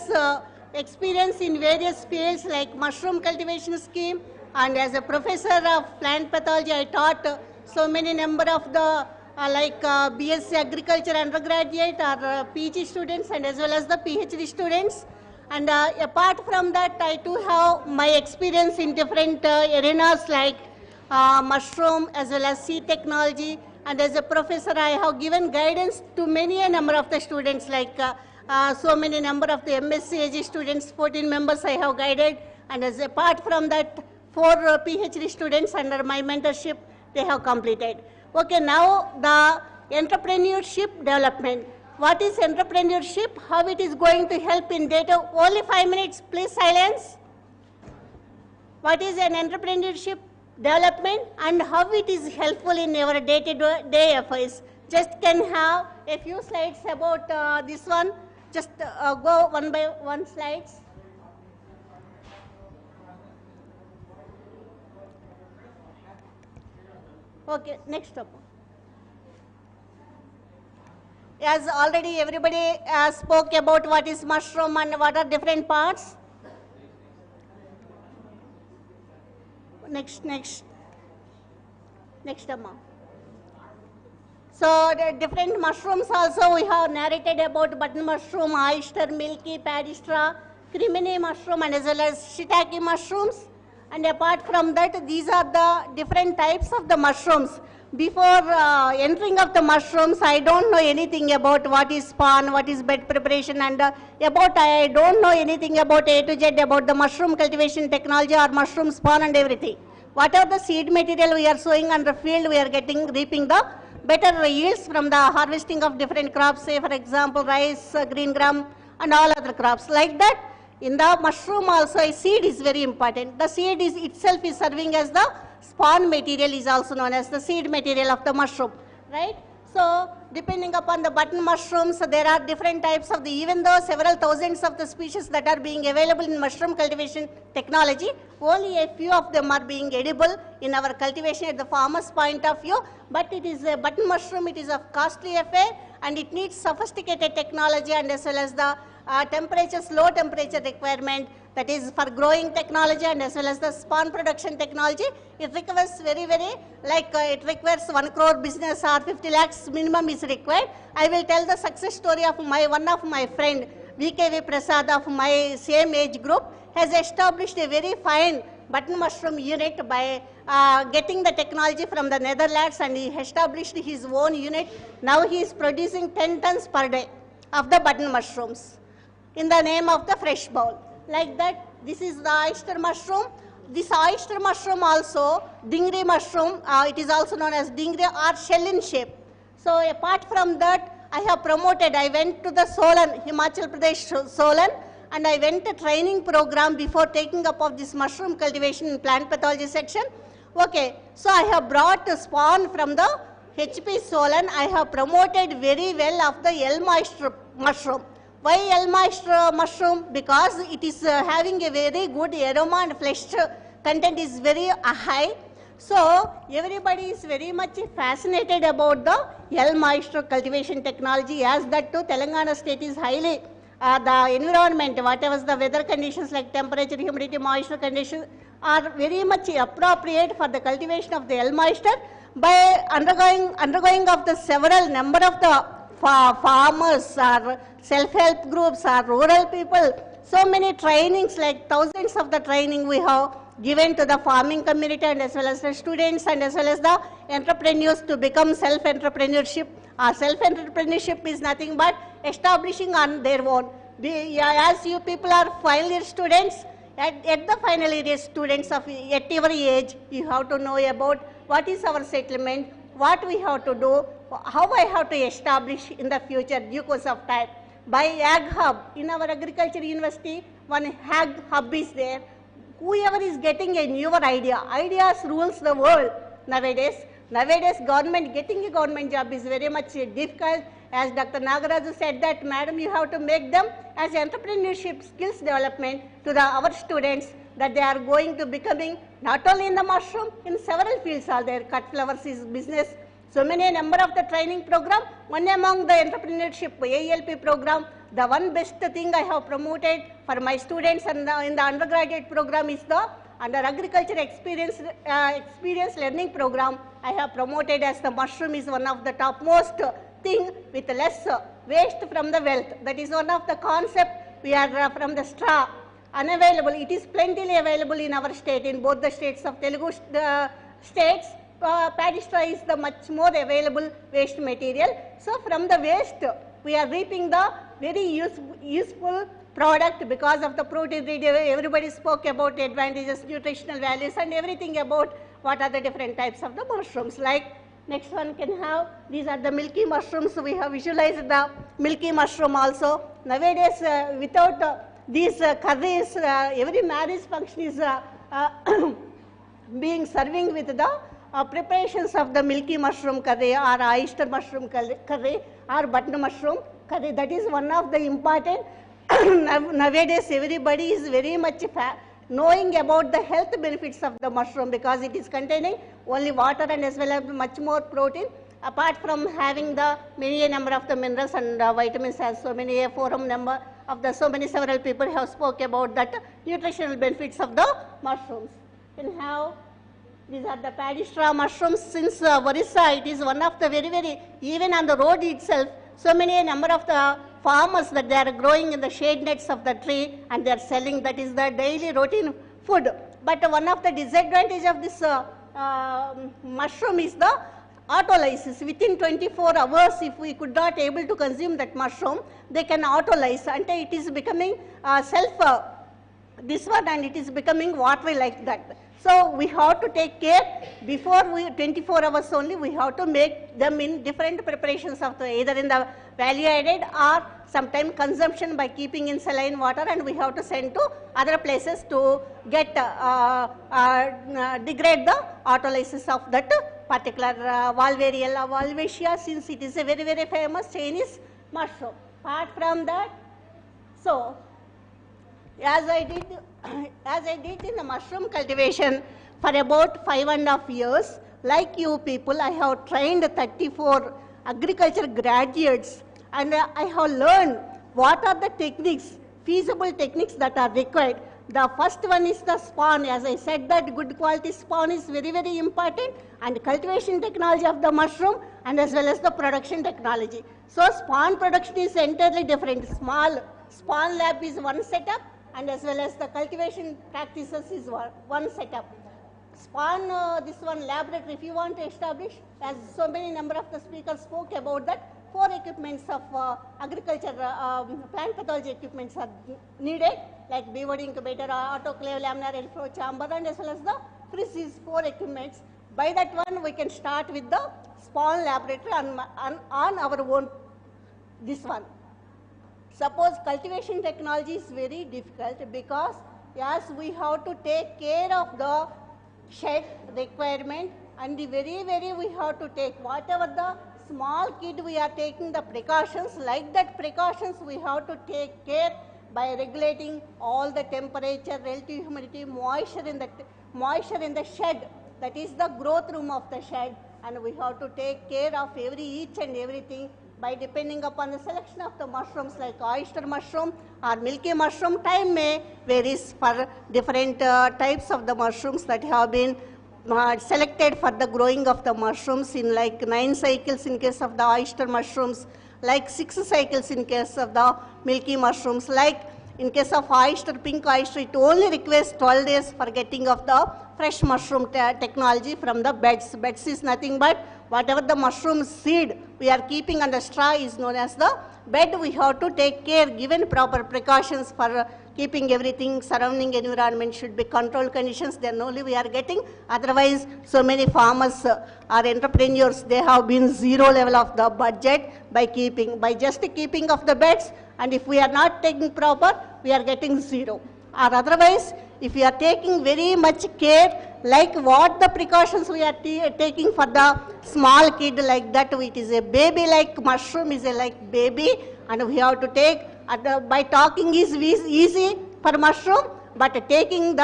experience in various fields like mushroom cultivation scheme, and as a professor of plant pathology I taught so many number of the BSc Agriculture undergraduate or PG students, and as well as the PhD students. And apart from that, I too have my experience in different arenas like mushroom as well as seed technology. And as a professor, I have given guidance to many a number of the students, like so many number of the MSc AG students, 14 members I have guided. And as apart from that, 4 PhD students under my mentorship, they have completed. Okay, now the entrepreneurship development. What is entrepreneurship? How it is going to help in data? Only 5 minutes, please silence. What is an entrepreneurship development and how it is helpful in our day-to-day affairs? Just can have a few slides about this one. Just go one by one slides. Okay, next up. as already everybody spoke about what is mushroom and what are different parts. Next, Amma. So the different mushrooms also we have narrated about button mushroom, oyster, milky, padistra, crimini mushroom and as well as shiitake mushrooms. And apart from that, these are the different types of the mushrooms. Before entering of the mushrooms, I don't know anything about what is spawn, what is bed preparation, and I don't know anything about A to Z about the mushroom cultivation technology or mushroom spawn and everything. Whatever the seed material we are sowing on the field, we are reaping the better yields from the harvesting of different crops, say for example rice, green gram and all other crops. Like that, in the mushroom also a seed is very important. The seed is itself is serving as the spawn material, is also known as the seed material of the mushroom, right? So depending upon the button mushrooms, there are different types of the, even though several thousands of the species that are being available in mushroom cultivation technology, only a few of them are being edible in our cultivation at the farmer's point of view. But it is a button mushroom, it is a costly affair and it needs sophisticated technology and as well as the low temperature requirement, that is for growing technology and as well as the spawn production technology. It requires it requires 1 crore business or 50 lakhs minimum is required. I will tell the success story of one of my friend, VKV Prasad of my same age group, has established a very fine button mushroom unit by getting the technology from the Netherlands, and he established his own unit. Now he is producing 10 tons per day of the button mushrooms in the name of the fresh bowl. Like that, this is the oyster mushroom. This oyster mushroom also, dingri mushroom, it is also known as dingri or shell in shape. So apart from that, I went to the Solan, Himachal Pradesh Solan, and I went a training program before taking up of this mushroom cultivation in plant pathology section. Okay, so I have brought a spawn from the HP Solan. I have promoted very well of the elm oyster mushroom. Why elm oyster mushroom? Because it is having a very good aroma and flesh content is very high. So everybody is very much fascinated about the elm oyster cultivation technology, as that too Telangana state is highly, the environment, whatever the weather conditions like temperature, humidity, moisture conditions are very much appropriate for the cultivation of the elm oyster. By undergoing of the several number of the farmers or self-help groups or rural people, so many trainings, like thousands of the training we have given to the farming community and as well as the students and as well as the entrepreneurs to become self-entrepreneurship. Self-entrepreneurship is nothing but establishing on their own. As you people are final year students, at the final year students of at every age, you have to know about what is our settlement, what we have to do, how I have to establish in the future due course of time. By Ag Hub, in our agriculture university, one Ag Hub is there. Whoever is getting a newer ideas rules the world nowadays. Nowadays, getting a government job is very much difficult. As Dr. Nagaraju said that, madam, you have to make them as entrepreneurship skills development to our students, that they are going to becoming not only in the mushroom, in several fields are there. Cut flowers is business. So many number of the training program. One among the entrepreneurship AELP program, the one best thing I have promoted for my students and in the undergraduate program is the under agriculture experience learning program. I have promoted as the mushroom is one of the topmost thing with less waste from the wealth. That is one of the concept we are from the straw unavailable. It is plentifully available in our state, in both the states of Telugu states. Paddy straw is the much more available waste material. So from the waste, we are reaping the very useful product because of the protein. Everybody spoke about the advantages, nutritional values and everything about what are the different types of the mushrooms. Like next one can have, these are the milky mushrooms. We have visualized the milky mushroom also. Nowadays, without these curries, every marriage function is being serving with the preparations of the milky mushroom curry or oyster mushroom curry or button mushroom curry. That is one of the important. Nowadays, everybody is very much knowing about the health benefits of the mushroom because it is containing only water and as well as much more protein. apart from having the many number of the minerals and vitamins, as so many a forum number of the so many several people have spoke about that nutritional benefits of the mushrooms. Can have these are the paddy straw mushrooms. Since Orissa, it is one of the very, even on the road itself, so many a number of the farmers that they are growing in the shade nets of the tree and they are selling. That is the daily routine food. But one of the disadvantage of this mushroom is the autolysis. Within 24 hours, if we could not able to consume that mushroom, they can autolyze until it is becoming this one, and it is becoming watery like that. So we have to take care before 24 hours only. We have to make them in different preparations of either in the value added or sometime consumption by keeping in saline water, and we have to send to other places to get degrade the autolysis of that particular Valvariella valvaceae, since it is a very famous Chinese mushroom. Apart from that, so as I did in the mushroom cultivation for about 5.5 years, like you people, I have trained 34 agriculture graduates, and I have learned what are the techniques, feasible techniques that are required. The first one is the spawn. As I said, that good quality spawn is very important, and cultivation technology of the mushroom, and as well as the production technology. So spawn production is entirely different. Small spawn lab is one setup, and as well as the cultivation practices is one setup. Spawn, this one laboratory, if you want to establish, as so many number of the speakers spoke about that, 4 equipments of agriculture, plant pathology equipments are needed, like beaver incubator, autoclave, laminar air flow chamber, and as well as the freeze 4 equipments. By that one, we can start with the spawn laboratory on our own, this one. Suppose cultivation technology is very difficult, because yes, we have to take care of the shed requirement, and the very we have to take whatever the small kid we are taking the precautions, like that precautions we have to take care by regulating all the temperature, relative humidity, moisture in the shed. That is the growth room of the shed, and we have to take care of each and everything by depending upon the selection of the mushrooms, like oyster mushroom or milky mushroom. Time may varies for different types of the mushrooms that have been selected for the growing of the mushrooms, in like 9 cycles in case of the oyster mushrooms, like 6 cycles in case of the milky mushrooms. Like in case of oyster, pink oyster, it only requires 12 days for getting of the fresh mushroom technology from the beds. Beds is nothing but whatever the mushroom seed we are keeping on the straw is known as the bed. We have to take care, given proper precautions for keeping everything, surrounding environment should be controlled conditions, then only we are getting. Otherwise, so many farmers or entrepreneurs, they have been zero level of the budget by just keeping of the beds, and if we are not taking proper, we are getting zero. Or otherwise, if we are taking very much care, like what the precautions we are taking for the small kid, like that, it is a baby, like mushroom is a like baby, and we have to take, by talking is easy for mushroom, but taking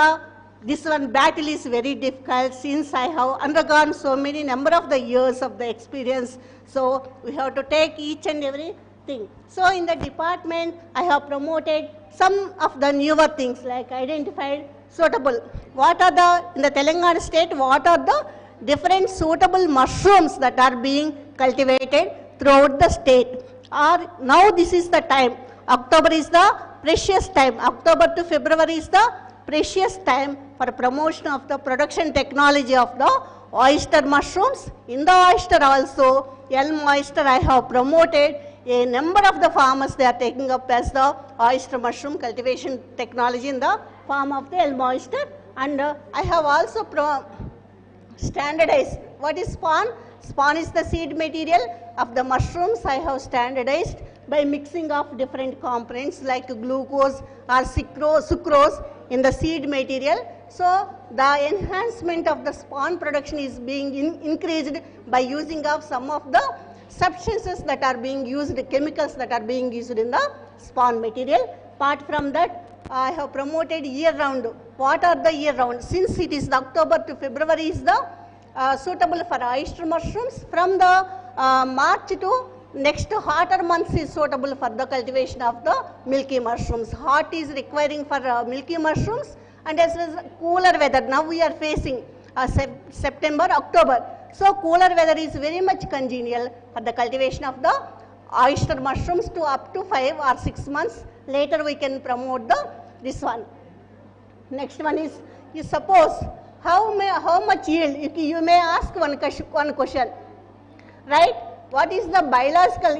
this one battle is very difficult, since I have undergone so many number of the years of the experience. So we have to take each and every thing. So in the department, I have promoted some of the newer things, like identified suitable. What are in the Telangana state, what are the different suitable mushrooms that are being cultivated throughout the state? Now this is the time. October is the precious time. October to February is the precious time for promotion of the production technology of the oyster mushrooms. In the oyster also, elm oyster, I have promoted a number of the farmers, they are taking up as the oyster mushroom cultivation technology in the form of the elm oyster. And I have also standardized. What is spawn? Spawn is the seed material of the mushrooms. I have standardized by mixing of different components like glucose or sucrose in the seed material. So the enhancement of the spawn production is being increased by using of some of the substances that are being used, chemicals that are being used in the spawn material. Apart from that, I have promoted year-round. What are the year-round? Since it is the October to February is the suitable for oyster mushrooms. From the March to next hotter months is suitable for the cultivation of the milky mushrooms. Hot is requiring for milky mushrooms, and as well as cooler weather. Now we are facing September, October. So cooler weather is very much congenial for the cultivation of the oyster mushrooms to up to 5 or 6 months. Later we can promote this one. Next one is, you suppose how much yield? You may ask one question, right? What is the biological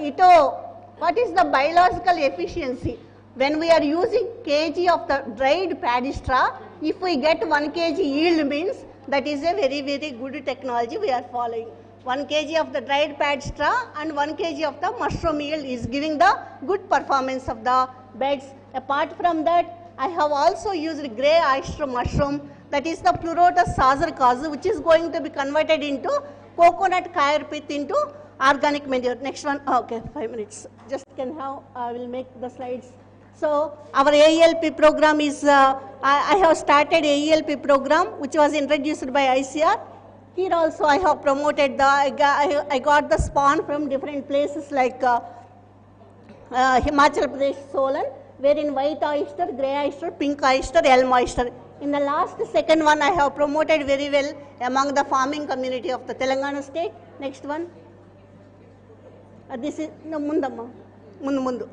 what is the biological efficiency? When we are using kg of the dried paddy straw, if we get 1 kg yield means that is a very, very good technology we are following. 1 kg of the dried paddy straw and 1 kg of the mushroom yield is giving the good performance of the beds. Apart from that, I have also used grey oyster mushroom, that is the Pleurotus sarcosus, which is going to be converted into coconut coir pith into organic manure. Next one, okay, 5 minutes. Just can have, I will make the slides. So our AELP program is, I have started AELP program which was introduced by ICR. Here also I have promoted I got the spawn from different places like Himachal Pradesh, Solan, wherein white oyster, grey oyster, pink oyster, elm oyster. In the last second one I have promoted very well among the farming community of the Telangana state. Next one. This is no mundamma, mundu.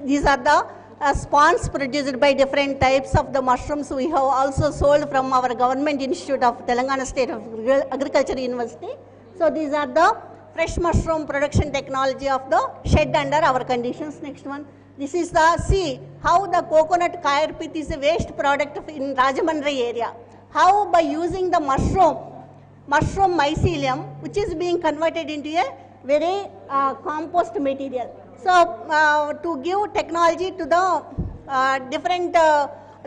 These are the spawns produced by different types of the mushrooms. We have also sold from our Government Institute of Telangana State of Agriculture University. So these are the fresh mushroom production technology of the shed under our conditions. Next one. This is see how the coconut coir pith is a waste product in Rajahmundry area. How by using the mushroom mycelium, which is being converted into a very compost material. So to give technology to the different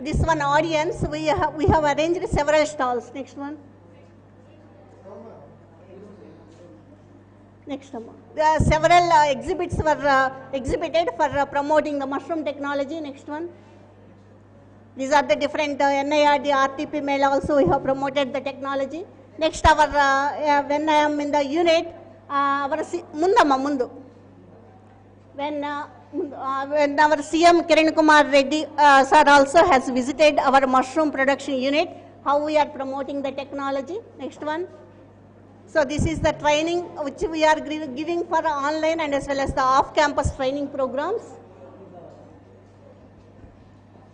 this one audience, we have arranged several stalls. Next one. Next one. Several exhibits were exhibited for promoting the mushroom technology. Next one. These are the different NIRD, RTP mail also we have promoted the technology. Next, our when I am in the unit, our mundu. When our CM Kiran Kumar Reddy sir also has visited our mushroom production unit, how we are promoting the technology. Next one. So this is the training which we are giving for online and as well as the off-campus training programs.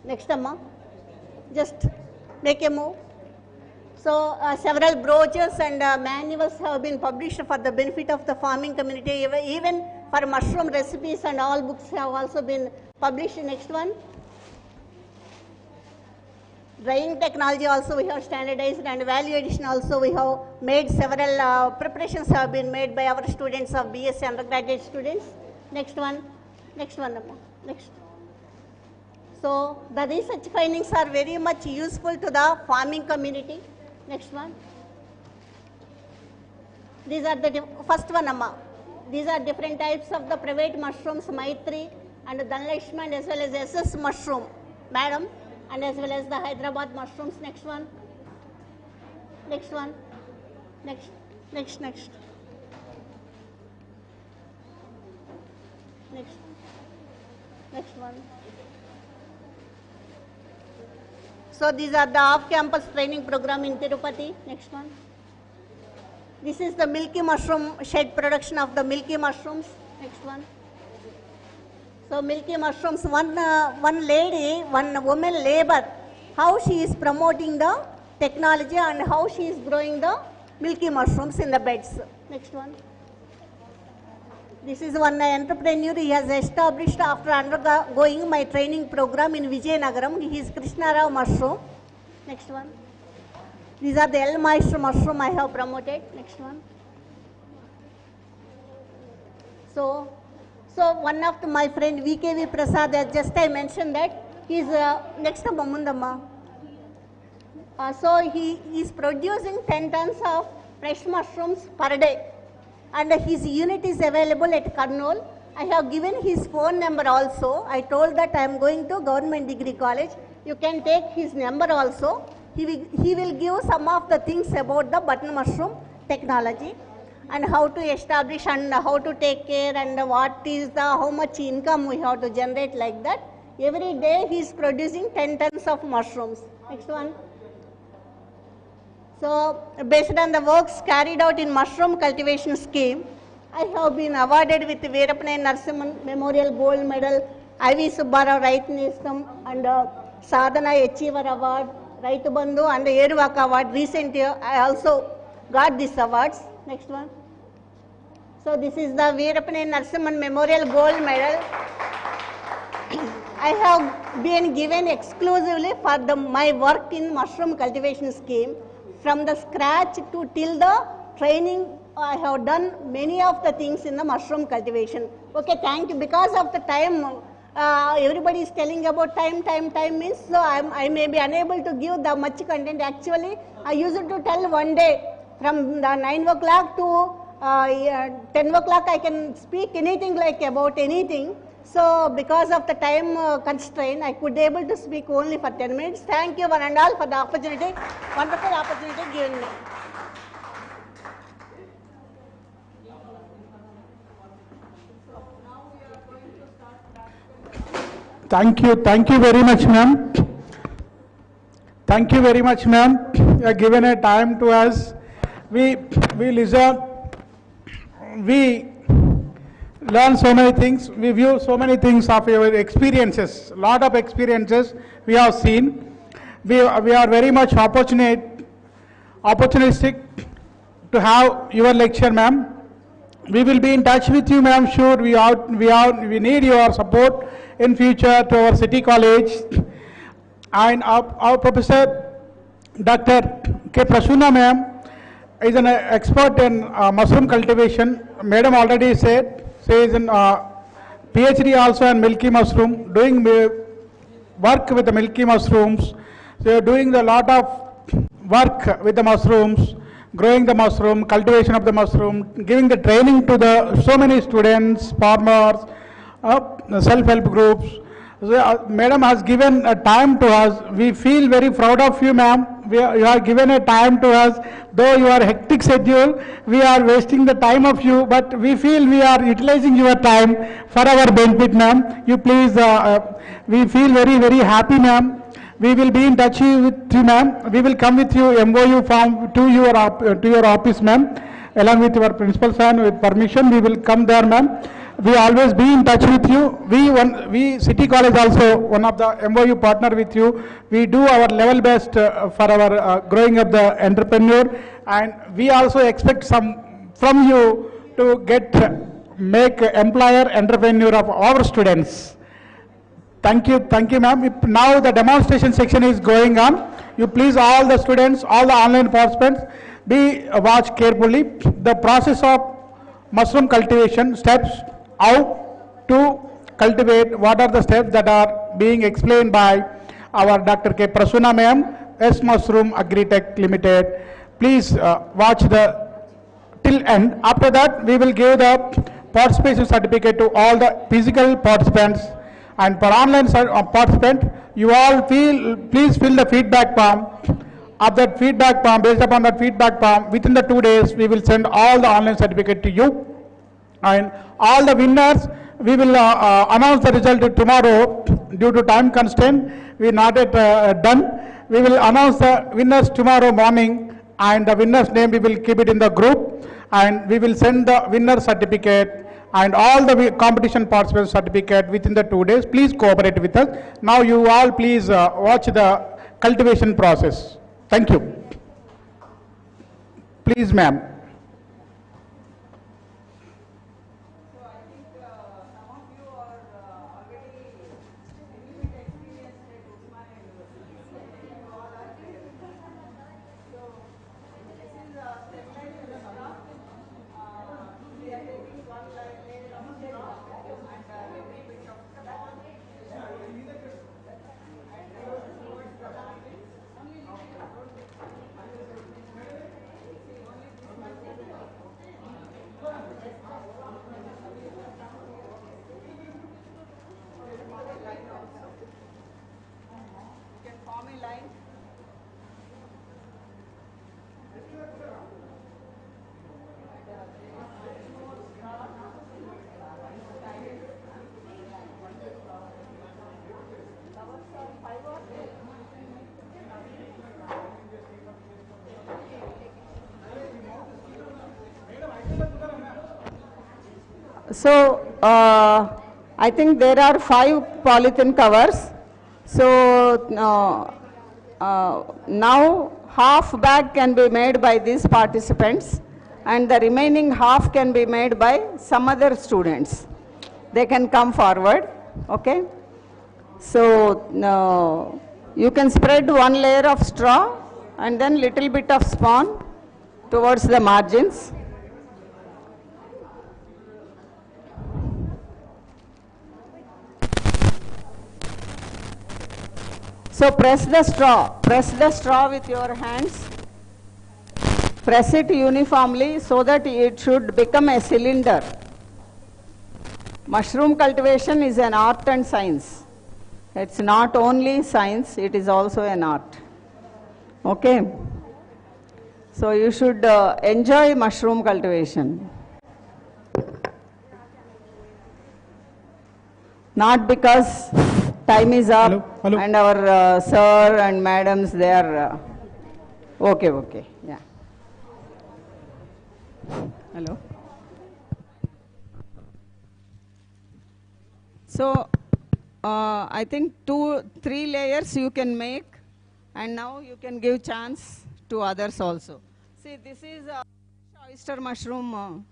Next, Amma. Just make a move. So several brochures and manuals have been published for the benefit of the farming community. Even for mushroom recipes and all books have also been published. Next one. Drying technology also we have standardized, and value addition also we have made several preparations have been made by our students of BSc undergraduate students. Next one. Next one. Next. So the research findings are very much useful to the farming community. Next one. These are the first one, Amma. These are different types of the private mushrooms, Maitri and Dhanlakshman as well as SS mushroom, madam, and as well as the Hyderabad mushrooms. Next one. Next one. Next. Next. Next. Next. Next one. So these are the off-campus training program in Tirupati. Next one. This is the milky mushroom shed production of the milky mushrooms. Next one. So milky mushrooms, one woman labor, how she is promoting the technology and how she is growing the milky mushrooms in the beds. Next one. This is one entrepreneur he has established after undergoing my training program in Vijayanagaram. He is Krishna Rao mushroom. Next one. These are the elm oyster mushroom I have promoted. Next one. So one of my friend VKV Prasad, just I mentioned that he is next to Mamundamma. So he is producing 10 tons of fresh mushrooms per day, and his unit is available at Kurnool. I have given his phone number also. I told that I am going to Government Degree College. You can take his number also. He will give some of the things about the button mushroom technology. and how to establish and how to take care and what is the, how much income we have to generate like that. Every day he is producing 10 tons of mushrooms. Next one. So based on the works carried out in mushroom cultivation scheme, I have been awarded with Veerapanai Narasimhan Memorial Gold Medal, I.V. Subbarao Raitu Nestam and Sadhana Achiever Award, Raitu Bandhu and Eruvaka Award. Recent year I also got these awards. Next one. So this is the Veerapanai Narasimhan Memorial Gold Medal. I have been given exclusively for my work in mushroom cultivation scheme. From the scratch to till the training, I have done many of the things in the mushroom cultivation. Okay, thank you. Because of the time, everybody is telling about time means, so I may be unable to give the much content. Actually, I used to tell one day from the 9 o'clock to 10 o'clock I can speak anything like about anything. So because of the time constraint, I could able to speak only for 10 minutes. Thank you one and all for the opportunity, wonderful opportunity given me. Thank you very much, ma'am. Thank you very much, ma'am. You have given a time to us. We listen, we learn so many things, we view so many things of your experiences, lot of experiences we have seen. We are very much opportunistic to have your lecture, ma'am. We will be in touch with you, ma'am. Sure, we need your support in future to our city college. And our professor, Dr. K. Prasuna, ma'am, is an expert in mushroom cultivation. Madam already said, she is in PhD also in milky mushroom, doing work with the milky mushrooms. So doing a lot of work with the mushrooms, growing the mushroom, cultivation of the mushroom, giving the training to the so many students, farmers, self-help groups. So, Madam has given a time to us. We feel very proud of you, ma'am. You have given a time to us. Though you are hectic schedule, we are wasting the time of you, but we feel we are utilizing your time for our benefit, ma'am. You please, we feel very, very happy, ma'am. We will be in touch with you, ma'am. We will come with you MOU form to your office, ma'am. Along with your principal sir, with permission, we will come there, ma'am. We always be in touch with you. We City College also one of the MOU partner with you. We do our level best for our growing up the entrepreneur, and we also expect some from you to make employer entrepreneur of our students. Thank you, ma'am. Now the demonstration section is going on. You please, all the students, all the online participants, watch carefully the process of mushroom cultivation steps, how to cultivate, what are the steps that are being explained by our Dr. K. Prasuna ma'am, S Mushroom Agritech Limited. Please watch the till end. After that, we will give the participation certificate to all the physical participants. And for online participant, you all please fill the feedback form. Of that feedback form, based upon that feedback form, within the 2 days, we will send all the online certificate to you. And all the winners, we will announce the result tomorrow. Due to time constraint, we are not yet done. We will announce the winners tomorrow morning, and the winner's name we will keep it in the group, and we will send the winner certificate and all the competition participants certificate within the 2 days. Please cooperate with us. Now you all please watch the cultivation process. Thank you. Please, ma'am. So, I think there are 5 polythene covers. So, now half bag can be made by these participants and the remaining half can be made by some other students. They can come forward, okay? So, you can spread 1 layer of straw and then little bit of spawn towards the margins. So press the straw with your hands, press it uniformly so that it should become a cylinder. Mushroom cultivation is an art and science. It's not only science, it is also an art. Okay? So you should enjoy mushroom cultivation. Not because time is up and our sir and madams, they are okay, yeah. Hello. So I think 2-3 layers you can make, and now you can give chance to others also. See, this is oyster mushroom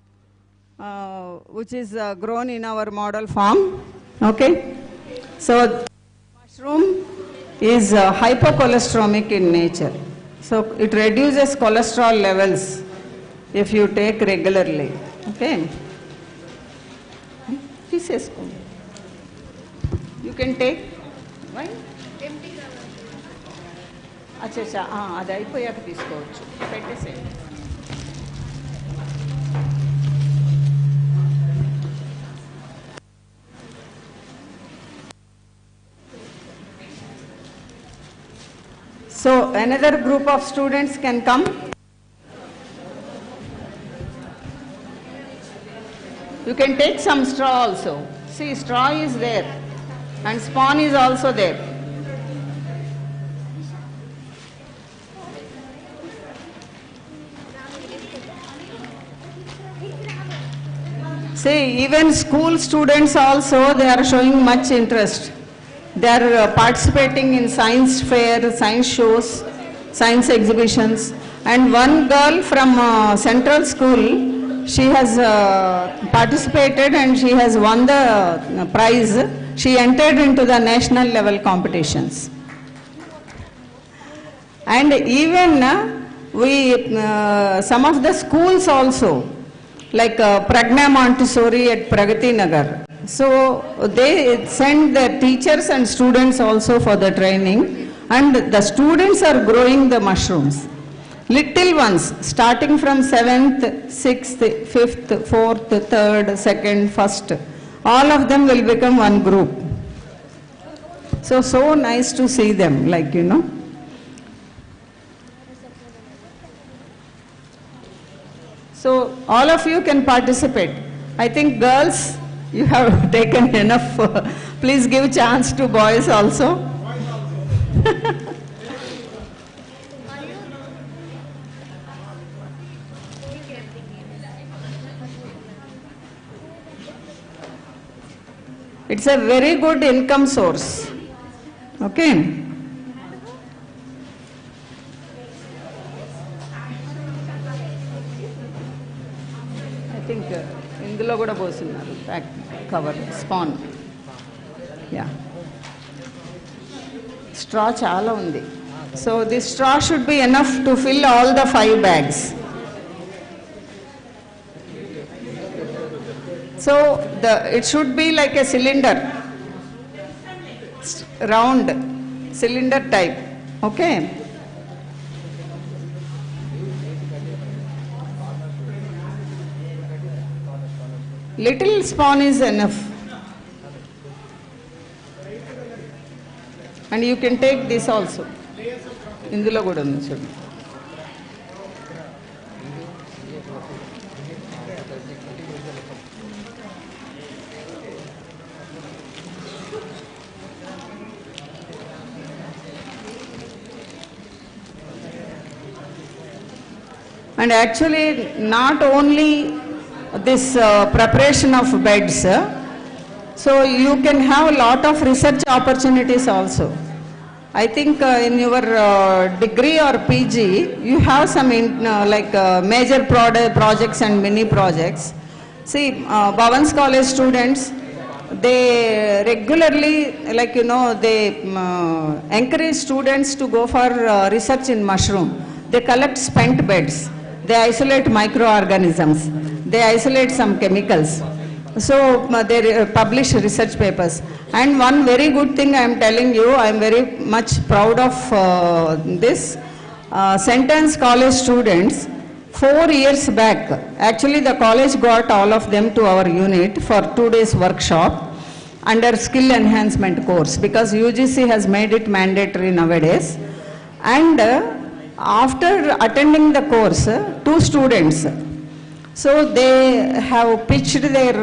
which is grown in our model farm. Okay. So mushroom is hypocholesteromic in nature. So it reduces cholesterol levels if you take regularly. Okay. You can take. Why? Acha, అది అయిపోయాక తీసుకోవచ్చు. పెట్టేసేయండి. So another group of students can come. You can take some straw also. See, straw is there and spawn is also there. See, even school students also, they are showing much interest. They are participating in science fair, science shows, science exhibitions. And one girl from Central School, she has participated and she has won the prize. She entered into the national level competitions. And even some of the schools also, like Pragna Montessori at Pragati Nagar. So they send their teachers and students also for the training, and the students are growing the mushrooms. Little ones, starting from 7th, 6th, 5th, 4th, 3rd, 2nd, 1st, all of them will become one group. So nice to see them, like, you know. So all of you can participate. I think girls, you have taken enough. Please give chance to boys also. It's a very good income source. Okay. I think ఇందులో కూడా పోస్తున్నారు pack cover spawn. Yeah, straw చాలా ఉంది. So this straw should be enough to fill all the 5 bags. So it should be like a cylinder, round cylinder type. Okay. Little spawn is enough. And you can take this also. Indulo kuda undi chudu. And actually not only this preparation of beds. So you can have a lot of research opportunities also. I think in your degree or PG, you have some major projects and mini projects. See, Bhavan's college students, they regularly, they encourage students to go for research in mushroom. They collect spent beds. They isolate microorganisms. They isolate some chemicals. So they publish research papers. And one very good thing I am telling you, I am very much proud of this. Sentence college students, 4 years back, actually the college got all of them to our unit for 2 days workshop under Skill Enhancement Course, because UGC has made it mandatory nowadays. And after attending the course, 2 students, so they have pitched their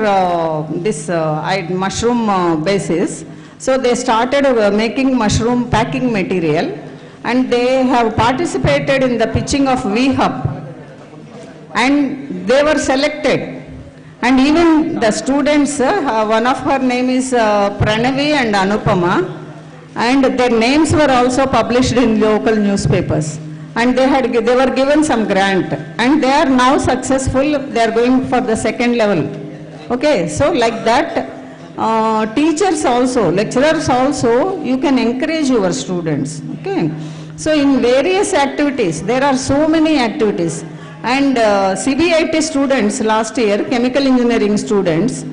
mushroom basis. So they started making mushroom packing material, and they have participated in the pitching of V-Hub, and they were selected. And even the students, one of her name is Pranavi and Anupama, and their names were also published in local newspapers. And they were given some grant, and they are now successful. They are going for the 2nd level. Okay, so like that, teachers also, lecturers also, you can encourage your students. Okay, so in various activities, there are so many activities. And CBIT students last year, chemical engineering students,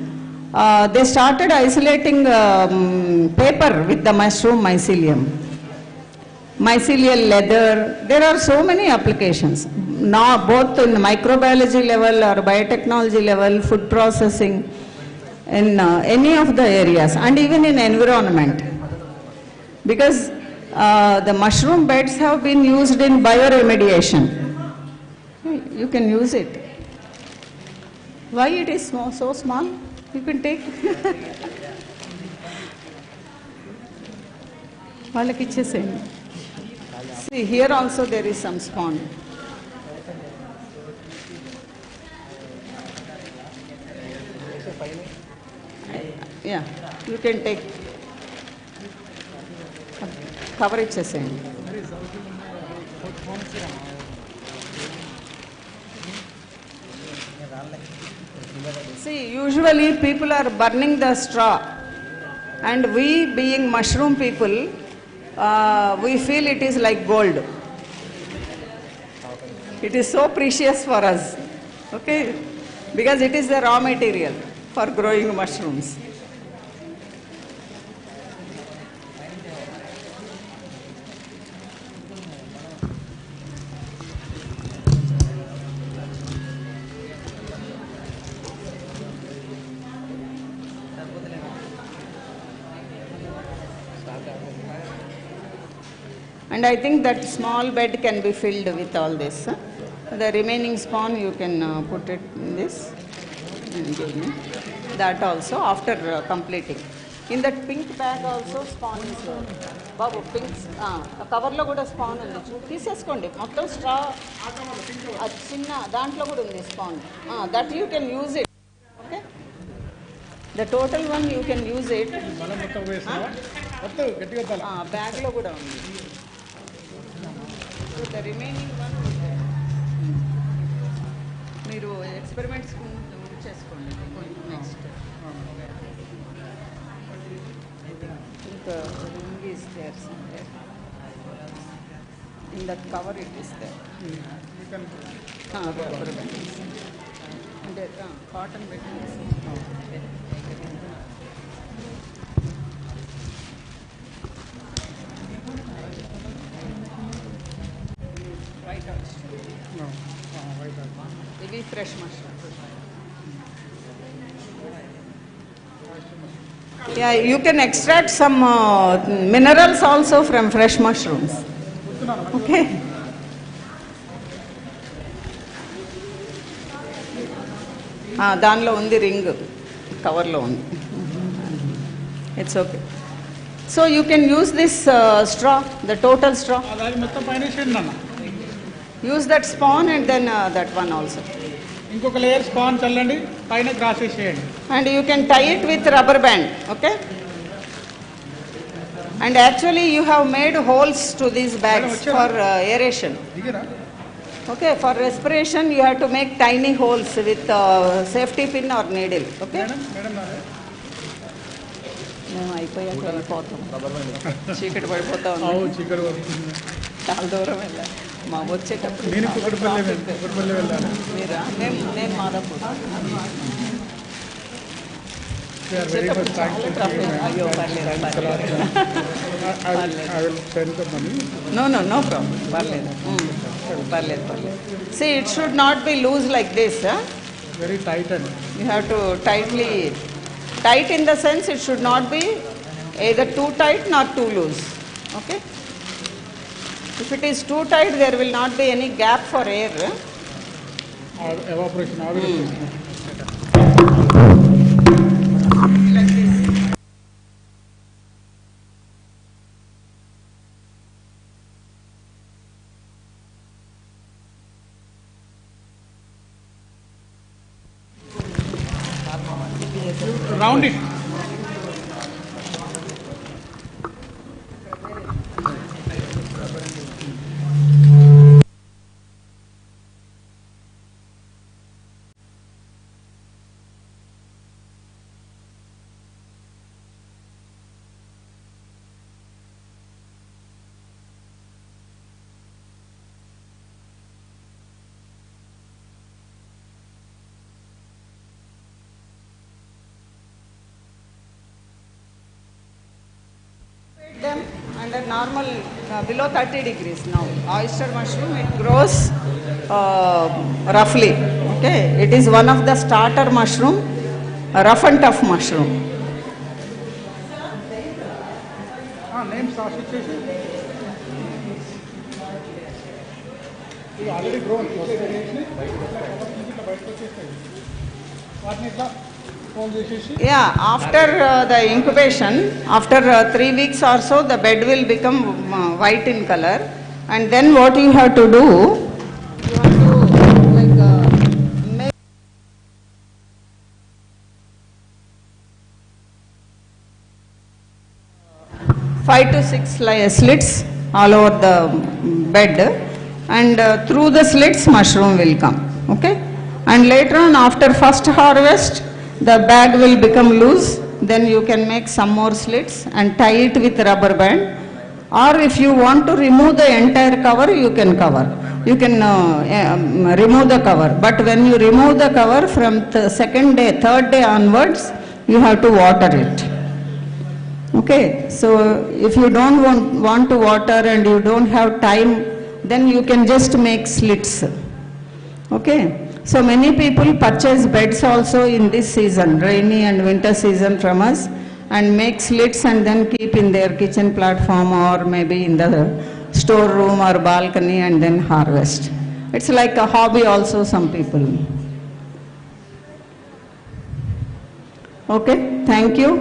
they started isolating paper with the mushroom mycelium. Mycelial leather, there are so many applications, now both in microbiology level or biotechnology level, food processing, in any of the areas, and even in environment. Because the mushroom beds have been used in bioremediation. You can use it. Why it is so small? You can take. See, here also there is some spawn. Yeah, you can take. Cover it, chesayandi. See, usually people are burning the straw, and we being mushroom people, we feel it is like gold. It is so precious for us, okay? Because it is the raw material for growing mushrooms. And I think that small bed can be filled with all this. The remaining spawn you can put it in this and give me. That also after completing. In that pink bag also spawn is there. Babu, pink, cover lo kuda spawn undi. Teeseskondi, mottam straw, chinna, dantlo kuda undi spawn. That you can use it. Okay? The total one you can use it. Bag lo kuda undi. So the remaining one మీరు experiments చేసుకోండి next. The ring is there somewhere. In that cover it is there. You can cotton beddings. White out. No, white out. Maybe fresh mushroom. Yeah, you can extract some minerals also from fresh mushrooms. Okay. దానిలో ఉంది ring కవర్లో ఉంది. It's okay. So you can use this straw, the total straw. Use that spawn and then that one also. ఇంకొక layer span చల్లండి, పైన cross చేసేయండి. And you can tie it with rubber band, okay? And actually you have made holes to these bags for aeration. Okay, for respiration you have to make tiny holes with safety pin or needle, okay? మేము అయిపోయాక వెళ్ళిపోతాం, చీకటి పడిపోతా ఉంది, చాలా దూరం వెళ్ళాలి. మా వచ్చేటప్పుడు మీరా? నేను మాదాపూర్. అయ్యో పర్లేదు, no problem, పర్లేదు. See, it should not be loose like this. Very tight. You have to tight in the sense it should not be either too tight nor too loose, okay? If it is too tight, there will not be any gap for air. Evaporation. Round it. Them under normal below 30 degrees now. Oyster mushroom, it grows roughly. Okay, it is one of the starter mushroom, rough and tough mushroom. Name starts with this. You already grown. Yeah, after the incubation, after 3 weeks or so, the bed will become white in color, and then what you have to do, you have to make 5 to 6 slits all over the bed, and through the slits mushroom will come, okay? And later on, after first harvest, the bag will become loose, then you can make some more slits and tie it with rubber band, or if you want to remove the entire cover, you can remove the cover, but when you remove the cover from the second day, third day onwards, you have to water it. Okay, so if you don't want to water and you don't have time, then you can just make slits. Okay, so many people purchase beds also in this season, rainy and winter season, from us, and make slits and then keep in their kitchen platform or maybe in the storeroom or balcony and then harvest. It's like a hobby also, some people. Okay, thank you.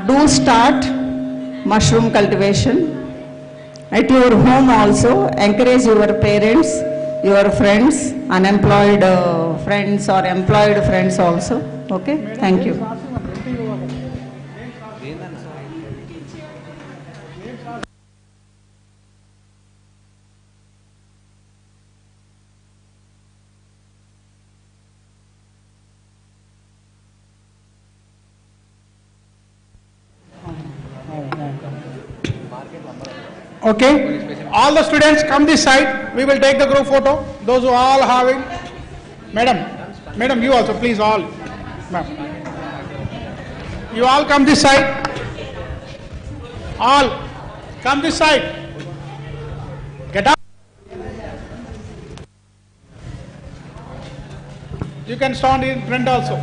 Do start mushroom cultivation at your home also. Encourage your parents, your friends, unemployed friends or employed friends also. Okay, thank you. Okay, all the students come this side. We will take the group photo. Those who all having, madam, you also please all. You all come this side. All come this side. Get up. You can stand in front also.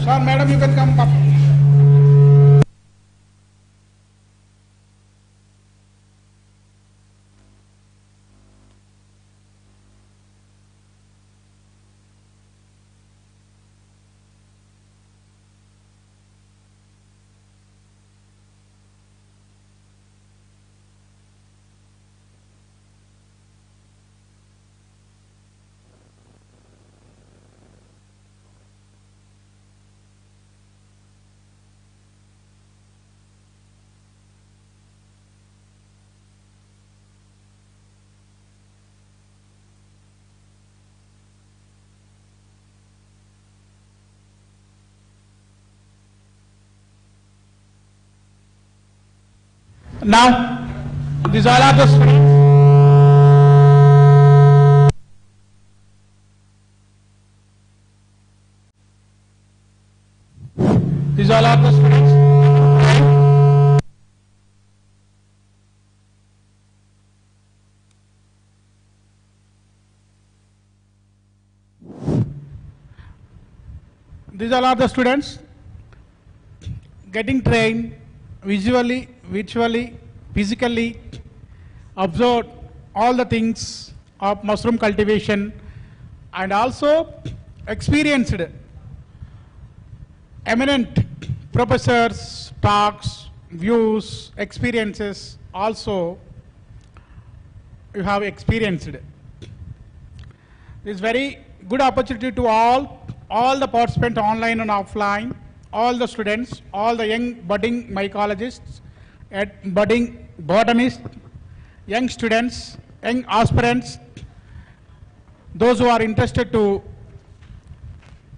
Sir, madam, you can come up. Now, these all are the students. These all are the students. These all are the students getting trained visually, virtually, physically, observed all the things of mushroom cultivation and also experienced eminent professors, talks, views, experiences also you have experienced. This is very good opportunity to all the participants online and offline, all the students, all the young budding mycologists, budding botanists, young students, young aspirants, those who are interested to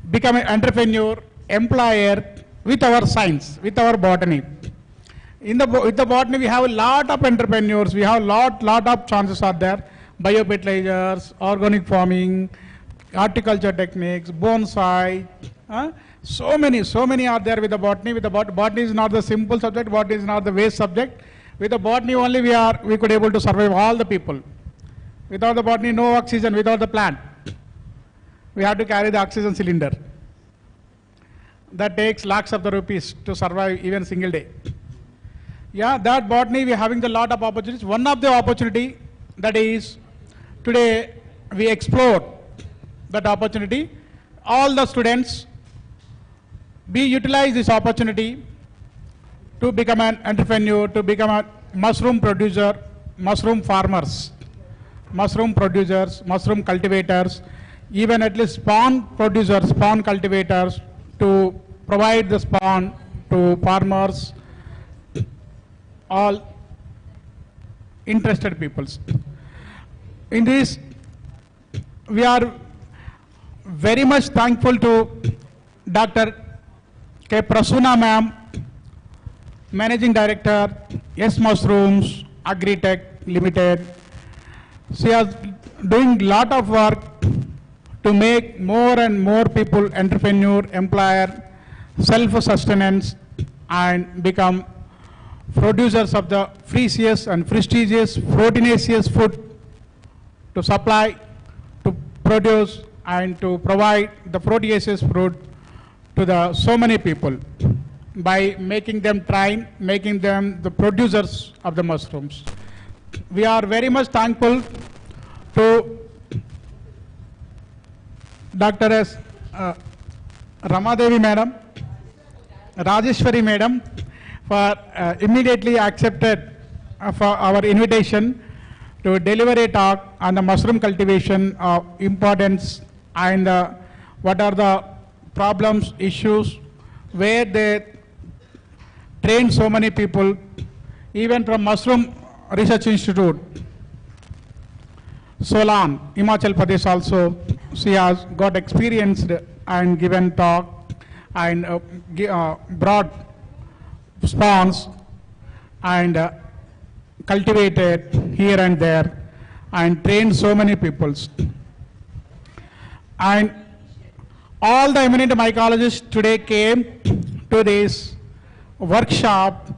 become an entrepreneur, employer with our science, with our botany. With the botany, we have a lot of entrepreneurs. We have lot of chances are there. Biofertilizers, organic farming, horticulture techniques, bonsai. So many are there with the botany. With the botany is not the simple subject. Botany is not the waste subject. With the botany only we could able to survive all the people. Without the botany, no oxygen. Without the plant, we have to carry the oxygen cylinder. That takes lakhs of the rupees to survive even single day. Yeah, that botany we are having a lot of opportunities. One of the opportunity that is today we explore that opportunity. All the students utilize this opportunity to become an entrepreneur, to become a mushroom producer, mushroom farmers, mushroom producers, mushroom cultivators, even at least spawn producers, spawn cultivators, to provide the spawn to farmers, all interested peoples. In this, we are very much thankful to Dr. K. Prasuna ma'am, Managing Director, S Mushrooms, Agritech Limited. She is doing lot of work to make more and more people entrepreneur, employer, self-sustenance, and become producers of the precious and prestigious proteinaceous food to supply, to produce, and to provide the proteaceous food to the so many people by making them train, making them the producers of the mushrooms. We are very much thankful to Dr. S. Ramadevi madam, Rajeshwari madam, for immediately accepted for our invitation to deliver a talk on the mushroom cultivation of importance and what are the problems, issues, where they train so many people, even from Mushroom Research Institute, Solan, Himachal Pradesh also, she has got experienced and given talk and brought spawns and cultivated here and there and trained so many peoples. And all the eminent mycologists today came to this workshop.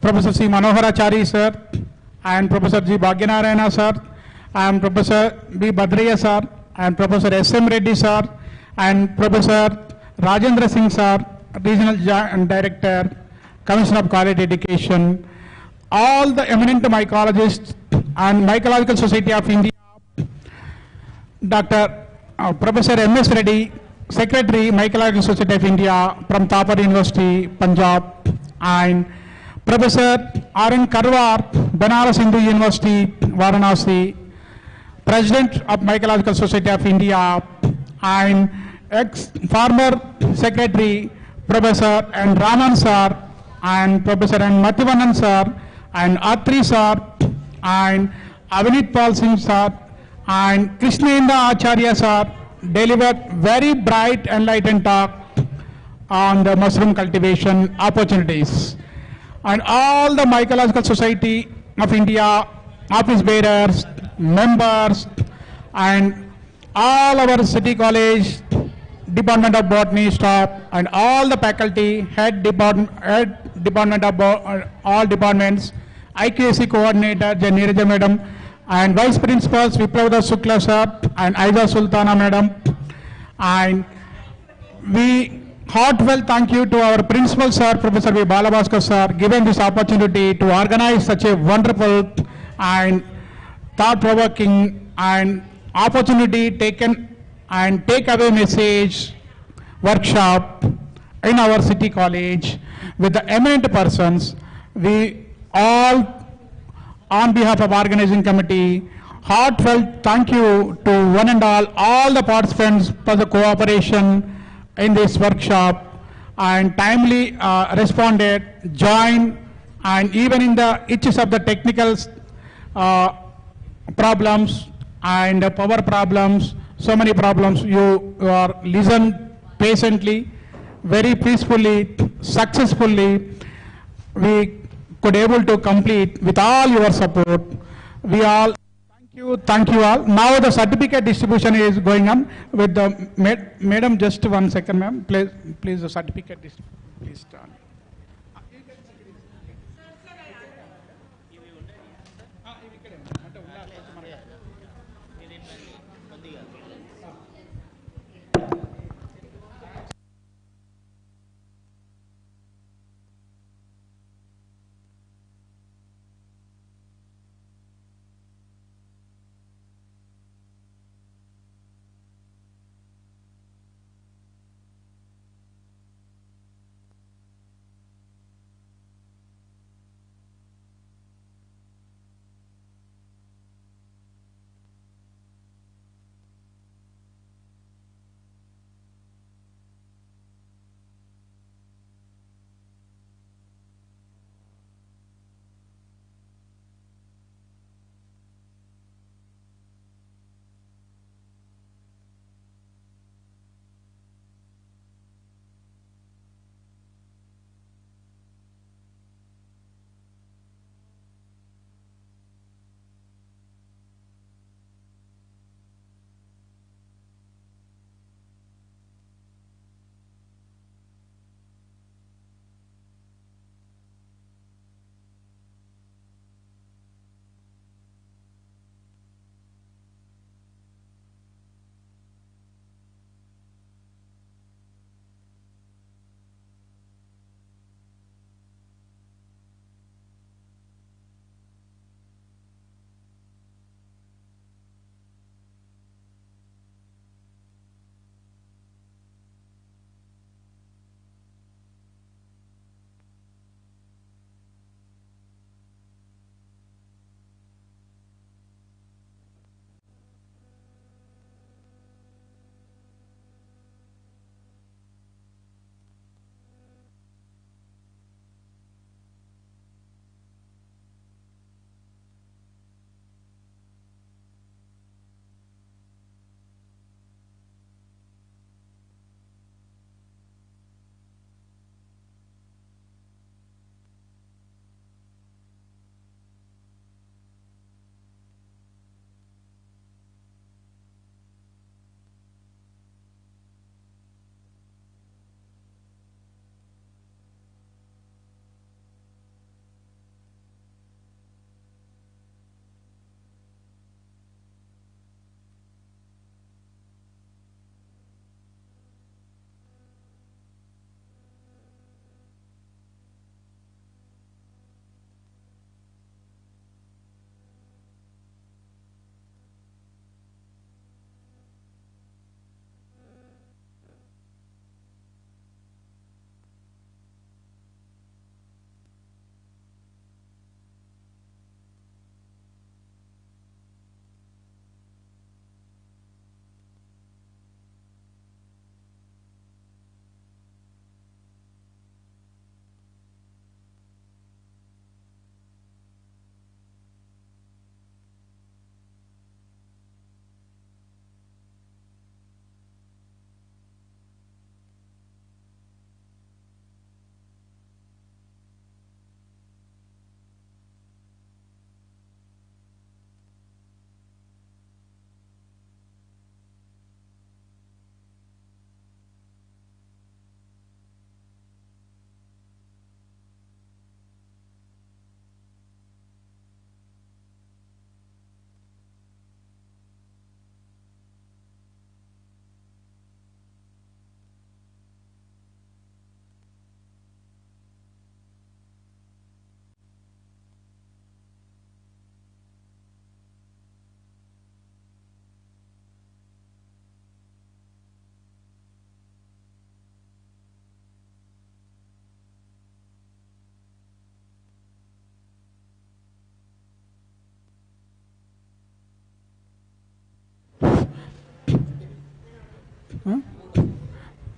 Professor C. Manoharachari sir and Professor G. Bhagyanarayana sir and Professor B. Badriya sir and Professor S. M. Reddy sir and Professor Rajendra Singh sir, Regional Director, Commission of Quality Education, all the eminent mycologists and Mycological Society of India, Dr. Professor M.S. Reddy, Secretary, Mycological Society of India from Thapar University, Punjab, and Professor R.N. Karwar, Banaras Hindu University, Varanasi, President of Mycological Society of India, and ex-former Secretary, Professor N. Raman sir, and Professor N. Mathivanan sir, and Atri sir, and Avinit Pal Singh sir, and Krishnendra Acharya sir delivered very bright enlightened talk on the mushroom cultivation opportunities. and all the Mycological Society of India, office bearers, members, and all our city college, Department of Botany staff, and all the faculty, head department of all departments, IQAC coordinator, Janiraja madam, and vice principals, Vipravada Shukla sir, and Aiza Sultana madam, and we heartfelt thank you to our principal sir, Professor V. Balabhaskar sir, given this opportunity to organize such a wonderful and thought-provoking and opportunity taken and take away message workshop in our city college with the eminent persons. We all, on behalf of organizing committee, heartfelt thank you to one and all the participants for the cooperation in this workshop and timely responded, joined, and even in the itches of the technical problems and power problems, so many problems, you are listened patiently, very peacefully, successfully. We could able to complete with all your support. We all thank you all. Now the certificate distribution is going on with the madam. Just 1 second, ma'am. Please the certificate distribution. Please start.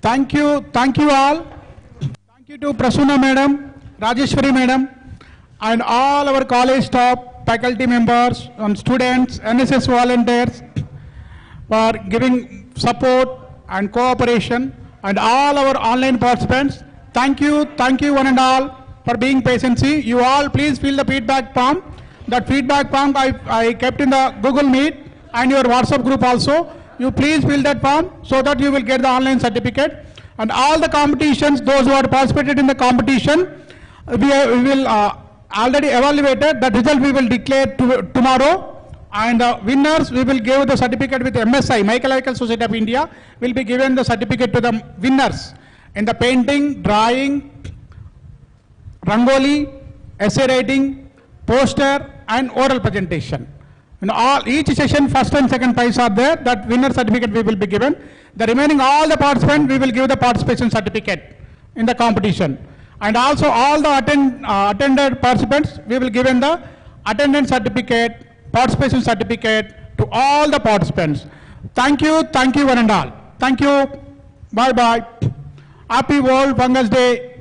Thank you all. Thank you to Prasunna Madam, Rajeshwari Madam, and all our college staff, faculty members, and students, NSS volunteers for giving support and cooperation, and all our online participants. Thank you one and all for being patient. You all please fill the feedback form. That feedback form I kept in the Google Meet and your WhatsApp group also. You please fill that form so that you will get the online certificate. And all the competitions, those who have participated in the competition, we will already evaluated. The result we will declare tomorrow. And the winners, we will give the certificate with MSI, Mycological Society of India, will be given the certificate to the winners in the painting, drawing, rangoli, essay writing, poster, and oral presentation. In each session, first and second prize are there. That winner certificate we will be given. The remaining all the participants, we will give the participation certificate in the competition. And also all the attended participants, we will given the attendance certificate, participation certificate to all the participants. Thank you one and all. Thank you. Bye bye. Happy World Fungus Day